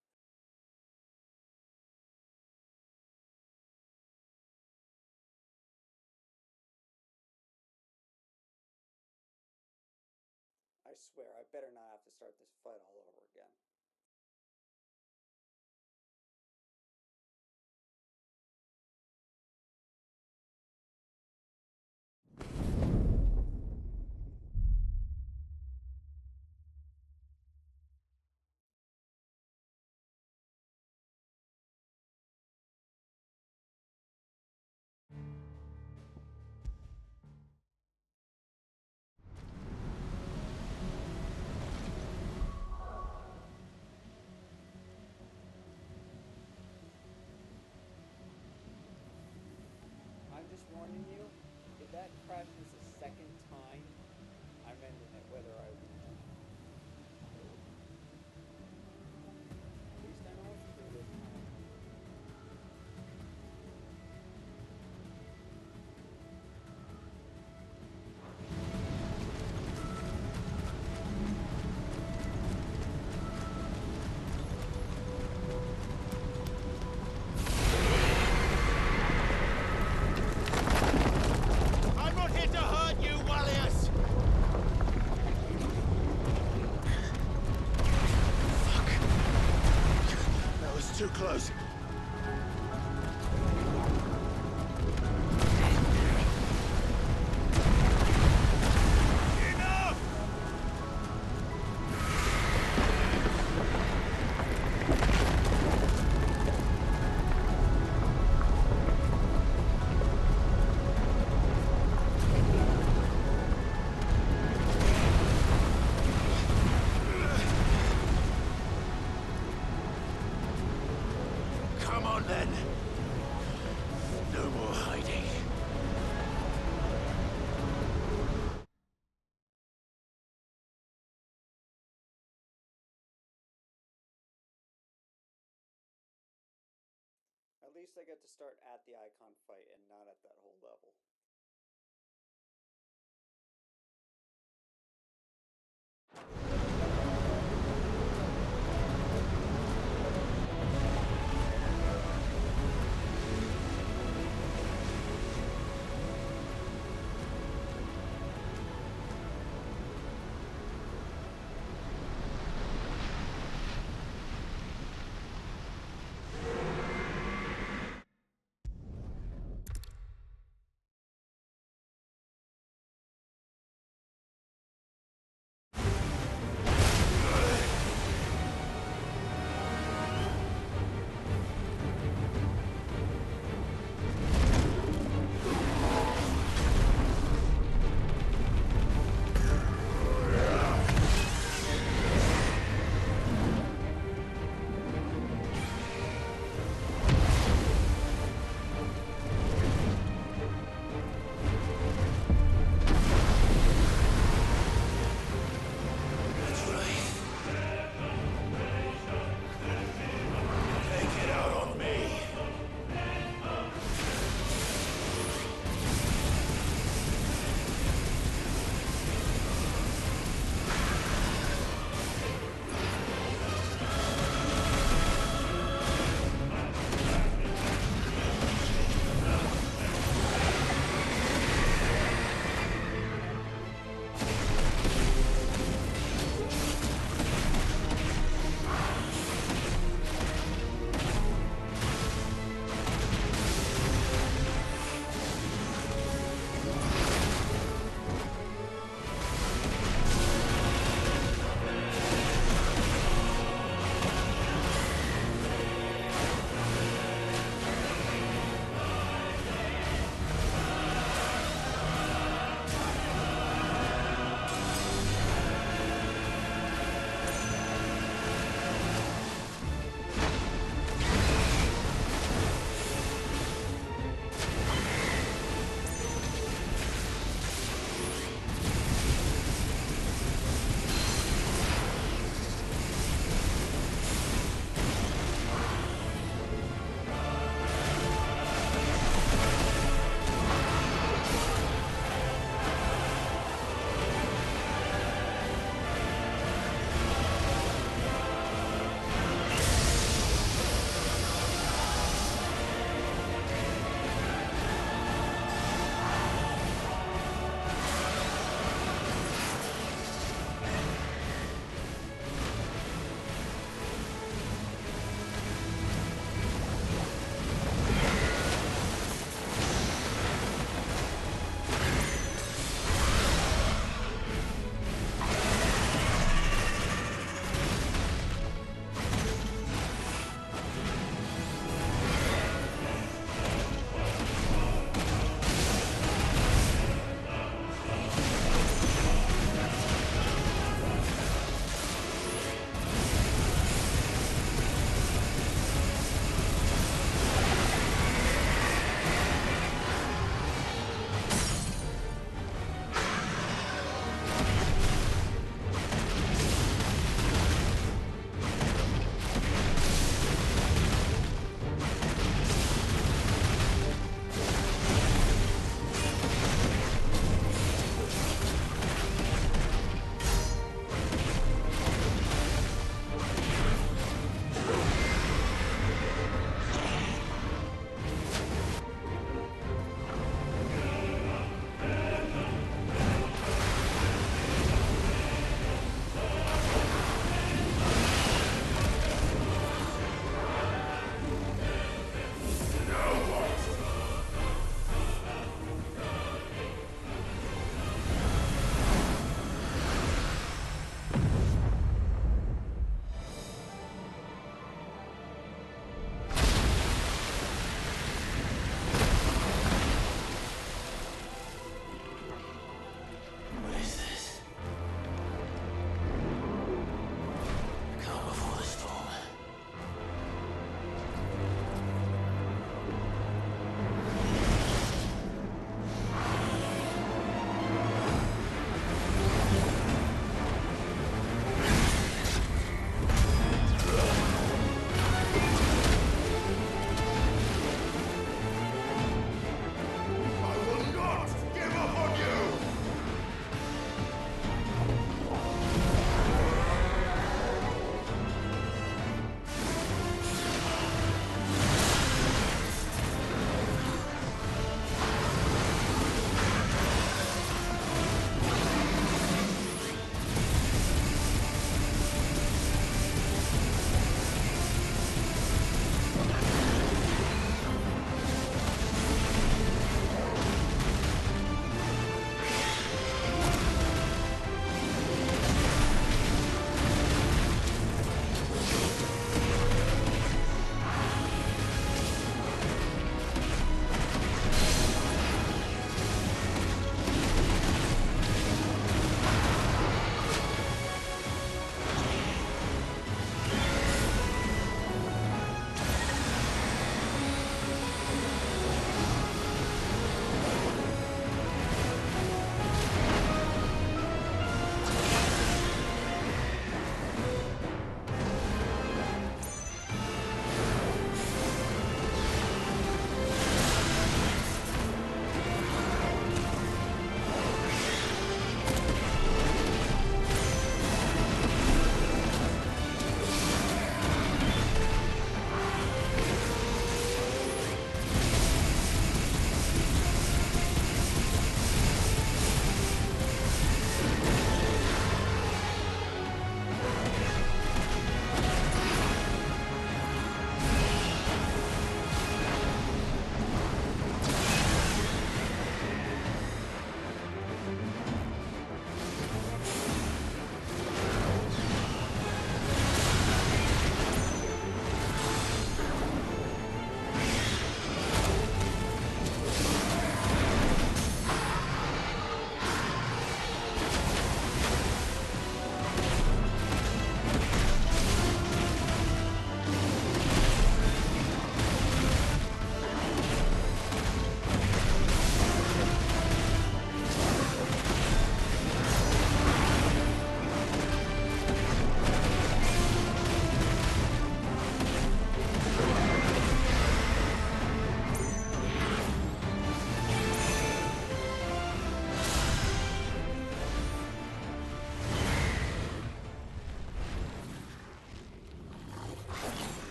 I swear, I better not have to start this fight all over again. I'm just warning you, if that crashes a second time, I'm ending it whether I win or not. At least I know it's true this time. I'm not here to hurt you, Wallius! Fuck. That was too close. Enough! Come on then. No more hiding. At least I get to start at the icon fight and not at that whole level.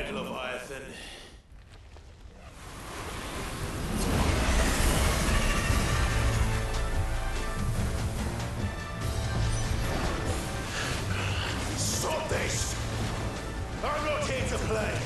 back, Leviathan. Stop this! I'm not here to play!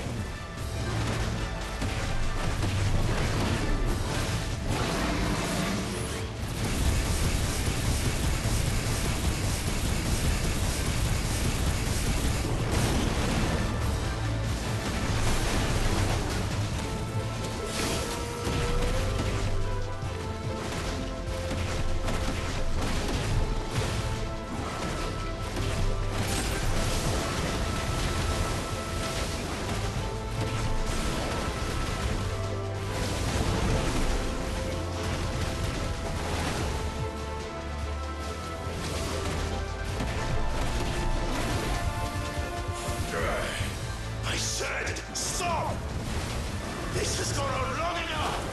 I said, stop! This has gone on long enough!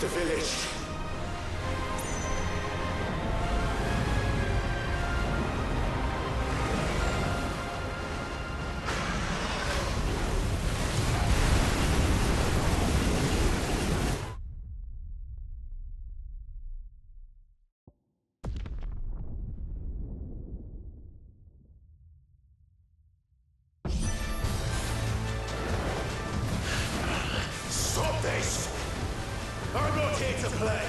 The village. Stop this! I'm not here to play!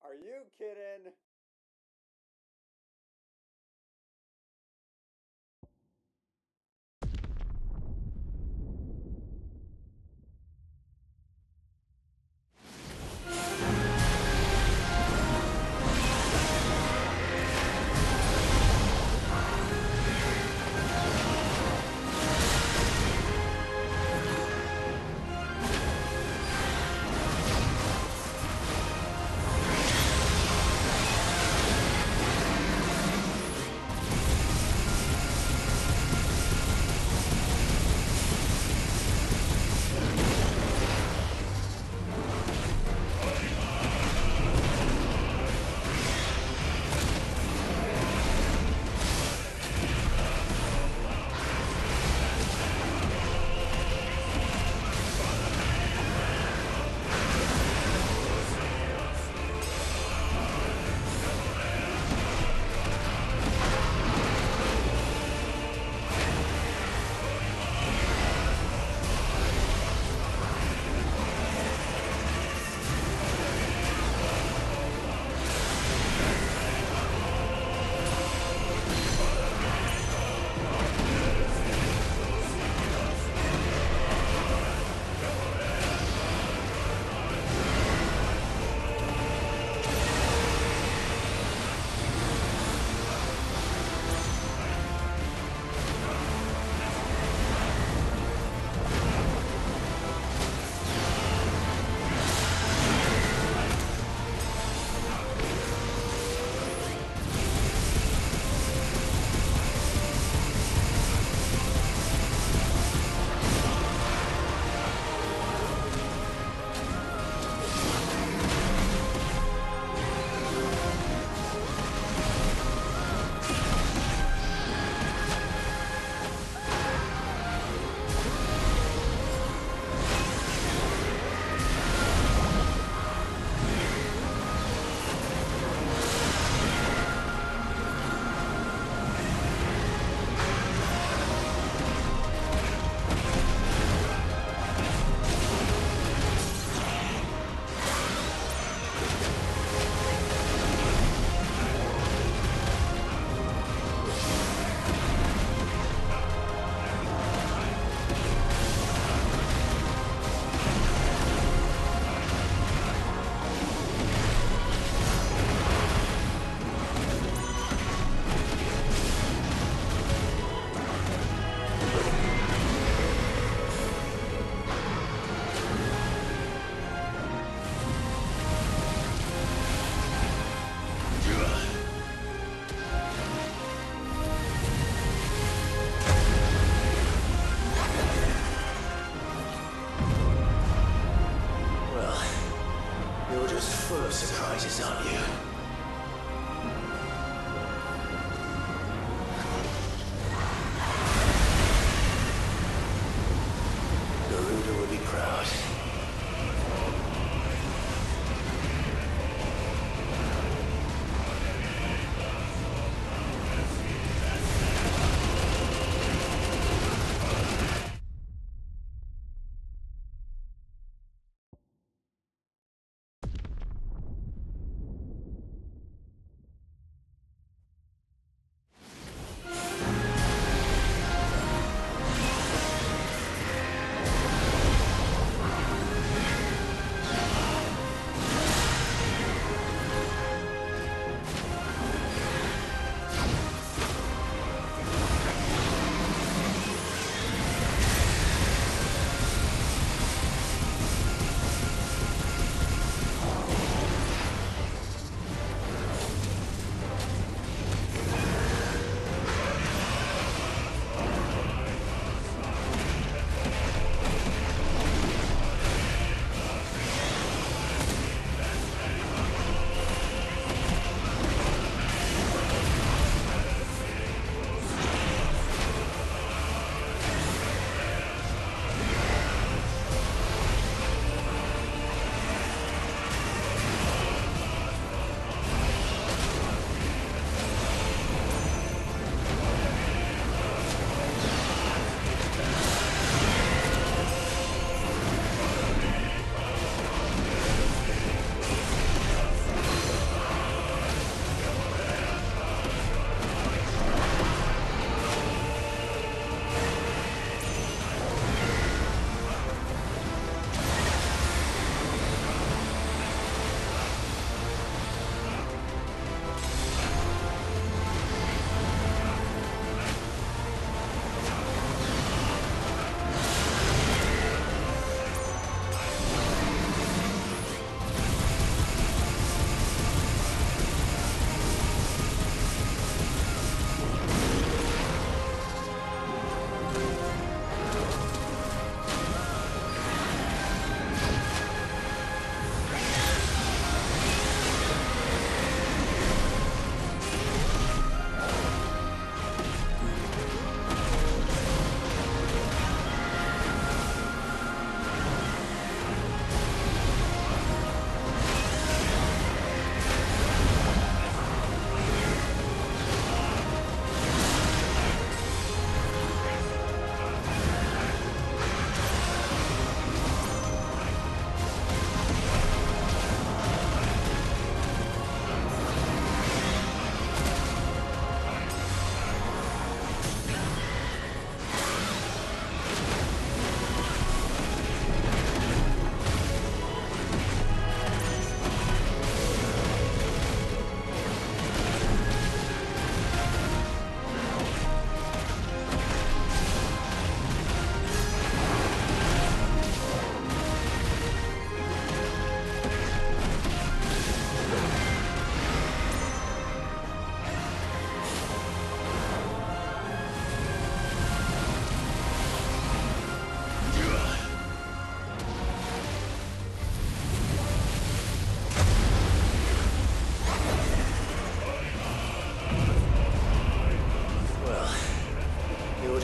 Are you kidding?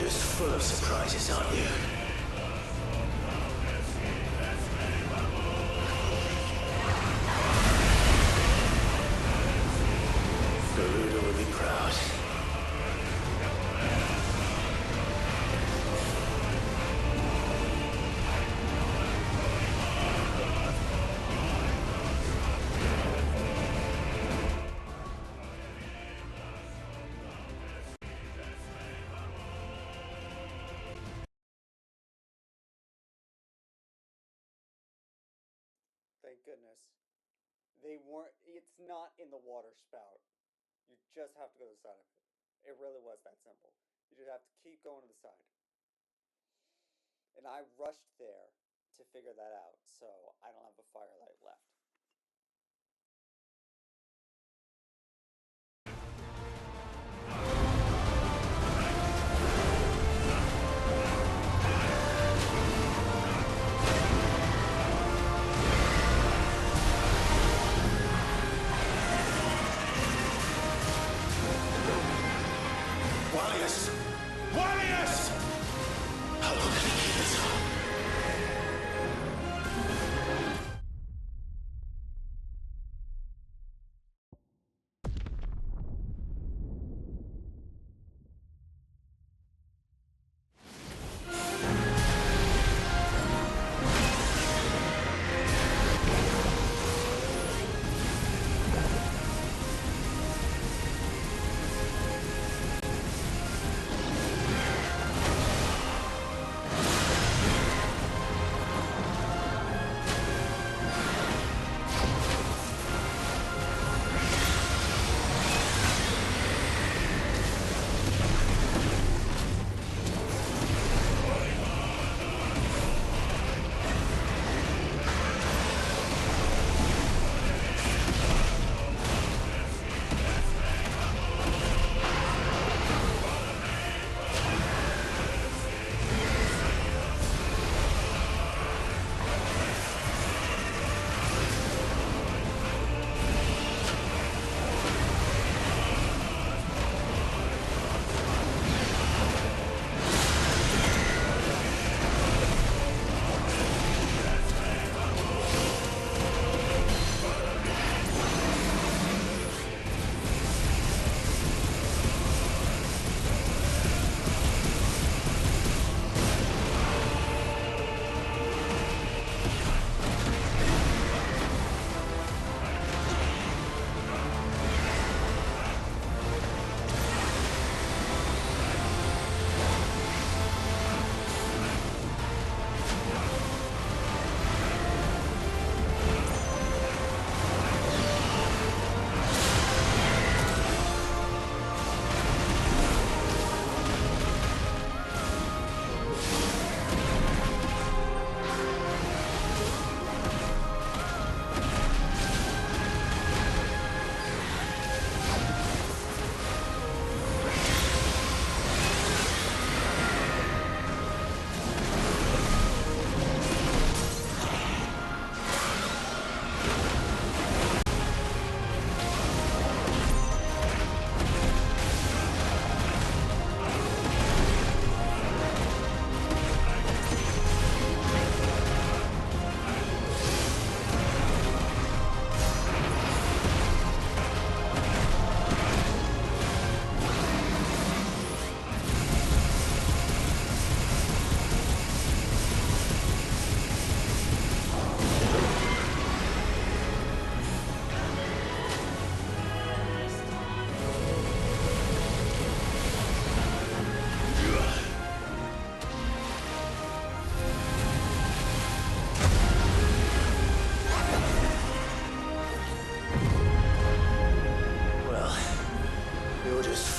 just full of surprises, aren't you? Garuda will be proud. Thank goodness. They weren't. It's not in the Waterspout. You just have to go to the side of it. It really was that simple. You just have to keep going to the side. And I rushed there to figure that out, so I don't have a firelight left. Warriors! Warriors! How long can he keep this up?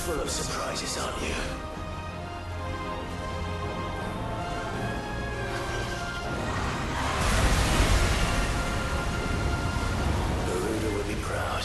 full of surprises, aren't you? Garuda would be proud.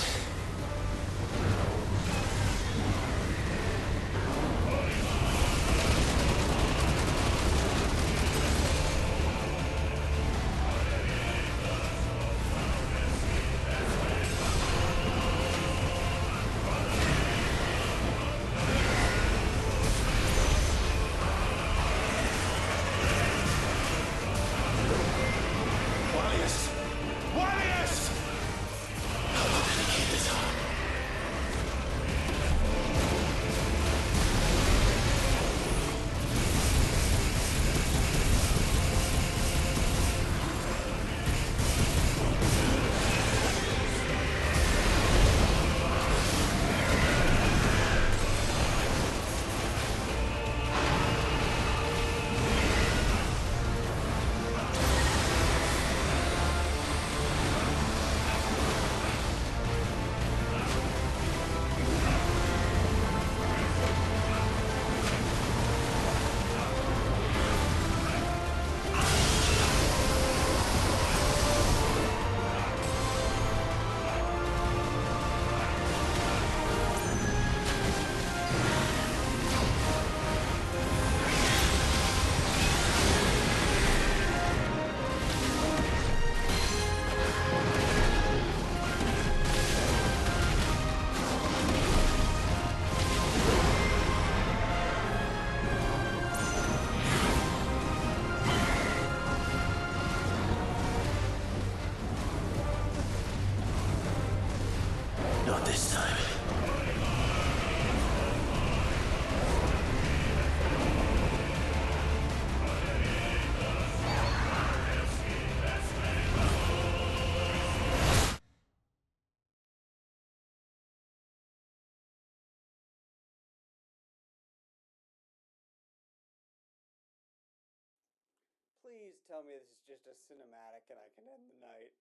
Please tell me this is just a cinematic and I can end the night.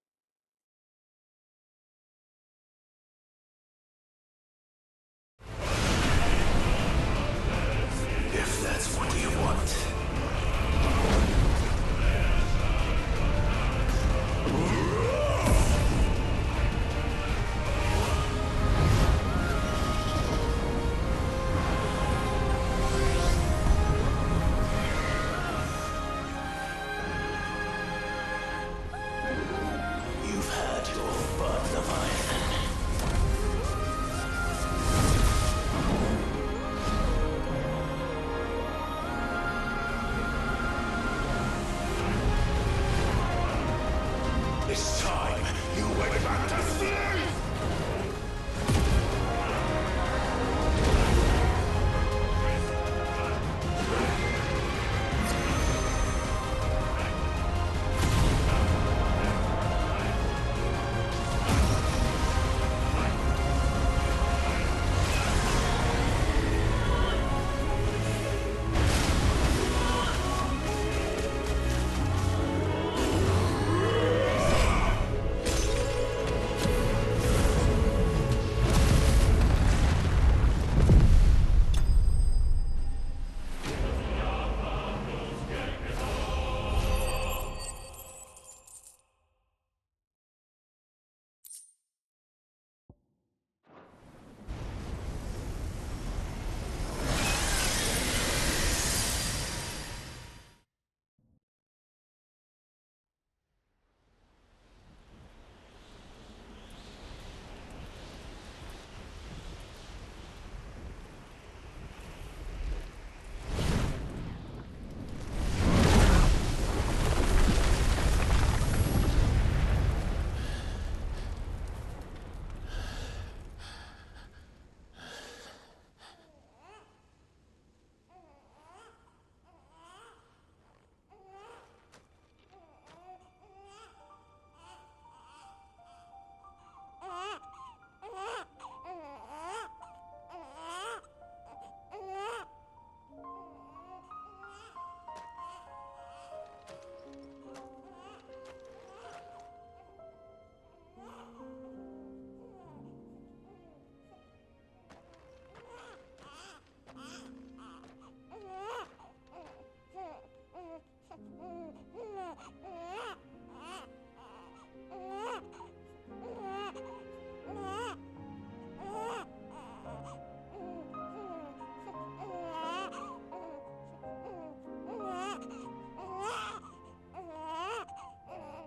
If that's what you want. You've had your fun, Leviathan. It's time you went back to sleep!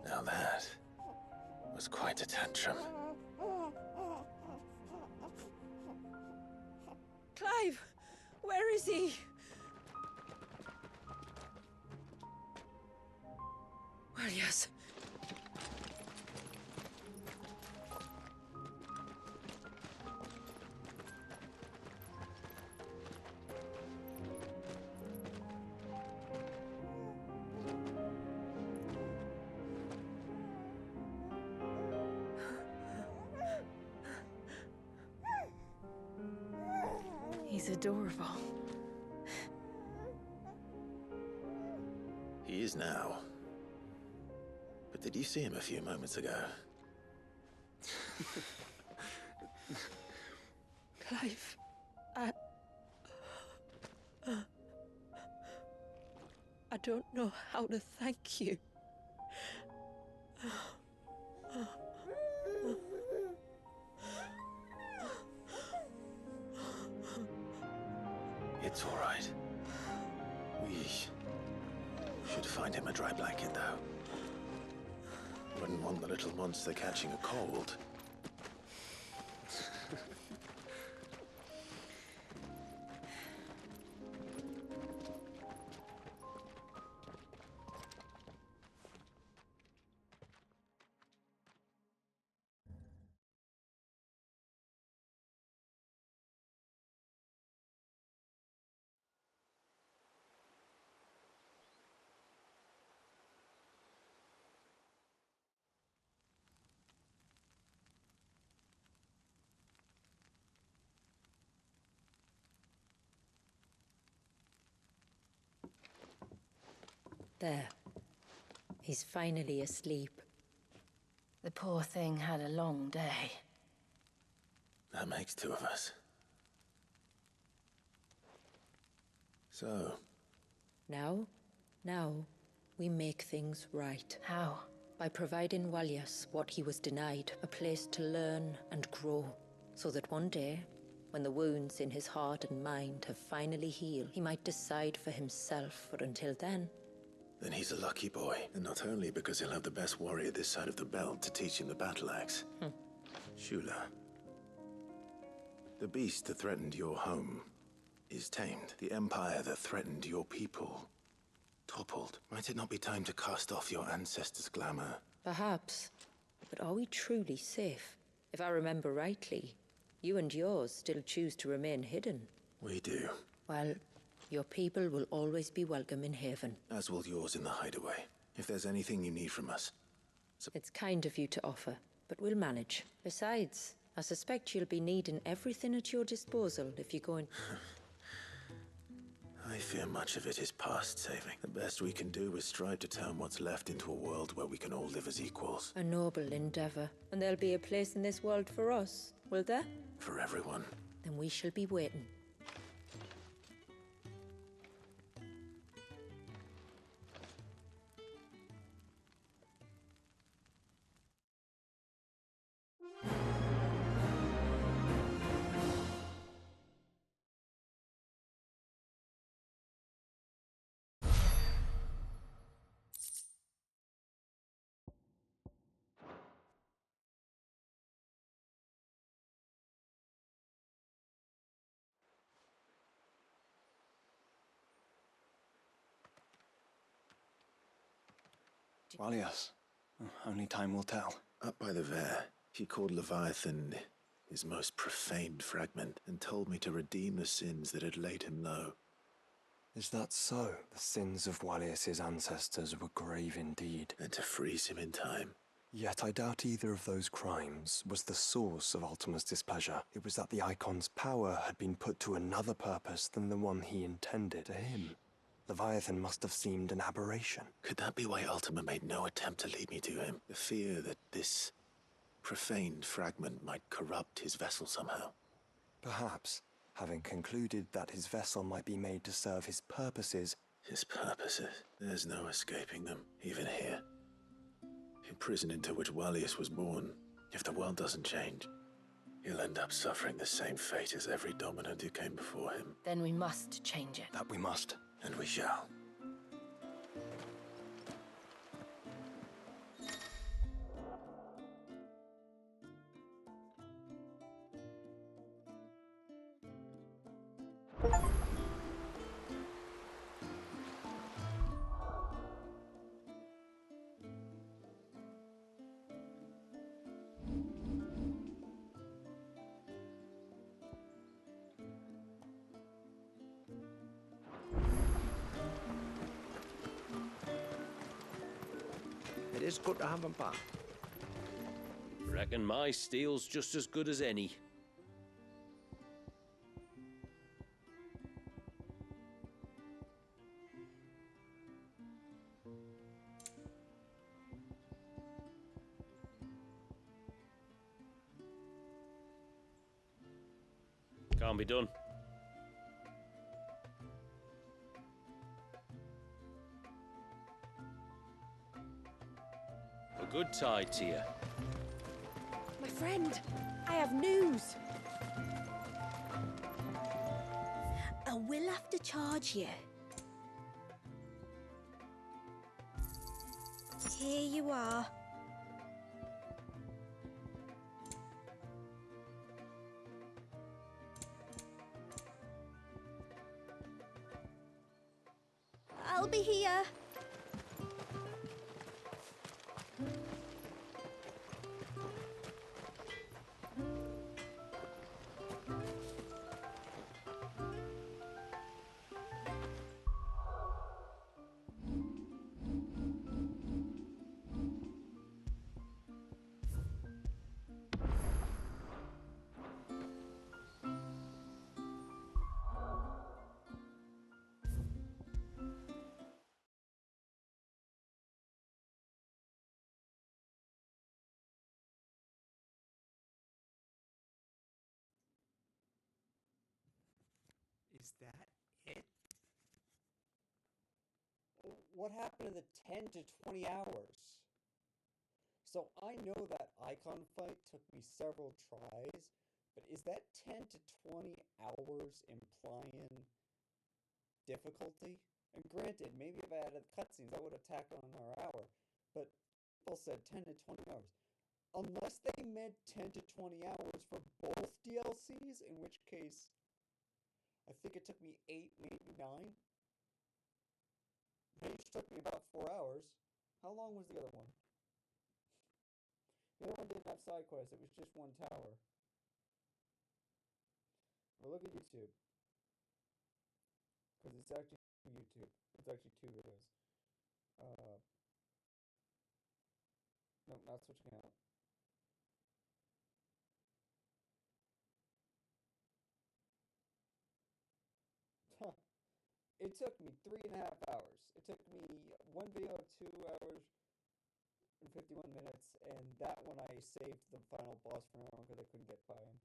Now that was quite a tantrum. Clive! Where is he? Well, yes. He's adorable. He is now. But did you see him a few moments ago? Clive, I don't know how to thank you. It's all right. We should find him a dry blanket, though. Wouldn't want the little monster catching a cold. There. He's finally asleep. The poor thing had a long day. That makes two of us. So, Now, we make things right. How? By providing Walyas what he was denied, a place to learn and grow, so that one day, when the wounds in his heart and mind have finally healed, he might decide for himself, but until then... Then he's a lucky boy, and not only because he'll have the best warrior this side of the belt to teach him the battle axe. Shula, the beast that threatened your home is tamed. The empire that threatened your people toppled. Might it not be time to cast off your ancestors' glamour? Perhaps. But are we truly safe? If I remember rightly, you and yours still choose to remain hidden. We do. Well, your people will always be welcome in Haven. As will yours in the hideaway. If there's anything you need from us. It's kind of you to offer, but we'll manage. Besides, I suspect you'll be needing everything at your disposal if you're going... I fear much of it is past saving. The best we can do is strive to turn what's left into a world where we can all live as equals. A noble endeavor. And there'll be a place in this world for us, will there? For everyone. Then we shall be waiting. Walyas. Only time will tell. Up by the Vair, he called Leviathan his most profaned fragment and told me to redeem the sins that had laid him low. Is that so? The sins of Walyas's ancestors were grave indeed. And to freeze him in time. Yet I doubt either of those crimes was the source of Ultima's displeasure. It was that the Icon's power had been put to another purpose than the one he intended to him. Leviathan must have seemed an aberration. Could that be why Ultima made no attempt to lead me to him? The fear that this profaned fragment might corrupt his vessel somehow. Perhaps, having concluded that his vessel might be made to serve his purposes. His purposes? There's no escaping them, even here. In prison into which Walyas was born, if the world doesn't change, he'll end up suffering the same fate as every dominant who came before him. Then we must change it. That we must. And we shall. It is good to have him back. Reckon my steel's just as good as any. Can't be done. A good tide to you. My friend, I have news. I will have to charge you. Here you are. I'll be here. Is that it? What happened to the 10 to 20 hours? So I know that icon fight took me several tries, but is that 10 to 20 hours implying difficulty? And granted, maybe if I added cutscenes, I would have tacked on another hour, but people said 10 to 20 hours. Unless they meant 10 to 20 hours for both DLCs, in which case, I think it took me 8, maybe 9. Each took me about 4 hours. How long was the other one? The other one didn't have side quests, it was just one tower. Well, look at YouTube. Because it's actually YouTube. It's actually 2 videos. No, not switching out. It took me 3.5 hours. It took me one video 2 hours and 51 minutes, and that one I saved the final boss for now because I couldn't get by him.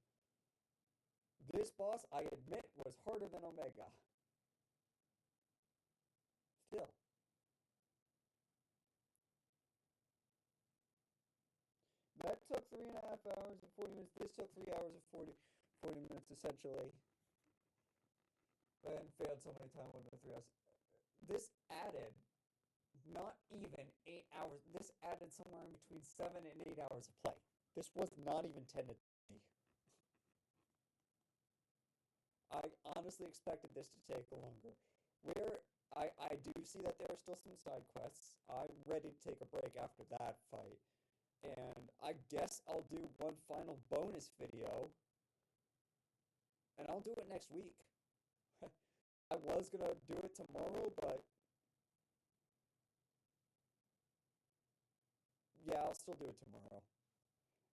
This boss, I admit, was harder than Omega. Still. That took 3.5 hours and 40 minutes. This took 3 hours and 40 minutes, essentially. And failed so many times within 3 hours. This added not even 8 hours. This added somewhere in between 7 and 8 hours of play. This was not even 10 to 20. I honestly expected this to take longer. Where I do see that there are still some side quests. I'm ready to take a break after that fight. And I guess I'll do one final bonus video. And I'll do it next week. I was gonna do it tomorrow, but yeah, I'll still do it tomorrow.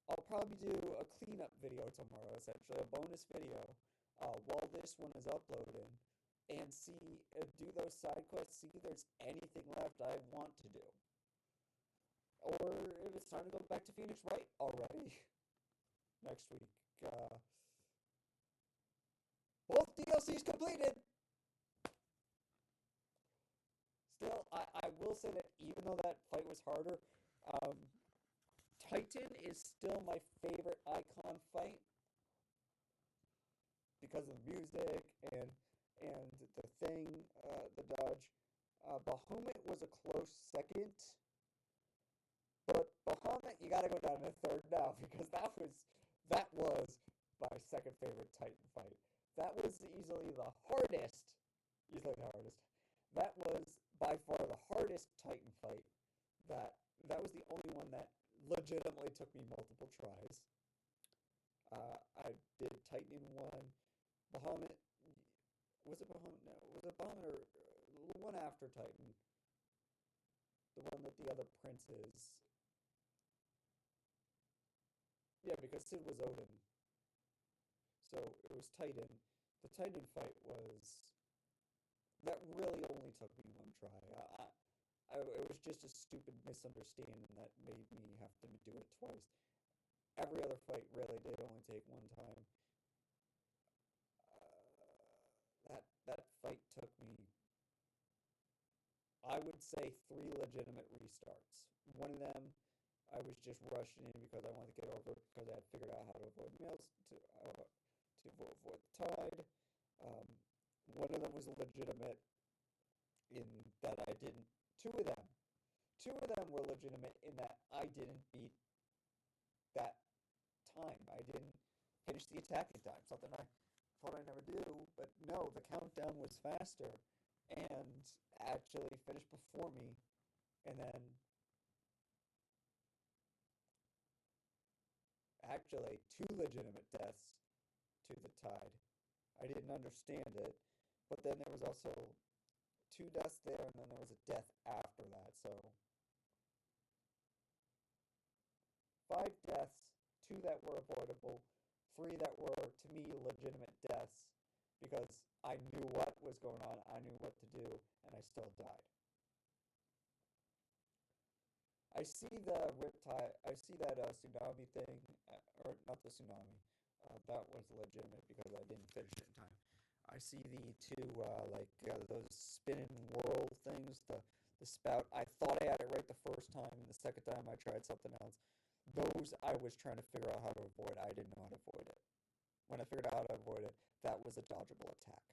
I'll probably do a cleanup video tomorrow, essentially, a bonus video, while this one is uploaded, and see, do those side quests, see if there's anything left I want to do. Or if it's time to go back to Phoenix Wright already, next week. Both DLCs completed! Still, I will say that even though that fight was harder, Titan is still my favorite icon fight because of the music and the thing, the dodge. Bahamut was a close second, but Bahamut you gotta go down to third now because that was my second favorite Titan fight. That was easily the hardest. That was by far the hardest Titan fight. That was the only one that legitimately took me multiple tries. I did Titan in one. Bahamut, was it Bahamut? No, was it Bahamut or the one after Titan? The one that the other prince is. Yeah, because Sid was Odin. So it was Titan. The Titan fight was... That really only took me one try. It was just a stupid misunderstanding that made me have to do it twice. Every other fight really did only take one time. That fight took me, I would say, 3 legitimate restarts. One of them, I was just rushing in because I wanted to get over it because I had figured out how to avoid mails, to avoid the tide. One of them was legitimate in that I didn't. Two of them were legitimate in that I didn't beat that time. I didn't finish the attacking time, something I thought I'd never do, but no, the countdown was faster and actually finished before me, and then actually 2 legitimate deaths to the tide. I didn't understand it, but then there was also 2 deaths there, and then there was a death after that, so 5 deaths, 2 that were avoidable, 3 that were, to me, legitimate deaths, because I knew what was going on, I knew what to do, and I still died. I see the Riptide, I see that tsunami thing, or not the tsunami, that was legitimate because I didn't finish it in time. I see the two, those spinning whirl things, the spout. I thought I had it right the first time, and the second time I tried something else. Those I was trying to figure out how to avoid. I didn't know how to avoid it. When I figured out how to avoid it, that was a dodgeable attack.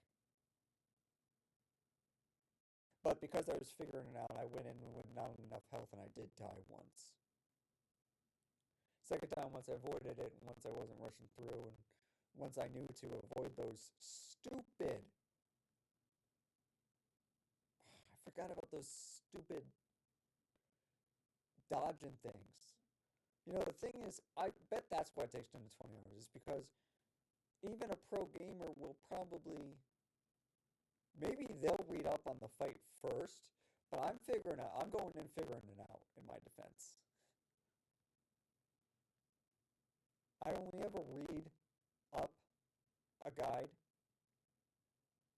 But because I was figuring it out, I went in with not enough health, and I did die once. Second time, once I avoided it, and once I wasn't rushing through, and once I knew to avoid those stupid... I forgot about those stupid dodging things. You know, the thing is, I bet that's why it takes 10 to 20 hours, is because even a pro gamer will probably... Maybe they'll read up on the fight first, but I'm going in figuring it out in my defense. I only ever read up a guide.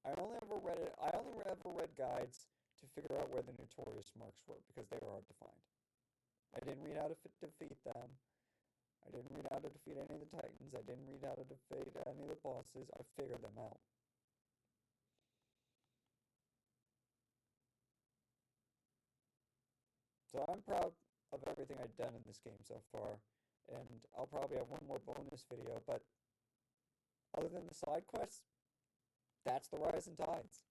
I only ever read guides to figure out where the notorious marks were, because they were hard to find. I didn't read how to defeat them. I didn't read how to defeat any of the Titans. I didn't read how to defeat any of the bosses. I figured them out. So I'm proud of everything I've done in this game so far, and I'll probably have one more bonus video, but other than the side quests, that's the Rising Tides.